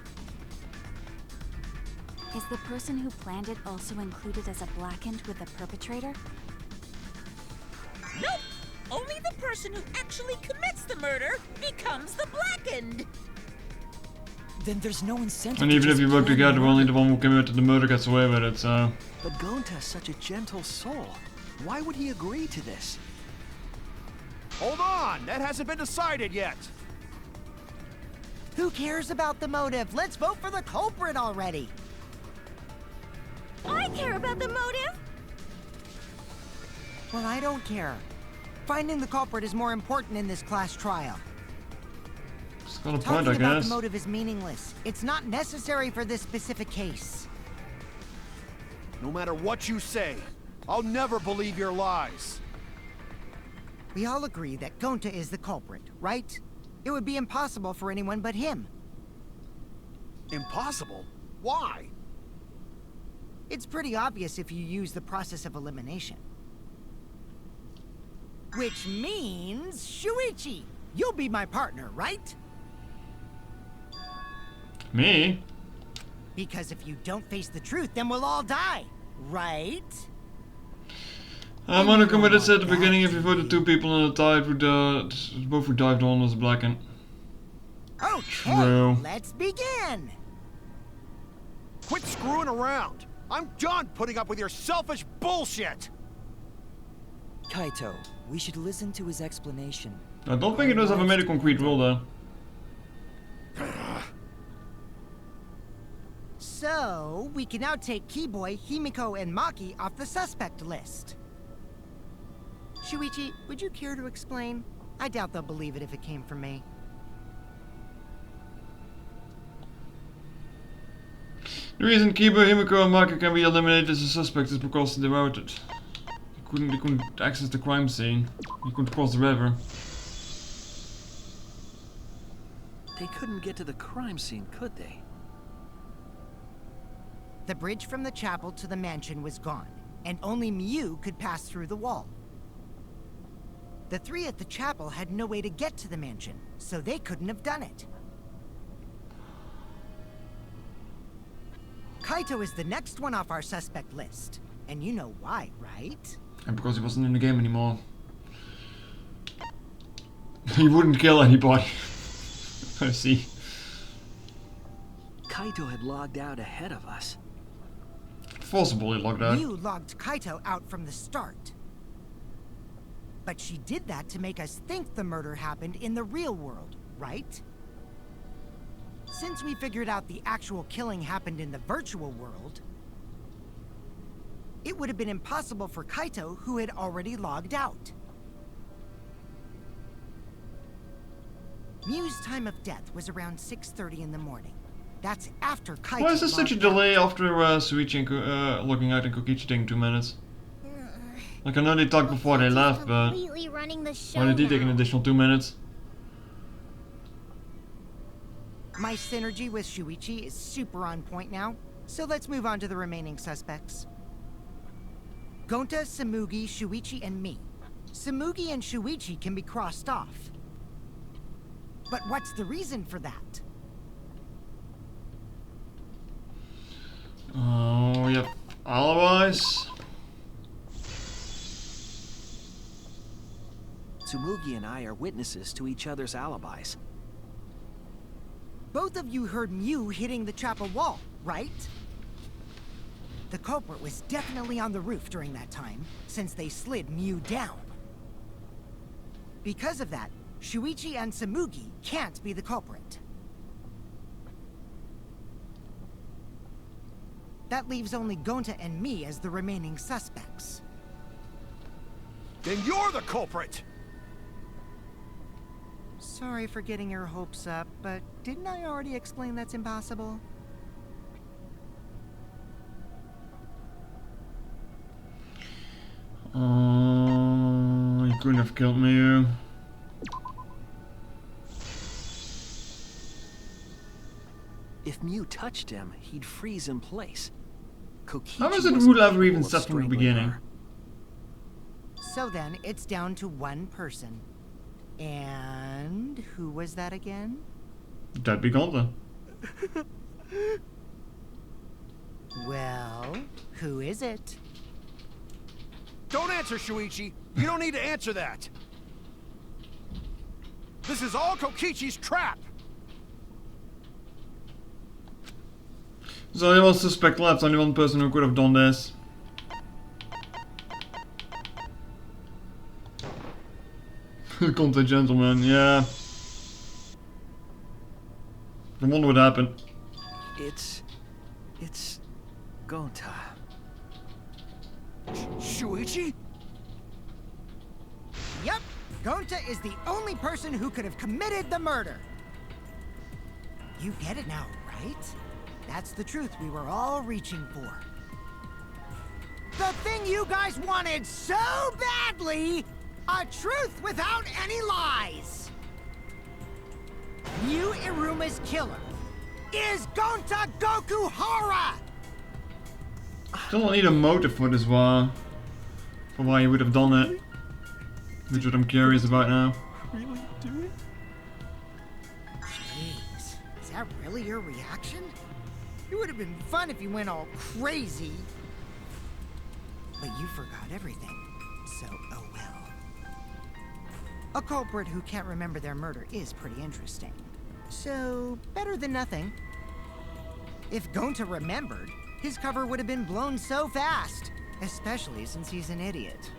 Is the person who planned it also included as a blackened with the perpetrator? Nope! Only the person who actually commits the murder becomes the blackened! Then there's no incentive. And to even if just you work plan together, the only murder. the one who committed the murder gets away with it, so... But Gonta's such a gentle soul. Why would he agree to this? Hold on! That hasn't been decided yet! Who cares about the motive? Let's vote for the culprit already! I care about the motive. Well, I don't care. Finding the culprit is more important in this class trial. It's got a point, Talking I about guess. the motive is meaningless. It's not necessary for this specific case. No matter what you say, I'll never believe your lies. We all agree that Gonta is the culprit, right? It would be impossible for anyone but him. Impossible? Why? It's pretty obvious if you use the process of elimination. Which means, Shuichi, you'll be my partner, right? Me? Because if you don't face the truth, then we'll all die, right? I'm gonna commit it at the beginning if you voted 2 people and the tie would, both would dive on as blackened. Okay, True. let's begin. Quit screwing around. I'm done putting up with your selfish bullshit. Kaito, we should listen to his explanation. I don't think it does have a made a concrete rule though. So, we can now take Keyboy, Himiko, and Maki off the suspect list. Shuichi, would you care to explain? I doubt they'll believe it if it came from me. The reason Kiba, Himiko, and Maki can be eliminated as a suspect is because they routed. They couldn't access the crime scene. They couldn't cross the river. They couldn't get to the crime scene, could they? The bridge from the chapel to the mansion was gone, and only Miu could pass through the wall. The three at the chapel had no way to get to the mansion, so they couldn't have done it. Kaito is the next one off our suspect list, and you know why, right? And because he wasn't in the game anymore. He wouldn't kill anybody. I see. Kaito had logged out ahead of us. Forcibly logged out. Miu logged Kaito out from the start. But she did that to make us think the murder happened in the real world, right? Since we figured out the actual killing happened in the virtual world, it would have been impossible for Kaito, who had already logged out. Miu's time of death was around 6:30 in the morning. That's after Kaito. Why is there such a delay after Suichi and logging out and Kokichi taking 2 minutes? Like I know they talked before they left, but Completely running the show why did they take an now. additional 2 minutes? My synergy with Shuichi is super on point now, so let's move on to the remaining suspects. Gonta, Samugi, Shuichi, and me. Samugi and Shuichi can be crossed off. But what's the reason for that? Oh, yep. Alibis. Tsumugi and I are witnesses to each other's alibis. Both of you heard Miu hitting the chapel wall, right? The culprit was definitely on the roof during that time, since they slid Miu down. Because of that, Shuichi and Samugi can't be the culprit. That leaves only Gonta and me as the remaining suspects. Then you're the culprit! Sorry for getting your hopes up, but didn't I already explain that's impossible? Oh, he couldn't have killed me. If Miu touched him, he'd freeze in place. Kokichi How is it wasn't rule ever even capable of set from the strangling beginning? her. So then, it's down to one person. And who was that again? That'd be Gonta. Well, who is it? Don't answer, Shuichi. You don't need to answer that. This is all Kokichi's trap. There's only one suspect left, only one person who could have done this. Gonta gentleman, yeah. I wonder what happened. It's Gonta. Shuichi? Yep, Gonta is the only person who could have committed the murder. You get it now, right? That's the truth we were all reaching for. The thing you guys wanted so badly! A truth without any lies! Miu Iruma's killer is Gonta Gokuhara! Still don't need a motive for this war. For why he would have done it. Which is what I'm curious about now. Really do it? Jeez, is that really your reaction? It would have been fun if you went all crazy. But you forgot everything, so oh well. A culprit who can't remember their murder is pretty interesting. So, better than nothing. If Gonta remembered, his cover would have been blown so fast. Especially since he's an idiot.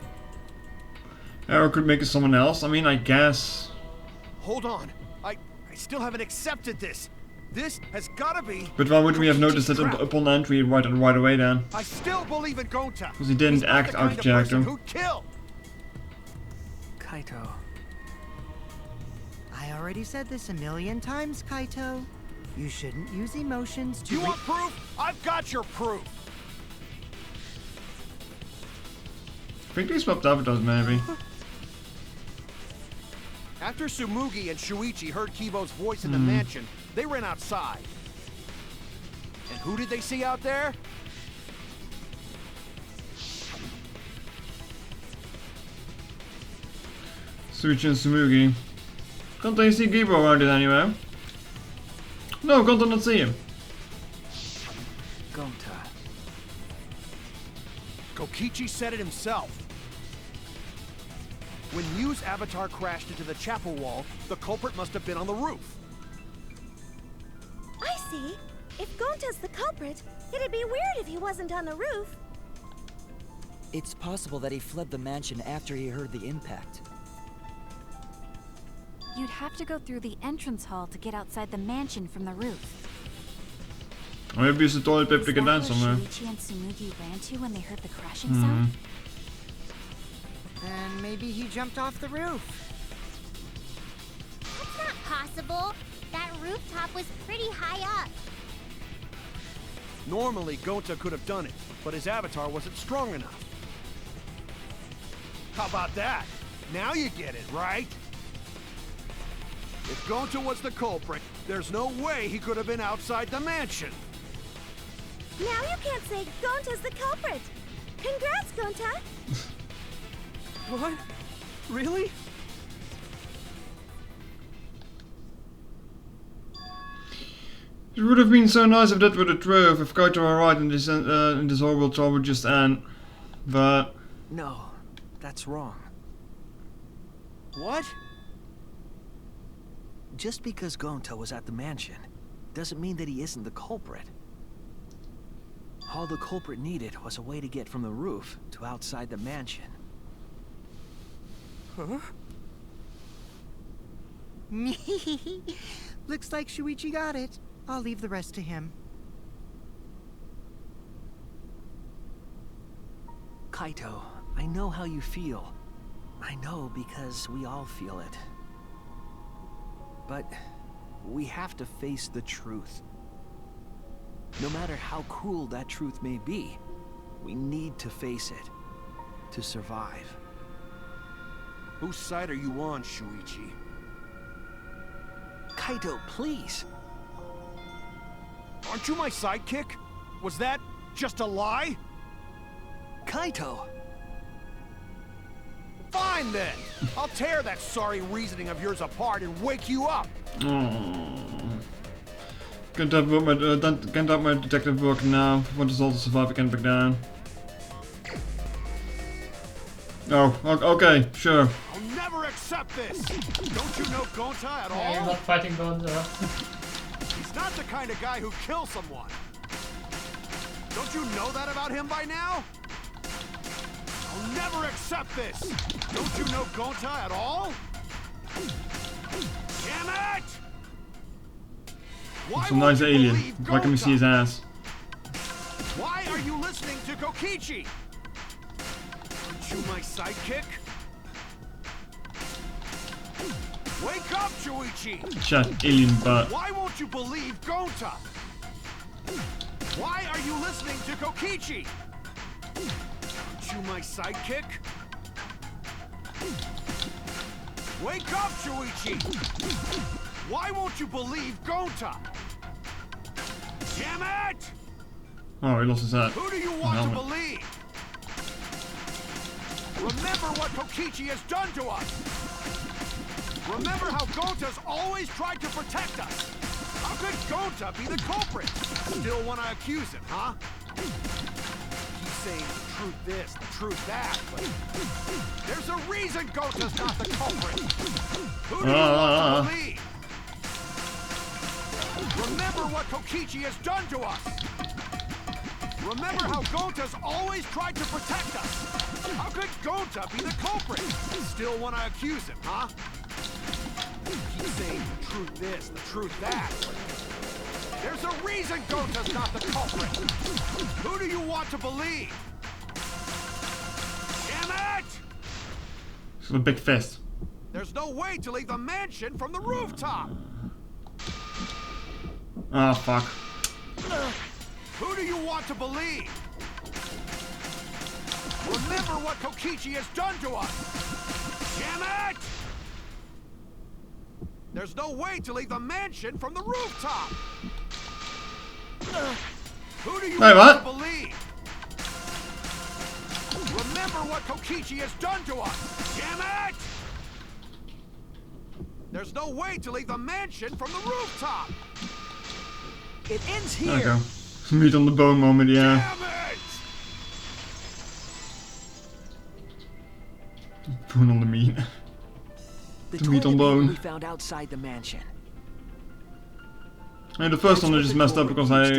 Or could make it someone else. I mean, I guess. Hold on. I still haven't accepted this. This has gotta be... But why would we have noticed it upon entry right away then? I still believe in Gonta. Because he didn't act out of character. Who'd kill. Kaito. I already said this a million times, Kaito. You shouldn't use emotions to... You want proof? I've got your proof. I think they swapped avatars, maybe. After Tsumugi and Shuichi heard Kibo's voice in the mansion, they ran outside. And who did they see out there? Shuichi and Tsumugi. Can't they see Kibo around it anywhere? No, can't they not see him? Gonta. Kokichi said it himself. When Mew's avatar crashed into the chapel wall, the culprit must have been on the roof. I see. If Gonta's the culprit, it'd be weird if he wasn't on the roof. It's possible that he fled the mansion after he heard the impact. You'd have to go through the entrance hall to get outside the mansion from the roof. Or maybe it's a toilet paper to get down somewhere. Shuichi and Tsumugi ran to when they heard the crashing sound? And maybe he jumped off the roof. That's not possible. That rooftop was pretty high up. Normally, Gonta could have done it, but his avatar wasn't strong enough. How about that? Now you get it, right? If Gonta was the culprit, there's no way he could have been outside the mansion. Now you can't say Gonta's the culprit. Congrats, Gonta. What? Really? It would have been so nice if that were the truth, if Kaito were right and this horrible trouble would just end. But... No, that's wrong. What? Just because Gonta was at the mansion doesn't mean that he isn't the culprit. All the culprit needed was a way to get from the roof to outside the mansion. Huh? Looks like Shuichi got it. I'll leave the rest to him. Kaito, I know how you feel. I know because we all feel it. But we have to face the truth. No matter how cruel that truth may be, we need to face it to survive. Whose side are you on, Shuichi? Kaito, please. Aren't you my sidekick? Was that just a lie? Kaito! Fine then! I'll tear that sorry reasoning of yours apart and wake you up! Can't have my detective work now. Want us all to survive, I can't back down. Oh, okay, sure. I'll never accept this! Don't you know Gonta at all? I'm not fighting Gonta. He's not the kind of guy who kills someone. Don't you know that about him by now? I'll never accept this! Don't you know Gonta at all? Damn it! Why It's a nice alien. Why can we see his ass? Why are you listening to Kokichi? Aren't you my sidekick? Wake up, Shuichi! Shut alien butt. Why won't you believe Gonta? Why are you listening to Kokichi? Aren't you my sidekick? Wake up, Shuichi! Why won't you believe Gonta? Damn it! Oh, he lost his hat. Who do you want to believe? Remember what Kokichi has done to us! Remember how Gonta's always tried to protect us! How could Gonta be the culprit? Still want to accuse him, huh? Keep saying the truth this, the truth that, but there's a reason Gonta's not the culprit! Who do you want to believe? Remember what Kokichi has done to us! Remember how Gonta's always tried to protect us! How could Gonta be the culprit? Still want to accuse him, huh? Keep saying the truth this, the truth that. There's a reason Gonta's not the culprit! Who do you want to believe? Damn it! It's a big fist. There's no way to leave the mansion from the rooftop! Ah, fuck. Who do you want to believe? Remember what Kokichi has done to us! Damn it! There's no way to leave the mansion from the rooftop! Who do you want to believe? Remember what Kokichi has done to us! Damn it! There's no way to leave the mansion from the rooftop! It ends here! There we go. Meat on the bone moment, yeah. Damn it! Bone on the meat. The meat on toilet paper bone. we found outside the mansion. And the first one I just messed up because I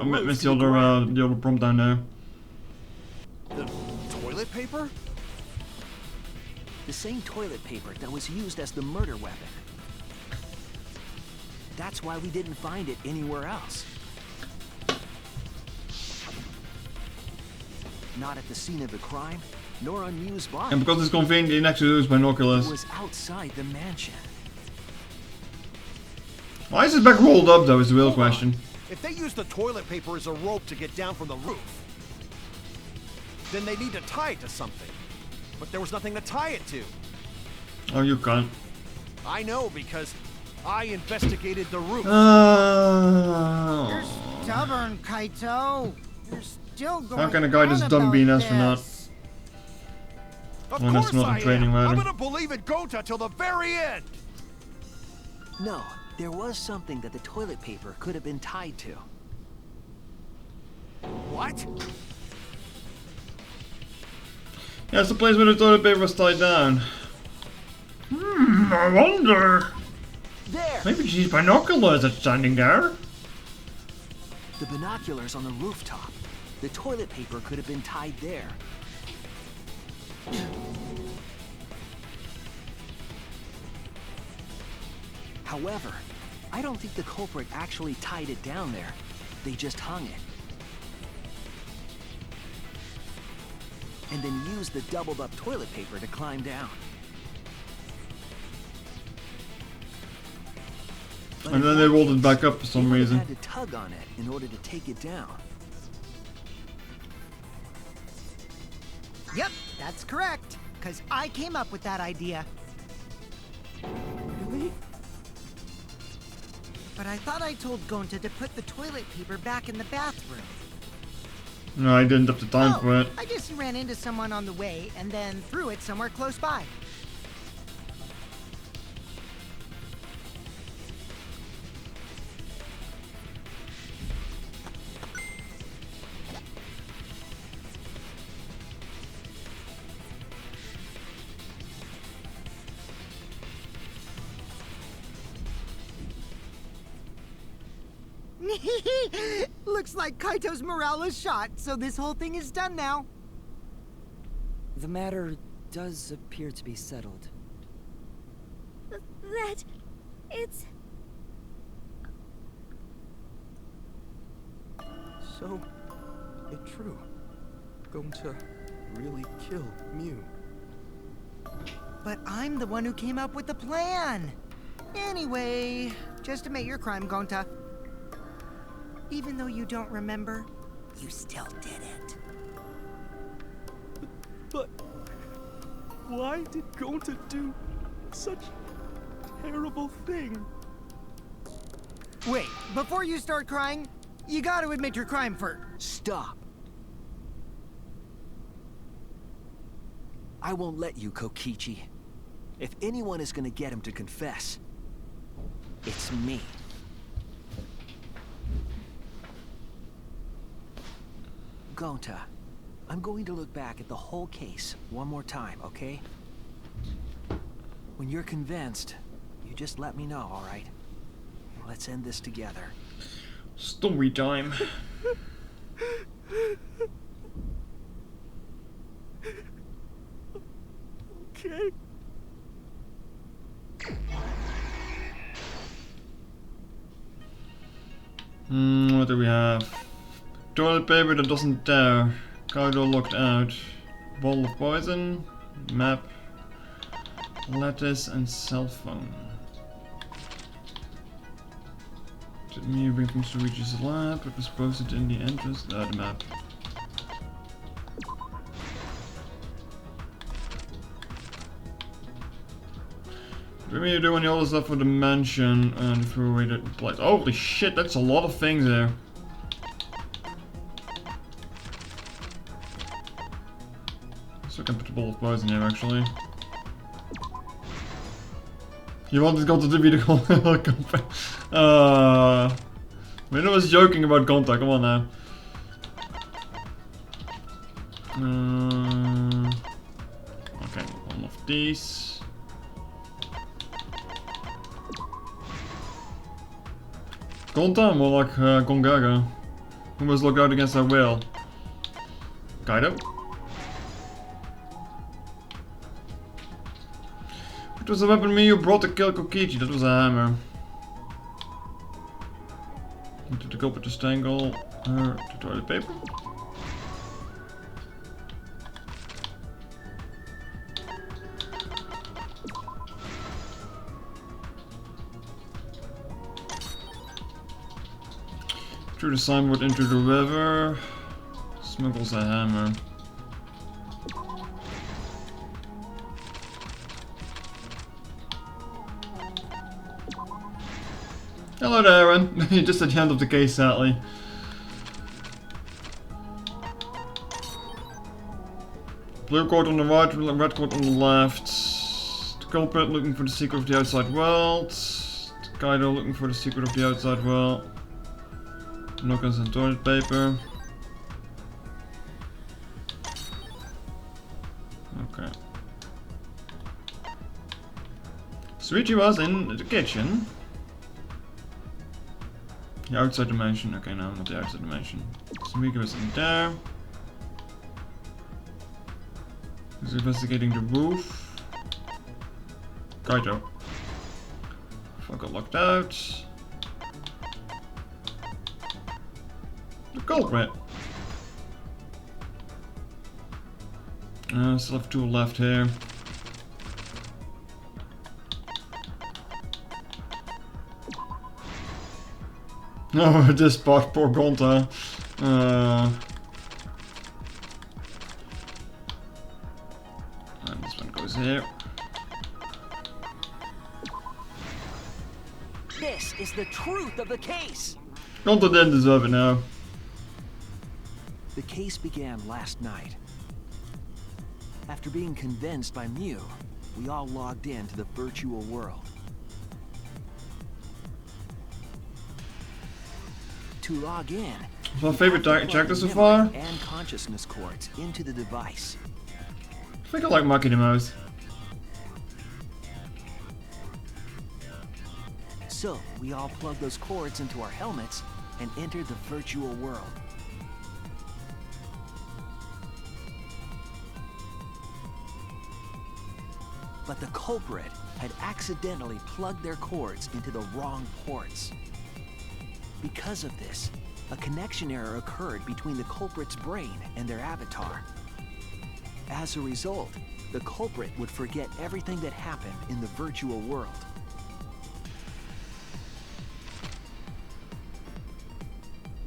missed the other prompt down there. The toilet paper? The same toilet paper that was used as the murder weapon. That's why we didn't find it anywhere else. Not at the scene of the crime, nor on Mew's body. And because it's conveniently next to those binoculars. It was outside the mansion. Why is his back rolled up though is the real question. If they use the toilet paper as a rope to get down from the roof, then they need to tie it to something. But there was nothing to tie it to. Oh, you can't. I know because I investigated the roof. You're stubborn, Kaito. You're still going How can a guy on just dumb about being asked for that? this. Of Well, that's course not I a training am. matter. I'm gonna believe in Gonta till the very end. No, there was something that the toilet paper could have been tied to. What? Yeah, it's the place where the toilet paper was tied down. I wonder. There! Maybe these binoculars are standing there. The binoculars on the rooftop. The toilet paper could have been tied there. However, I don't think the culprit actually tied it down there. They just hung it. And then used the doubled up toilet paper to climb down. But And then they rolled it back up for some they reason. had to tug on it in order to take it down. Yep, that's correct. Because I came up with that idea. Really? But I thought I told Gonta to put the toilet paper back in the bathroom. No, I didn't have the time for it. I just ran into someone on the way and then threw it somewhere close by. Looks like Kaito's morale is shot, so this whole thing is done now. The matter does appear to be settled. That... it's... So, it's true. Gonta really killed Mew. But I'm the one who came up with the plan. Anyway, just admit your crime, Gonta. Even though you don't remember, you still did it. But why did Gonta do such a terrible thing? Wait, before you start crying, you gotta admit your crime first. Stop. I won't let you, Kokichi. If anyone is gonna get him to confess, it's me. Gonta, I'm going to look back at the whole case one more time, okay? When you're convinced, you just let me know, all right? Let's end this together. Story time. Okay. What do we have? Toilet paper that doesn't tear. Car door locked out. Bottle of poison. Map. Lettuce and cell phone. Did me bring things to Luigi's lab? It was posted in the entrance. The map. What do you do when you all the stuff for the mansion and threw away the place? Holy shit, that's a lot of things there. So I can put a ball of poison here actually. You want this guy to be the when I was joking about Gonta, come on now. Okay, one of these. Gonta, more like Gontagaga, who was locked out against her will. Kaido. It was a weapon Miyu brought to kill Kokichi, that was a hammer. Into the culprit to strangle her to toilet paper. Threw the signboard into the river. Smuggles a hammer. Hello there, Aaron. You're just at the end of the case, sadly. Blue cord on the right, red cord on the left. The culprit looking for the secret of the outside world. The Kaido looking for the secret of the outside world. Knockers and toilet paper. Okay. Suichi was in the kitchen. The outside dimension. Okay, no, not the outside dimension. Suichi was in there. He's investigating the roof. Kaido. Got locked out. The culprit. Still have two left here. Oh, this part, poor Gonta. And this one goes here. This is the truth of the case. Gonta didn't deserve it now. The case began last night. After being convinced by Mew, we all logged into the virtual world. To log in, What's my favorite chapter so far? And consciousness cords into the device. I think I like Maki the most. So, we all plugged those cords into our helmets and entered the virtual world. But the culprit had accidentally plugged their cords into the wrong ports. Because of this, a connection error occurred between the culprit's brain and their avatar. As a result, the culprit would forget everything that happened in the virtual world.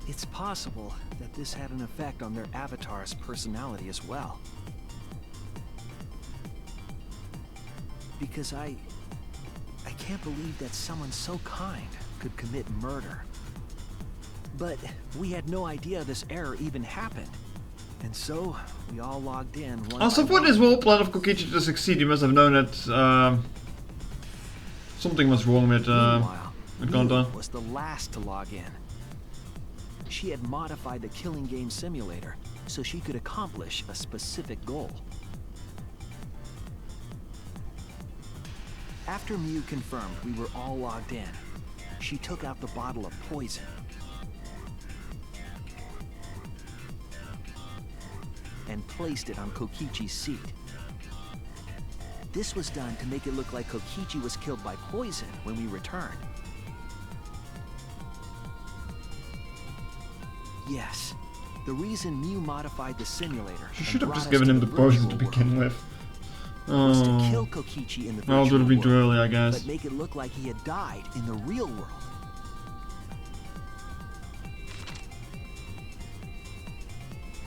It's possible that this had an effect on their avatar's personality as well. Because I can't believe that someone so kind could commit murder. But we had no idea this error even happened. And so, we all logged in one Also, for this whole plan of Kokichi to succeed, he must have known that something was wrong with Gonta. Was the last to log in. She had modified the killing game simulator so she could accomplish a specific goal. After Mew confirmed we were all logged in, she took out the bottle of poison. And placed it on Kokichi's seat. This was done to make it look like Kokichi was killed by poison when we returned. Yes, the reason Mew modified the simulator. She should have just given him the poison to begin with. Was to kill Kokichi in the virtual well, it would have been too world, early, I guess. but make it look like he had died in the real world.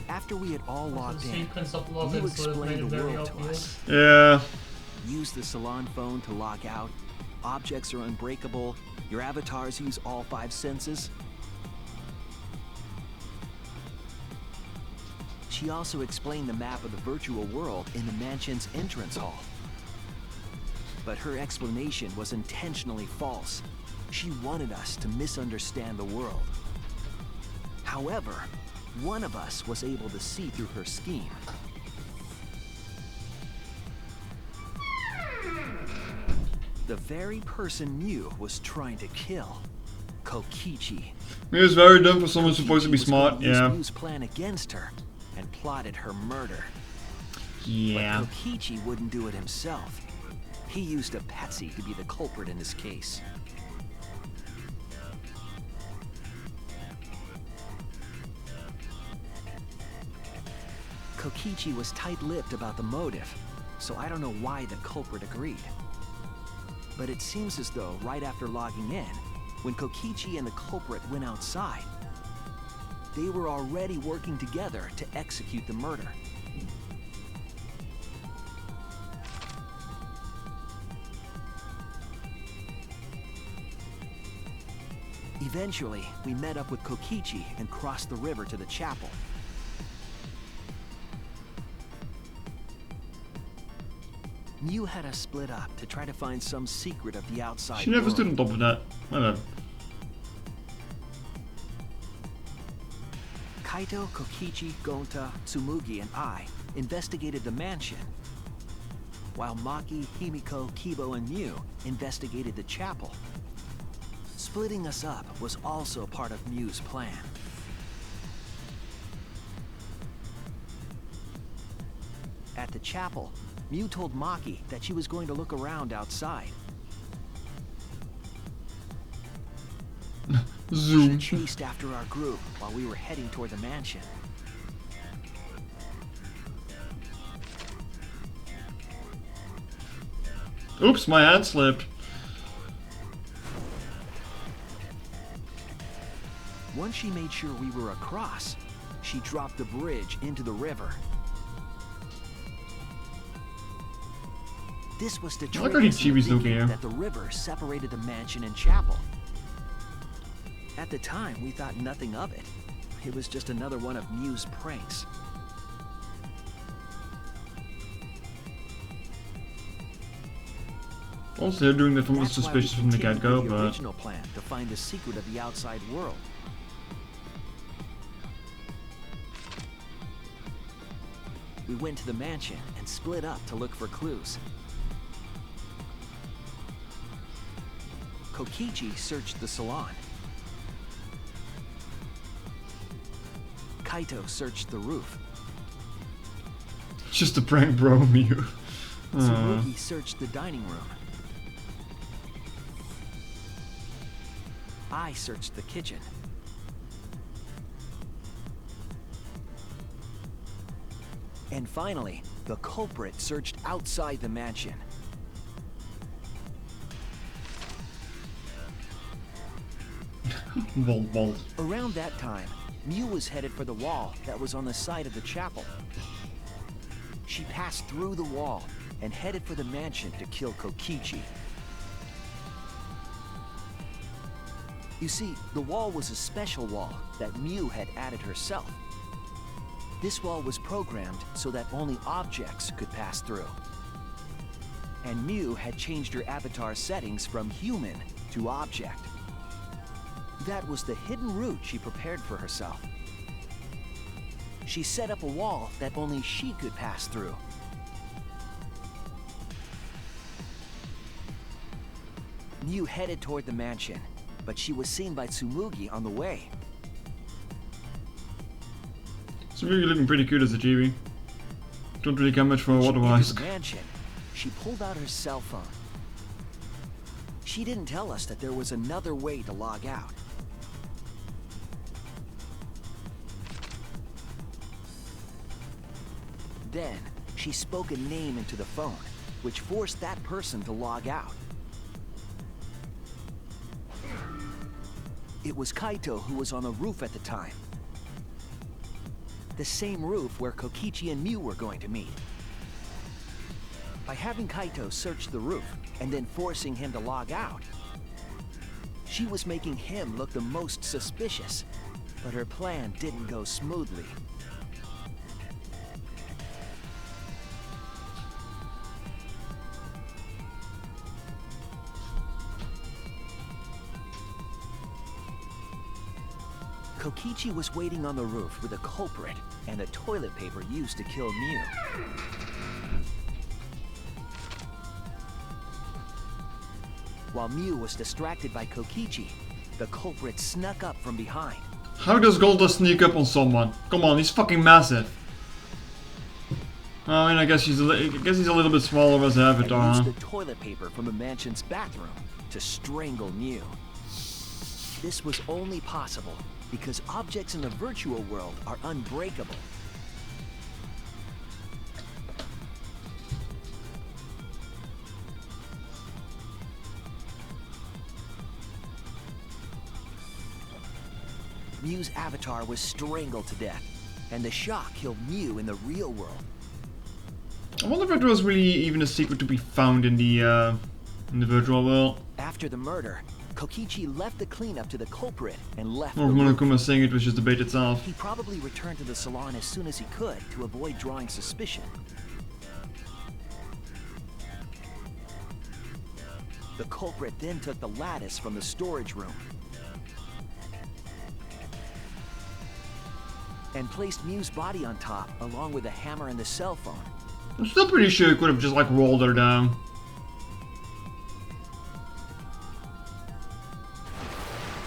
After we had all logged in, Mew explained the world to us. Yeah. Use the salon phone to log out. Objects are unbreakable. Your avatars use all 5 senses. She also explained the map of the virtual world in the mansion's entrance hall. But her explanation was intentionally false. She wanted us to misunderstand the world. However, one of us was able to see through her scheme. The very person Mew was trying to kill, Kokichi. Mew is very dumb for someone supposed to be smart, yeah. Mew's plan against her and plotted her murder. Yeah. But Kokichi wouldn't do it himself. He used a patsy to be the culprit in this case. Kokichi was tight-lipped about the motive, so I don't know why the culprit agreed. But it seems as though right after logging in, when Kokichi and the culprit went outside, they were already working together to execute the murder. Eventually, we met up with Kokichi and crossed the river to the chapel. Mew had us split up to try to find some secret of the outside She never world. stood on top of that. I don't know. Kaito, Kokichi, Gonta, Tsumugi, and I investigated the mansion, while Maki, Himiko, Kibo, and Mew investigated the chapel. Splitting us up was also part of Mew's plan. At the chapel, Mew told Maki that she was going to look around outside. Zoom. She chased after our group while we were heading toward the mansion. Oops, my hand slipped. Once she made sure we were across, she dropped the bridge into the river. This was to trick already us into Chibi's looking thinking here. that the river separated the mansion and chapel. At the time, we thought nothing of it. It was just another one of Mew's pranks. Also, they're doing that from That's why we suspicious from the continued get-go, with the but original plan to find the secret of the outside world. We went to the mansion and split up to look for clues. Kokichi searched the salon. Kaito searched the roof. it's just a prank, bro, Mew. Tsurugi searched the dining room. I searched the kitchen. And finally, the culprit searched outside the mansion. Vault. Around that time, Mew was headed for the wall that was on the side of the chapel. She passed through the wall and headed for the mansion to kill Kokichi. You see, the wall was a special wall that Mew had added herself. This wall was programmed so that only objects could pass through. And Mew had changed her avatar settings from human to object. That was the hidden route she prepared for herself. She set up a wall that only she could pass through. Mew headed toward the mansion, but she was seen by Tsumugi on the way. It's really looking pretty cute as a chibi. Don't really care much for When she otherwise. entered the mansion, she pulled out her cell phone. She didn't tell us that there was another way to log out. Then, she spoke a name into the phone, which forced that person to log out. It was Kaito who was on the roof at the time. The same roof where Kokichi and Mew were going to meet. By having Kaito search the roof and then forcing him to log out, she was making him look the most suspicious, but her plan didn't go smoothly. Kokichi was waiting on the roof with a culprit and a toilet paper used to kill Mew. While Mew was distracted by Kokichi, the culprit snuck up from behind. How does Gonta sneak up on someone? Come on, he's fucking massive. I mean, I guess he's a little bit smaller as an avatar. And Huh? used the toilet paper from the mansion's bathroom to strangle Mew. This was only possible because objects in the virtual world are unbreakable. Mew's avatar was strangled to death, and the shock killed Mew in the real world. I wonder if there was really even a secret to be found in the virtual world. After the murder, Kokichi left the cleanup to the culprit and left Or the if room. Monokuma saying it was just the bait itself. He probably returned to the salon as soon as he could to avoid drawing suspicion. The culprit then took the lattice from the storage room and placed Mew's body on top along with the hammer and the cell phone. I'm still pretty sure he could have just like rolled her down.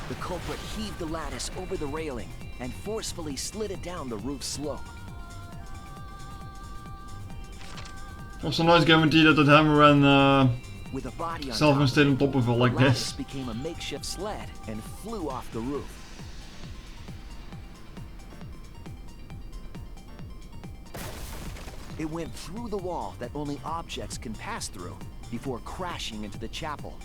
The culprit heaved the lattice over the railing and forcefully slid it down the roof slope. Also nice guarantee that the hammer and With a body on cell top phone of stayed it, on top of it like the lattice this. became a makeshift sled and flew off the roof. It went through the wall that only objects can pass through before crashing into the chapel.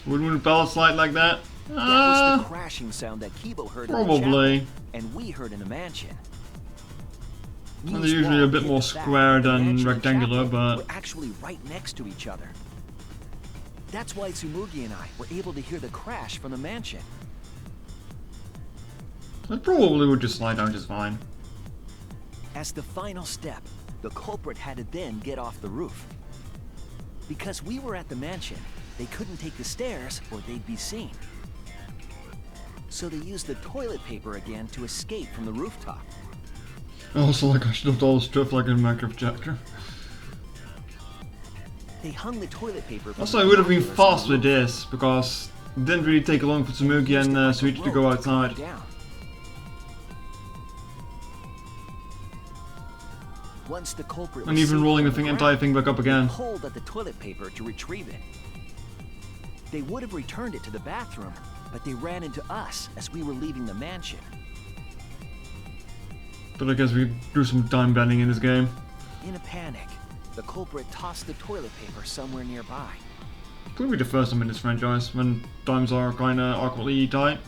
Wouldn't a pallet slide like that? That was the crashing sound that Kibo heard in the Probably. chapel, and we heard in the mansion. And they're Mew's usually wall a bit hid more the fact square that the than mansion and rectangular, chapel but were actually right next to each other. That's why Tsumugi and I were able to hear the crash from the mansion. it probably would just slide down just fine. As the final step, the culprit had to then get off the roof. Because we were at the mansion, they couldn't take the stairs or they'd be seen. So they used the toilet paper again to escape from the rooftop. Also, like I should have done all the stuff like in Minecraft chapter. They hung the toilet paper from Also, the I would have been binoculars on fast the with roof. this because it didn't really take long for Tsumugi Used and it like a Suichi to go rope climb outside. down. Once the culprit And was even safe rolling on the ground, entire thing back up they again. pulled at the toilet paper to retrieve it. They would have returned it to the bathroom, but they ran into us as we were leaving the mansion. But I guess we do some time bending in this game. In a panic, the culprit tossed the toilet paper somewhere nearby. Could be the first time in this franchise when times are kinda awkwardly tight.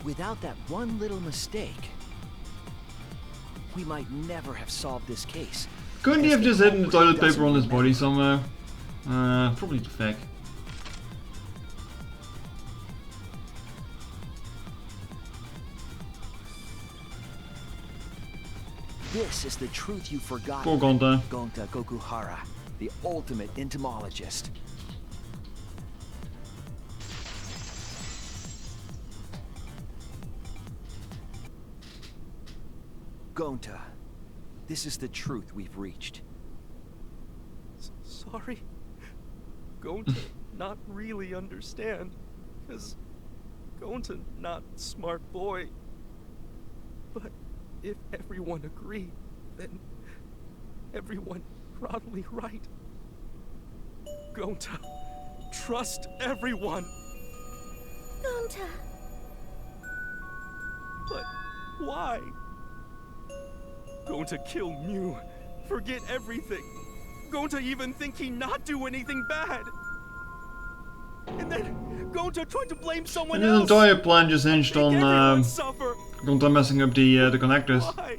Without that one little mistake, we might never have solved this case. Couldn't he because have just the hidden the culprit toilet paper doesn't on his remember. body somewhere? Probably too fake. This is the truth you forgot. Poor Gonta. Gonta Gokuhara, the ultimate entomologist. Gonta, this is the truth we've reached. Sorry? going to not really understand, because going to not smart boy. But if everyone agreed, then everyone probably right. Going to trust everyone. Gonta. But why? Going to kill Mew, forget everything. Going to even think he not do anything bad. And then going to try to blame someone And his else. entire plan just hinged on Gonta messing up the connectors. Why?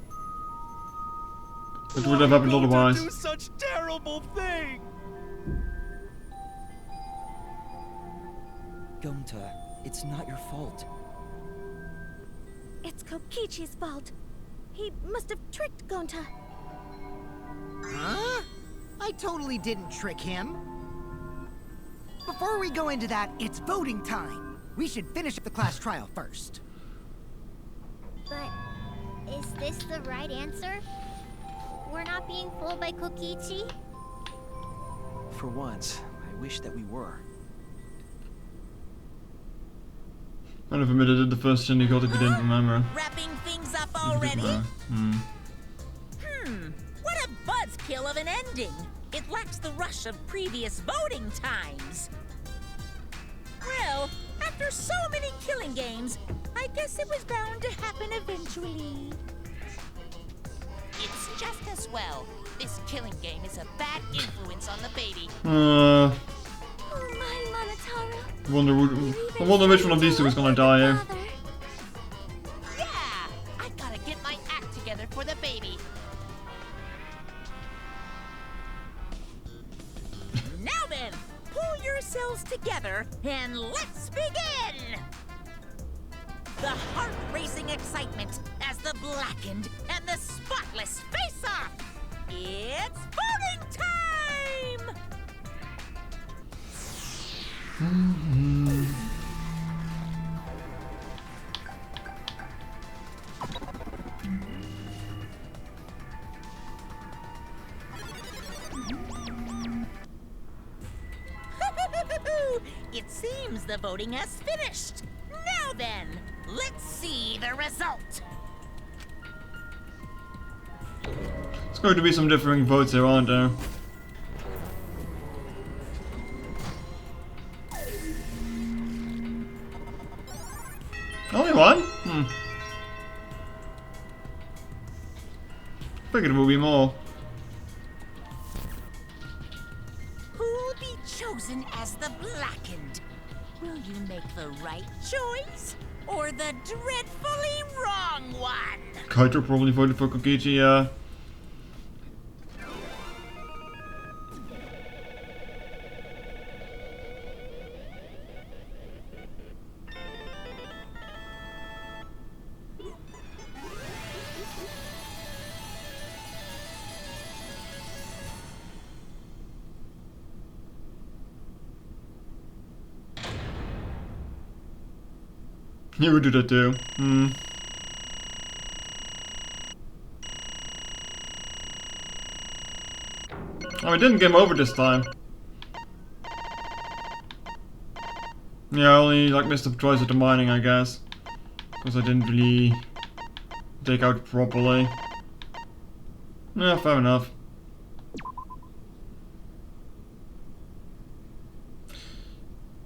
It would have happened otherwise. Do such terrible thing. Gonta, it's not your fault. It's Kokichi's fault. He must have tricked Gonta. Huh? I totally didn't trick him. Before we go into that, it's voting time. We should finish the class trial first. But is this the right answer? We're not being fooled by Kokichi? For once, I wish that we were. I'd have admitted it the first sin he got if he didn't remember. Wrapping things up already? What a buzzkill of an ending! It lacks the rush of previous voting times. Well, after so many killing games, I guess it was bound to happen eventually. It's just as well. This killing game is a bad influence on the baby. Oh my, Monotaro. I wonder which one of these two is gonna die here. Yeah! I gotta get my act together for the baby. Now then, pull yourselves together and let's begin! The heart-racing excitement as the blackened and the spotless face off! It's voting time! It seems the voting has finished. Now then, let's see the result. There's going to be some differing votes here, aren't there? Only one? Figured it would be more. Who'll be chosen as the blackened? Will you make the right choice or the dreadfully wrong one? Kaito probably voted for Kokichi, yeah. He would do that too. Oh, it didn't game over this time. Yeah, I only like missed the choice of the mining, I guess. Because I didn't really take out properly. Yeah, fair enough.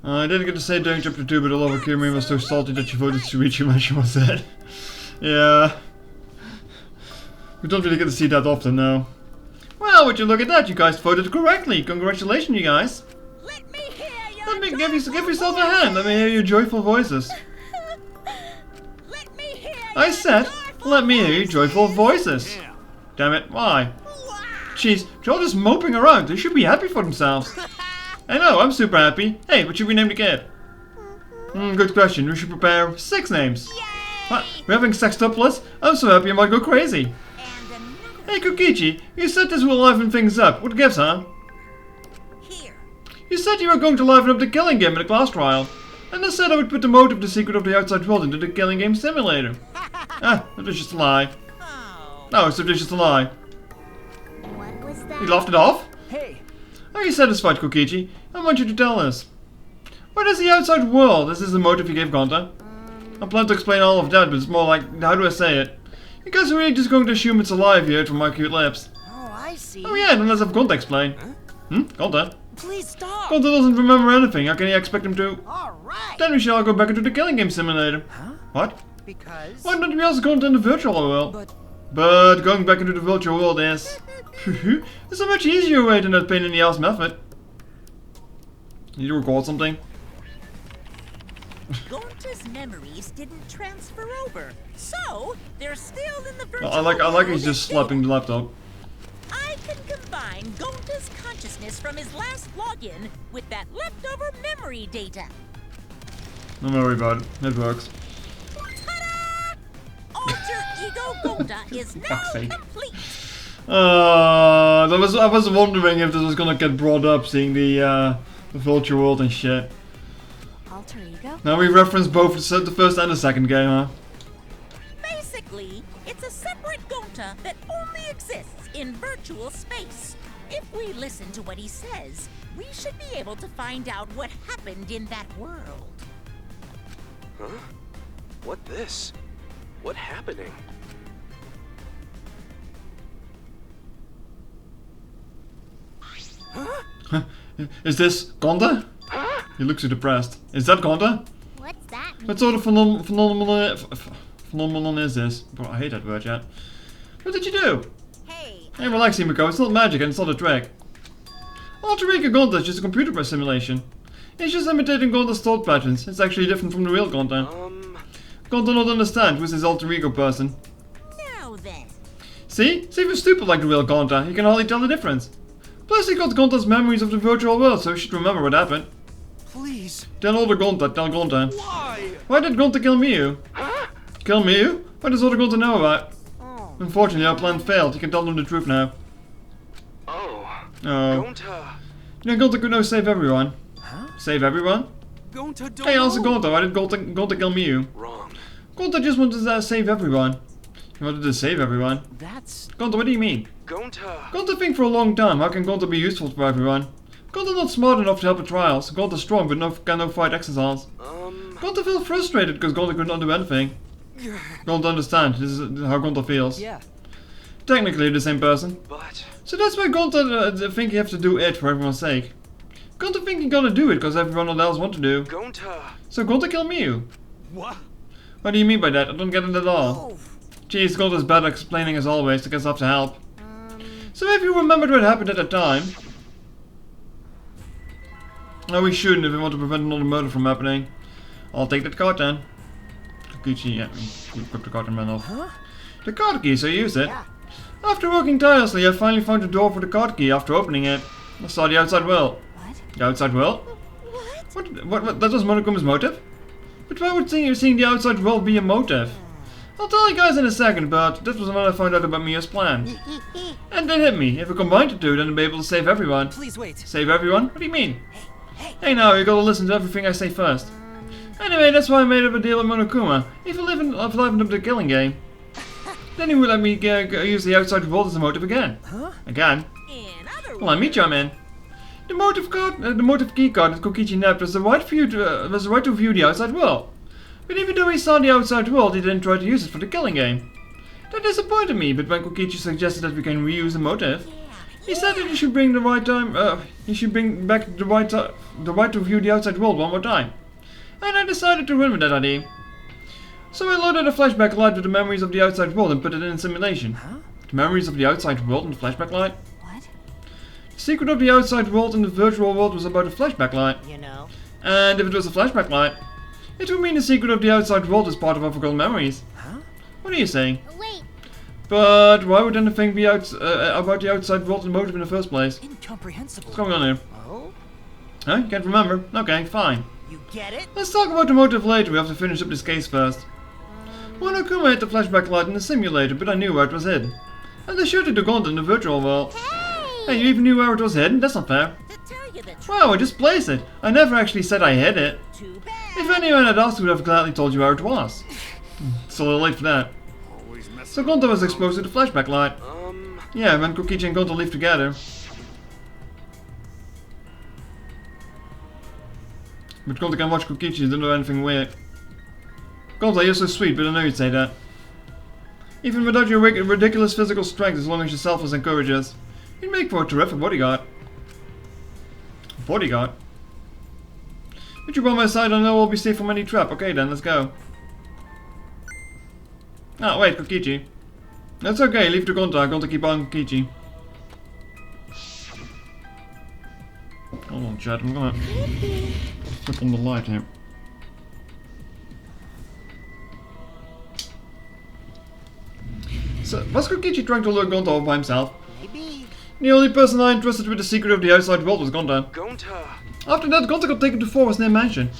I didn't get to say during chapter 2, but the lover Kirimi was so salty that she voted Shuichi when she was dead. Yeah. We don't really get to see that often, no. Well, would you look at that? You guys voted correctly. Congratulations, you guys. Let me give yourself a hand. Let me hear your joyful voices. I said, let me hear your joyful voices. Damn it, why? Jeez, they're all just moping around. They should be happy for themselves. I know, I'm super happy. Hey, what should we name the kid? Good question. We should prepare 6 names. What? We're having sextuplets? I'm so happy I might go crazy. Hey, Kokichi, you said this will liven things up. What gives, huh? You said you were going to liven up the killing game in the class trial. And I said I would put the motive, the secret of the outside world into the killing game simulator. That was just a lie. Oh, so it was just a lie. What was that? You laughed it off? Hey! Are you satisfied, Kokichi? I want you to tell us. What is the outside world? Is this the motive you gave Gonta? I plan to explain all of that, but it's more like, how do I say it? You guys are really just going to assume it's alive here from my cute lips. Oh, I see. Oh yeah, then let's have Gonta explain. Gonta? Please stop. Gonta doesn't remember anything, how can you expect him to? Alright. Then we shall go back into the killing game simulator. Huh? What? Because... Why don't we also go into the virtual world? But going back into the virtual world is... it's a much easier way than that pain in the ass method. Need to record something? Gonta's memories didn't transfer over, so they're still in the virtual I like world he's just as slapping the laptop. I can combine Gonta's consciousness from his last login with that leftover memory data. Don't worry about it, it works. Ta-da! Alter Ego Gonta is now complete. I was wondering if this was gonna get brought up, seeing the virtual world and shit. Alter Ego? Now we reference both the first and the second game, huh? Basically, it's a separate Gonta that only exists in virtual space. If we listen to what he says, we should be able to find out what happened in that world. Huh? What this? What happening? Huh? Is this Gonta? He looks so depressed. Is that Gonta? What's that mean? What sort of phenomenon is this? Bro, I hate that word, yet. What did you do? Hey, relax, Himiko. It's not magic and it's not a trick. Alter Ego Gonta is just a computer simulation. It's just imitating Gonta's thought patterns. It's actually different from the real Gonta. Gonta not understand who's this alter ego person. Now then. See? See if you're stupid like the real Gonta. You can hardly tell the difference. Plus he got Gonta's memories of the virtual world, so he should remember what happened. Please. Tell older Gonta, tell Gonta. Why? Why did Gonta kill Miu? Kill Miu? What does older Gonta know about? Unfortunately, our plan failed. You can tell them the truth now. Oh. Gonta. You know, Gonta could now save everyone. Huh? Save everyone? Gonta don't Hey, also know. Gonta, why did Gonta kill Miu? Wrong. Gonta just wanted to save everyone. He wanted to save everyone. That's... Gonta, what do you mean? Gonta. Gonta think for a long time. How can Gonta be useful for everyone? Gonta not smart enough to help with trials. Gonta strong but can no fight exercise. Gonta felt frustrated because Gonta could not do anything. Gonta understands. This is how Gonta feels. Yeah. Technically the same person. But... So that's why Gonta think he has to do it for everyone's sake. Gonta think he gotta do it because everyone else want to do. Gonta. So Gonta kill Miu. What? What do you mean by that? I don't get it at all. Jeez, Gonta's bad at explaining as always to get us to help. So if you remembered what happened at the time... No, we shouldn't if we want to prevent another murder from happening. I'll take that card then. Gucci, yeah, equip the card and run off. The card key, so use it. After working tirelessly, I finally found the door for the card key after opening it. I saw the outside world. What? The outside world? What? That was Monokuma's motive? But why would seeing the outside world be a motive? I'll tell you guys in a second, but that was when I found out about Mia's plan. And it hit me. If we combine the two, then I'll be able to save everyone. Please wait. Save everyone? What do you mean? Hey now, you gotta listen to everything I say first. Anyway, that's why I made up a deal with Monokuma. If you livened up the killing game, then he would let me use the outside world as a motive again. Again? Well, I meet you, man. The motive key card that Kokichi nabbed was the right to view the outside world. But even though he saw the outside world, he didn't try to use it for the killing game. That disappointed me, but when Kokichi suggested that we can reuse the motive, he said that he should bring the right time. He should bring back the right to view the outside world one more time. And I decided to run with that idea. So I loaded a flashback light with the memories of the outside world and put it in simulation. The memories of the outside world and the flashback light. What? The secret of the outside world and the virtual world was about a flashback light. You know. And if it was a flashback light, it would mean the secret of the outside world is part of our forgotten memories. What are you saying? Wait. But why would anything be about the outside world and motive in the first place? Incomprehensible. What's going on here? Oh? Huh? You can't remember? Okay, fine. You get it? Let's talk about the motive later. We have to finish up this case first. Monokuma hid the flashback light in the simulator, but I knew where it was hidden. And I showed it to Gonta in the virtual world. Hey, you even knew where it was hidden? That's not fair. Wow, I just placed it. I never actually said I hid it. If anyone had asked, I would have gladly told you where it was. It's a little late for that. So Gonta was exposed to the flashback light. Yeah, when Kokichi and Gonta leave together. But Gonta can watch Kokichi, didn't do anything weird. Gonta, you're so sweet, but I know you'd say that. Even without your ridiculous physical strength, as long as your selfless and courageous, you'd make for a terrific bodyguard. Bodyguard? But you're by my side, I know I'll be safe from any trap. Okay then, let's go. Ah, wait, Kokichi. That's okay, leave it to Gonta. Gonta keep on Kokichi. Hold on, chat, I'm gonna flip on the light here. So, was Kokichi trying to lure Gonta off by himself? Maybe. The only person I entrusted with the secret of the outside world was Gonta. Gonta. After that, Gonta got taken to Forest near Mansion.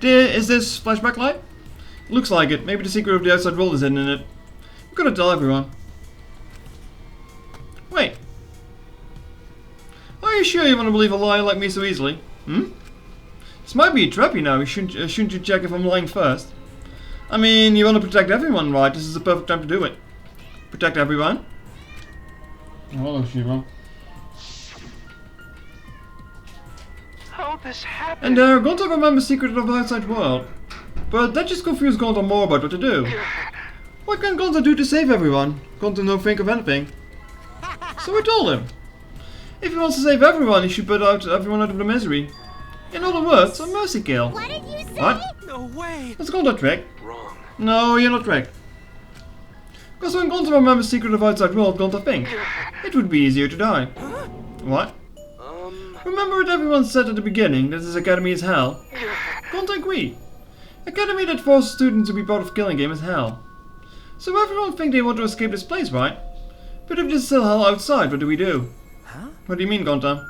Is this flashback light? Looks like it. Maybe the secret of the outside world is hidden in it. We've got to tell everyone. Wait. Are you sure you want to believe a liar like me so easily? Hmm? This might be a trap, you know. Shouldn't you check if I'm lying first? I mean, you want to protect everyone, right? This is the perfect time to do it. Protect everyone? Hello, Shiva. How'd this happen? And Gonta remembers secret of the outside world. But that just confused Gonta more about what to do. What can Gonta do to save everyone? Gonta no think of anything. So I told him. If he wants to save everyone, he should put everyone out of the misery. In other words, a mercy kill. What did you say? What? No way. That's Gonta trick. Wrong. No, you're not tricked. Because when Gonta remembers secret of outside world, Gonta thinks it would be easier to die. What? Remember what everyone said at the beginning, that this academy is hell? Gonta agree. Academy that forces students to be part of killing game is hell. So everyone think they want to escape this place, right? But if this is still hell outside, what do we do? Huh? What do you mean, Gonta?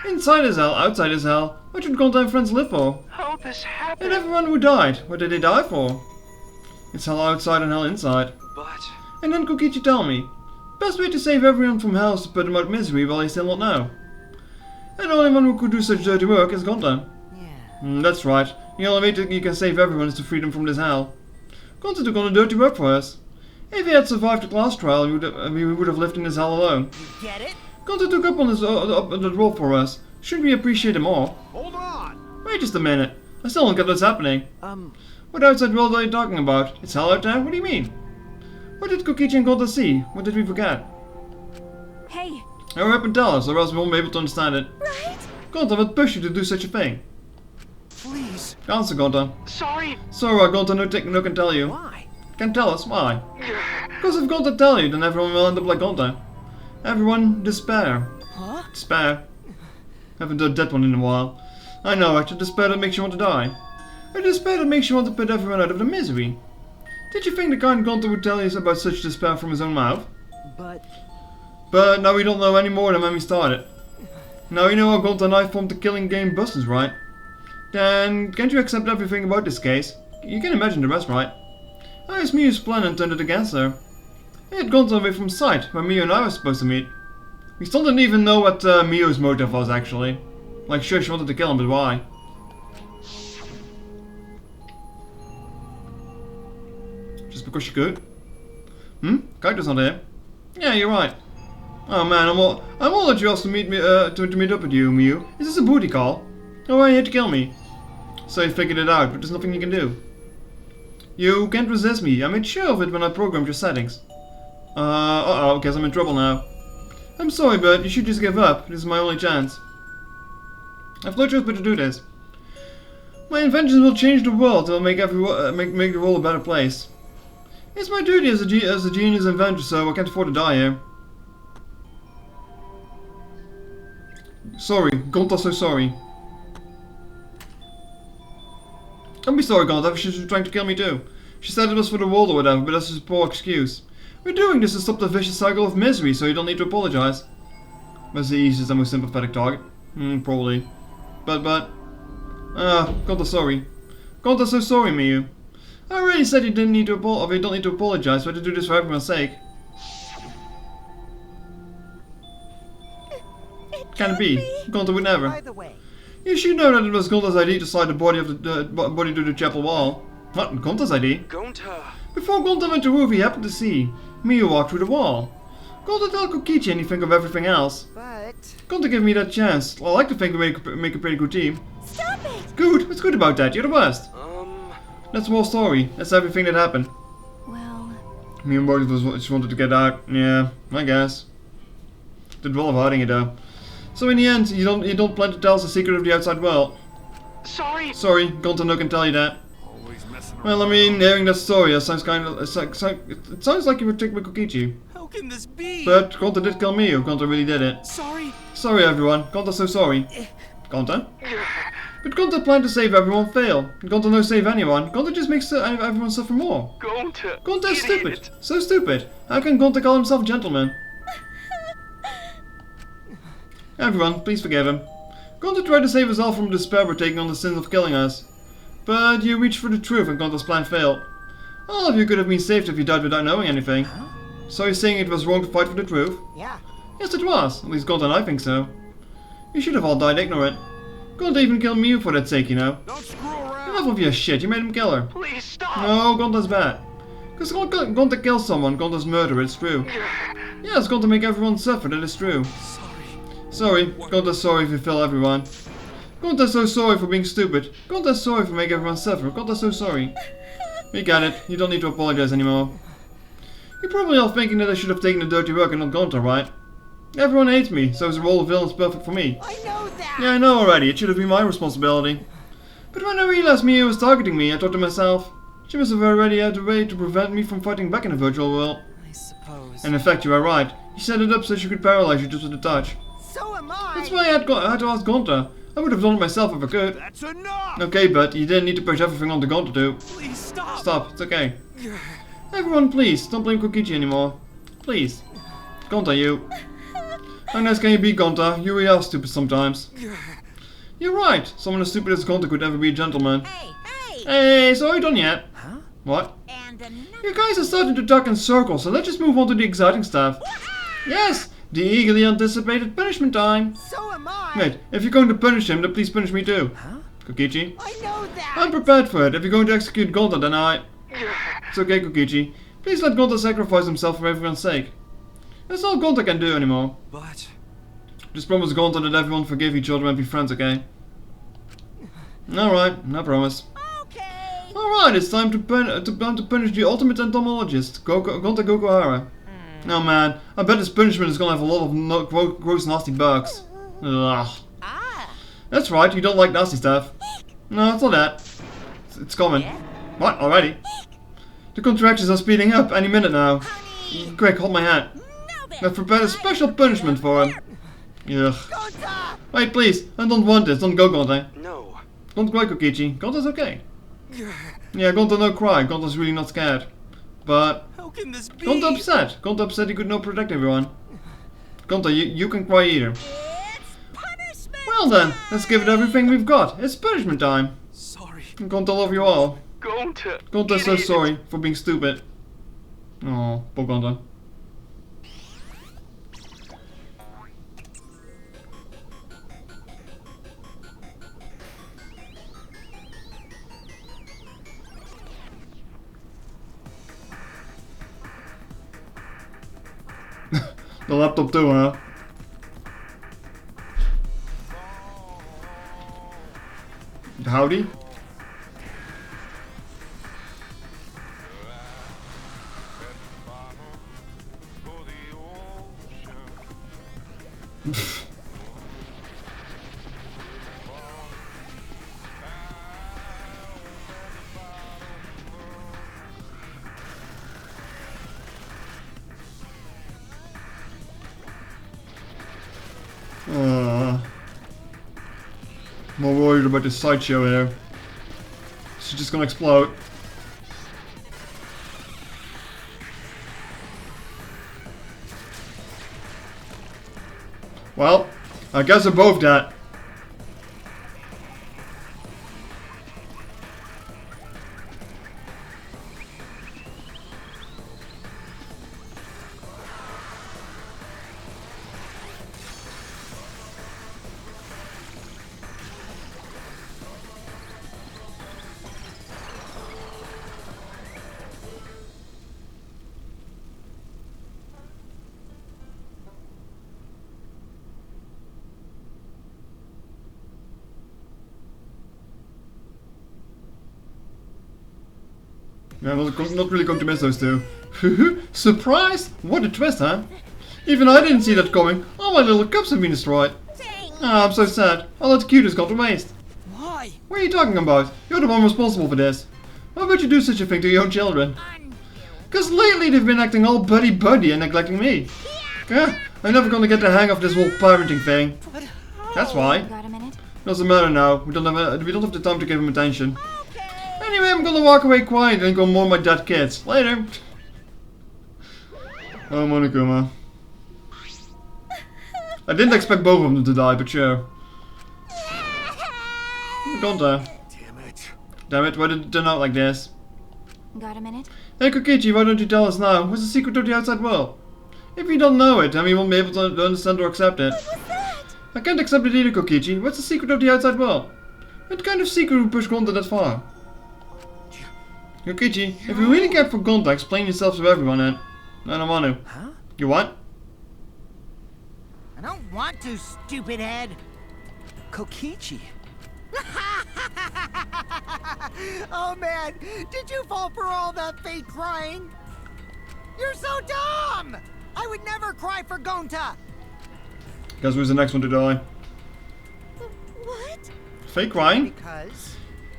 Inside is hell, outside is hell. What should Gonta and friends live for? How'd this happen? And everyone who died, what did they die for? It's hell outside and hell inside. But... And then Kokichi tell me, best way to save everyone from hell is to put them out of misery while they still not know. And the only one who could do such dirty work is Gonta. Yeah. That's right. The only way you can save everyone is to free them from this hell. Gonta took on the dirty work for us. If he had survived the class trial, we would have lived in this hell alone. You get it? Gonta took up on that role for us. Shouldn't we appreciate him more? Hold on! Wait just a minute. I still don't get what's happening. What outside world are you talking about? It's hell out there? What do you mean? What did Kokichi and Gonta see? What did we forget? Hey! Hurry up and tell us, or else we won't be able to understand it. Right? Gonta, what pushed you to do such a thing? Please. Answer, Gonta. Sorry. Sorry, Gonta, no can tell you. Why? Can tell us, why? Because if Gonta tell you, then everyone will end up like Gonta. Everyone despair. Huh? Despair. Haven't done that one in a while. I know, it's a despair that makes you want to die. A despair that makes you want to put everyone out of the misery. Did you think the kind Gonta would tell you about such despair from his own mouth? But now we don't know any more than when we started. Now you know how Gonta and I formed the killing game Busters, right? Then can't you accept everything about this case? You can imagine the rest, right? How is Miyu's plan and turned it against her? He had Gonta away from sight when Miyu and I were supposed to meet. We still didn't even know what Miyu's motive was actually. Like sure she wanted to kill him, but why? Just because she could? Kaito's not here. Yeah, you're right. Oh man, I'm all that you asked to meet me to meet up with you, Miyu. Is this a booty call? Oh, are you here to kill me? So you figured it out, but there's nothing you can do. You can't resist me. I made sure of it when I programmed your settings. Uh-oh, guess I'm in trouble now. I'm sorry, but you should just give up. This is my only chance. I've no choice but to do this. My inventions will change the world. They'll make make the world a better place. It's my duty as a genius inventor, so I can't afford to die here. Sorry, Gonta's so sorry. Don't be sorry, Gonta. She's trying to kill me too. She said it was for the world or whatever, but that's just a poor excuse. We're doing this to stop the vicious cycle of misery, so you don't need to apologize. Was the easiest and most sympathetic target? Probably. Gonta's sorry. Gonta's so sorry, Miyu. I already said you don't need to apologize, but to do this for everyone's sake. Can it be? Gonta would never. By the way, You should know that it was Gonta's idea to slide the body of the body to the chapel wall. What? Gonta's idea? Gonta. Before Gonta went to roof, he happened to see Miyu walk through the wall. Gonta, tell Kokichi and you think of everything else. But... Gonta, give me that chance. Well, I like to think we make a pretty good team. Stop it! Good, what's good about that? You're the best. That's the whole story. That's everything that happened. Well... Me and Morty just wanted to get out. Yeah, I guess. Did well of hiding it though. So in the end, you don't plan to tell us the secret of the outside world. Sorry. Sorry, Gonta no can tell you that. Always messing around. Well, I mean, hearing that story, it sounds kind of, it sounds like you were tricked by Kokichi. How can this be? But Gonta did kill Miu. Gonta really did it. Sorry. Sorry everyone. Gonta's so sorry. Gonta? But Gonta planned to save everyone fail. Gonta no save anyone. Gonta just makes everyone suffer more. Gonta is stupid. So stupid. How can Gonta call himself gentleman? Everyone, please forgive him. Gonta tried to save us all from despair by taking on the sin of killing us. But you reached for the truth and Gonta's plan failed. All of you could have been saved if you died without knowing anything. So you're saying it was wrong to fight for the truth? Yeah. Yes, it was. At least Gonta and I think so. You should have all died ignorant. Gonta even killed Miu for that sake, you know. Don't screw around. Enough of your shit, you made him kill her. Please stop. No, Gonta's bad. Because Gonta kills someone, Gonta's murder, it's true. Yes, Gonta make everyone suffer, that is true. Sorry, Gonta's sorry if you fail everyone. Gonta's so sorry for being stupid. Gonta's sorry for making everyone suffer. Gonta's so sorry. We got it, you don't need to apologize anymore. You're probably all thinking that I should have taken the dirty work and not Gonta, right? Everyone hates me, so the role of villain is perfect for me. I know that! Yeah, I know already, it should have been my responsibility. But when I realized Miu was targeting me, I thought to myself, she must have already had a way to prevent me from fighting back in the virtual world. I suppose. And in fact, you are right. She set it up so she could paralyze you just with a touch. So am I! That's why I had to ask Gonta. I would have done it myself if I could. That's enough! Okay, but you didn't need to push everything onto Gonta too. Please stop. Stop, it's okay. Everyone, please, don't blame Kokichi anymore. Please. Gonta, you. How nice can you be, Gonta? You really are stupid sometimes. You're right. Someone as stupid as Gonta could never be a gentleman. Hey, so are you done yet? Huh? What? And You guys are starting to talk in circles, so let's just move on to the exciting stuff. Yes, the eagerly anticipated punishment time. So am I! Wait, if you're going to punish him, then please punish me too. Huh? Kokichi? I know that! I'm prepared for it. If you're going to execute Gonta, then I... It's okay, Kokichi. Please let Gonta sacrifice himself for everyone's sake. That's all Gonta can do anymore. But... Just promise Gonta that everyone forgive each other and be friends, okay? Alright, no promise. Okay. Alright, it's time to punish the ultimate entomologist, Gonta Gokuhara. No man, I bet this punishment is gonna have a lot of gross nasty bugs. Ugh. That's right, you don't like nasty stuff. No, it's not that. It's coming. What? Already? The contractions are speeding up any minute now. Quick, hold my hand. I've prepared a special punishment for him. Ugh. Wait, please. I don't want this. Don't go, Gonta. No. Don't cry, Kokichi. Gonta's okay. Yeah, Gonta no cry. Gonta's really not scared. But... How can this be? Gonta upset. Gonta upset he could not protect everyone. Gonta, you can cry either. Well then, let's give it everything we've got. It's punishment time. Sorry. Gonta love you all. Gonta. Gonta's so sorry for being stupid. Oh, poor Gonta. The laptop too, huh? Howdy? More worried about this sideshow here. She's just gonna explode. Well, I guess they're both dead. Yeah, not really going to miss those two. Surprise! What a twist, huh? Even I didn't see that coming. All my little cups have been destroyed. Ah, I'm so sad. All that cute has gone to waste. Why? What are you talking about? You're the one responsible for this. Why would you do such a thing to your own children? Because lately they've been acting all buddy-buddy and neglecting me. Yeah, I'm never gonna get the hang of this whole parenting thing. That's why. Got a minute? Doesn't matter now. We don't have the time to give him attention. Anyway, I'm gonna walk away quiet and go mourn my dead kids. Later. Oh, Monokuma. I didn't expect both of them to die, but sure. Gonta. Damn it, why did it turn out like this? Got a minute? Hey Kokichi, why don't you tell us now? What's the secret of the outside world? If you don't know it, then we won't be able to understand or accept it. I can't accept it either, Kokichi. What's the secret of the outside world? What kind of secret would push Gonta that far? Kokichi, if you really care for Gonta, explain yourself to everyone then. I don't want to. Huh? You what? I don't want to, stupid head. Kokichi. Oh man, did you fall for all that fake crying? You're so dumb! I would never cry for Gonta! Guess who's the next one to die? What? Fake crying? Because...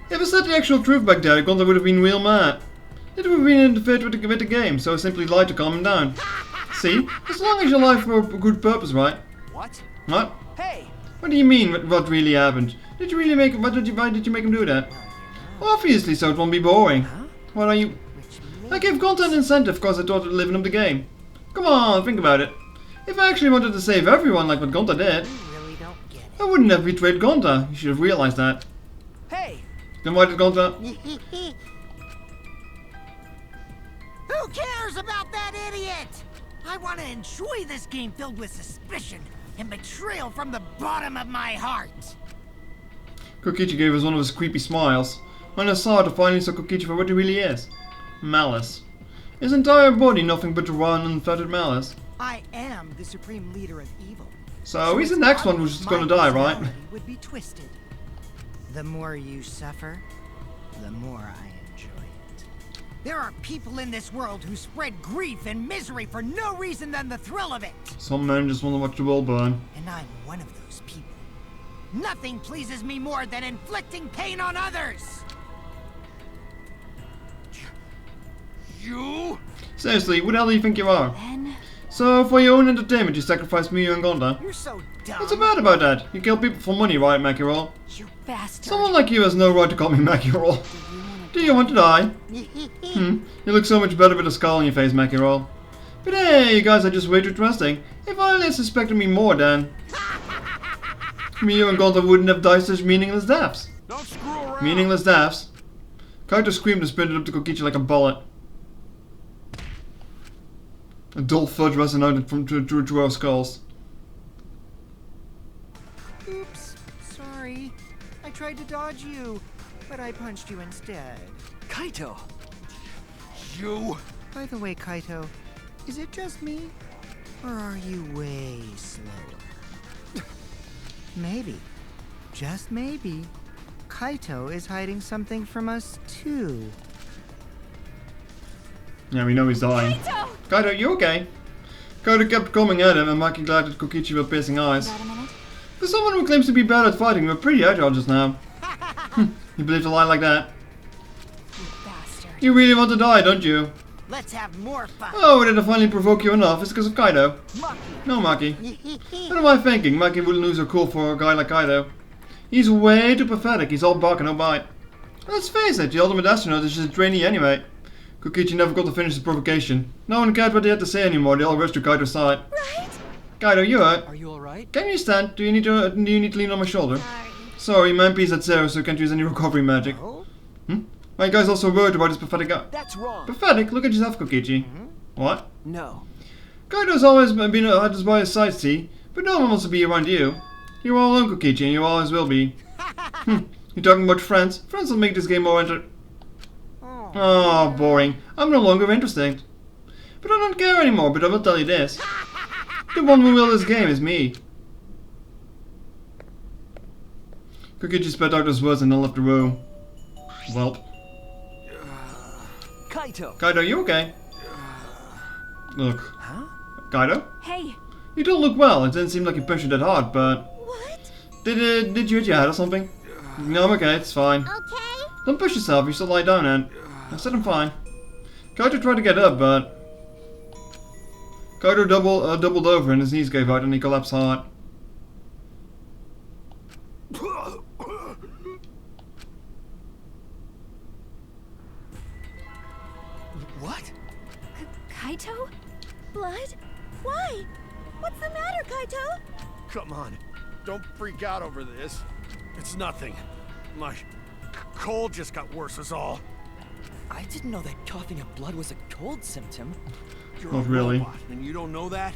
If I said the actual truth back there, Gonta would have been real mad. It would have been interfered with the game, so I simply lied to calm him down. See? As long as you lie for a good purpose, right? What? What? Hey! What do you mean, what really happened? Did you really make... why did you make him do that? Obviously, so it won't be boring. What are you... I gave Gonta an incentive because I thought it would liven up the game. Come on, think about it. If I actually wanted to save everyone like what Gonta did, really don't get it. I wouldn't have betrayed Gonta. You should have realized that. Hey! Then why did Gonta... Who cares about that idiot? I want to enjoy this game filled with suspicion and betrayal from the bottom of my heart. Kokichi gave us one of his creepy smiles. When I saw it, I finally saw Kokichi for what he really is. Malice. His entire body nothing but raw and unfettered malice. I am the supreme leader of evil. So he's the next one who's just gonna die, right? Would be twisted. The more you suffer, the more I enjoy it. There are people in this world who spread grief and misery for no reason than the thrill of it. Some men just want to watch the world burn. And I'm one of those people. Nothing pleases me more than inflicting pain on others. You? Seriously, who the hell do you think you are? Then... So, for your own entertainment, you sacrificed Miyu and Gonta? You're so dumb. What's so bad about that? You kill people for money, right, Mackerel? You bastard. Someone like you has no right to call me Mackerel. Do you want to die? You look so much better with a skull on your face, Mackerel. But hey, you guys are just way too trusting. If I only suspected me more, then... Miyu and Gonta wouldn't have died such meaningless deaths. Don't screw around. Meaningless deaths? Kaito screamed and sprinted up to Kokichi like a bullet. A dull fudge resonated from through our skulls. Oops, sorry. I tried to dodge you, but I punched you instead. Kaito! You? By the way, Kaito, is it just me? Or are you way slower? Maybe, just maybe, Kaito is hiding something from us too. Yeah, we know he's dying. Kaito, you okay? Kaito kept coming at him and Maki glared at Kokichi with piercing eyes. Got a minute? For someone who claims to be bad at fighting, we're pretty agile just now. You believe a lie like that? You bastard. You really want to die, don't you? Let's have more fun. Oh, did I finally provoke you enough? It's because of Kaito. No, Maki. What am I thinking? Maki wouldn't lose her cool for a guy like Kaito. He's way too pathetic. He's all bark and no bite. Let's face it, the ultimate astronaut is just a trainee anyway. Kokichi never got to finish the provocation. No one cared what they had to say anymore. They all rushed to Kaito's side. Right? Kaito, you hurt? Are you alright? Can you stand? Do you need to lean on my shoulder? Sorry. Sorry, man piece at 0, so can't use any recovery magic. Oh? Are you guys also worried about his pathetic guy? That's wrong. Pathetic? Look at yourself, Kokichi. What? No. Kaito's always been had us by his side, see? But no one wants to be around you. You're all alone, Kokichi, and you always will be. You're talking about friends? Friends will make this game more Oh, boring. I'm no longer interested. But I don't care anymore, but I will tell you this. The one who will this game is me. Kokichi spat out his words and then left the room. Welp. Kaito! Kaido, you okay? Look. Huh? Kaido? Hey! You don't look well. It didn't seem like you punched you that hard, but... What? Did you hit your head or something? No, I'm okay, it's fine. Okay? Don't push yourself, you still lie down and... I said I'm fine. Kaido tried to get up, but... Kaido doubled over and his knees gave out and he collapsed hard. What? Kaito? Blood? Why? What's the matter, Kaito? Come on. Don't freak out over this. It's nothing. My cold just got worse is all. I didn't know that coughing up blood was a cold symptom. You're Not a really. robot, and you don't know that?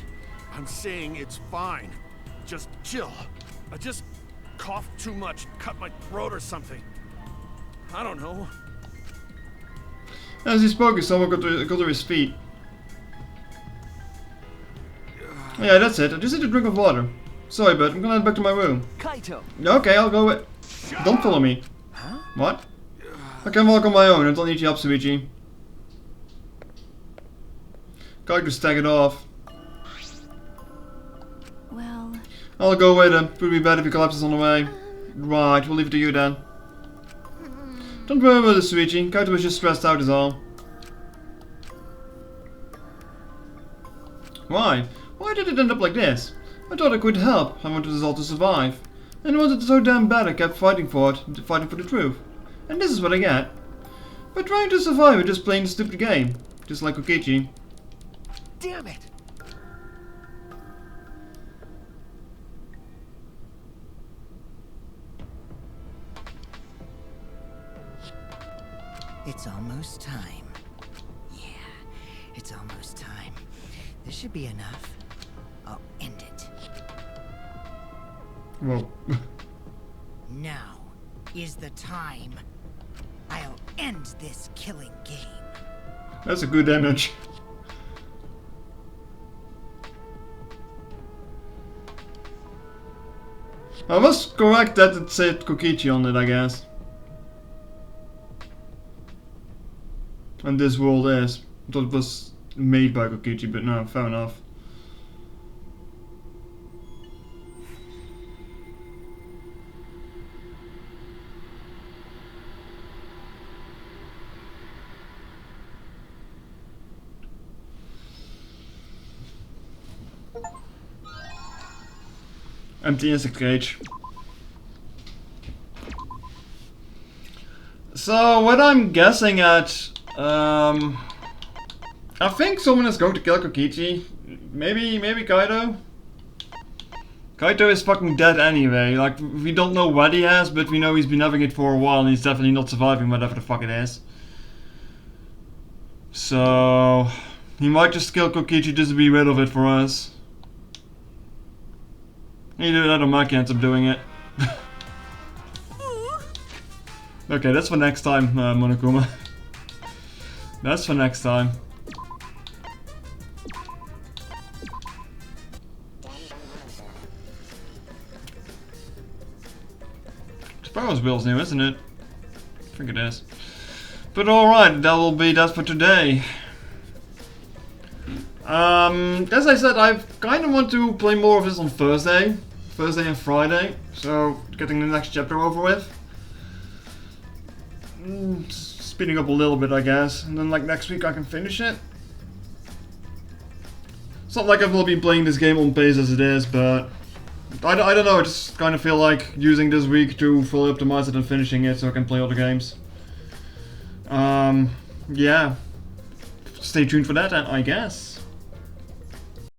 I'm saying it's fine. Just chill. I just coughed too much, cut my throat or something. I don't know. As he spoke, someone got to his feet. Yeah, that's it. I just need a drink of water. Sorry, but I'm gonna head back to my room. Kaito! Okay, I'll go with... Don't follow me. Huh? What? I can walk on my own. I don't need your help, Suichi. Kaido staggered off. Well... I'll go with him. It would be better if he collapses on the way. Right, we'll leave it to you then. Don't worry about it, Suichi. Kaido was just stressed out is all. Why? Why did it end up like this? I thought I could help. I wanted us all to survive. And I wanted it so damn bad I kept fighting for it, fighting for the truth. And this is what I get. By trying to survive, we're just playing a stupid game. Just like Kokichi. Damn it! It's almost time. Yeah, it's almost time. This should be enough. I'll end it. Whoa. Now is the time. I'll end this killing game. That's a good image. I was correct that it said Kokichi on it, I guess. And this world is. I thought it was made by Kokichi, but no, fair enough. Empty insect cage. So what I'm guessing at, I think someone is going to kill Kokichi. Maybe Kaido. Kaido is fucking dead anyway. Like, we don't know what he has, but we know he's been having it for a while and he's definitely not surviving whatever the fuck it is. So he might just kill Kokichi just to be rid of it for us. Either that or Maki ends up doing it. Okay, that's for next time, Monokuma. That's for next time. Sparrow's Bill's new, isn't it? I think it is. But alright, that will be that for today. As I said, I kind of want to play more of this on Thursday and Friday, so getting the next chapter over with. Speeding up a little bit, I guess, and then like next week I can finish it. It's not like I've not been playing this game on pace as it is, but I don't know, I just kind of feel like using this week to fully optimize it and finishing it so I can play other games. Yeah. Stay tuned for that, I guess.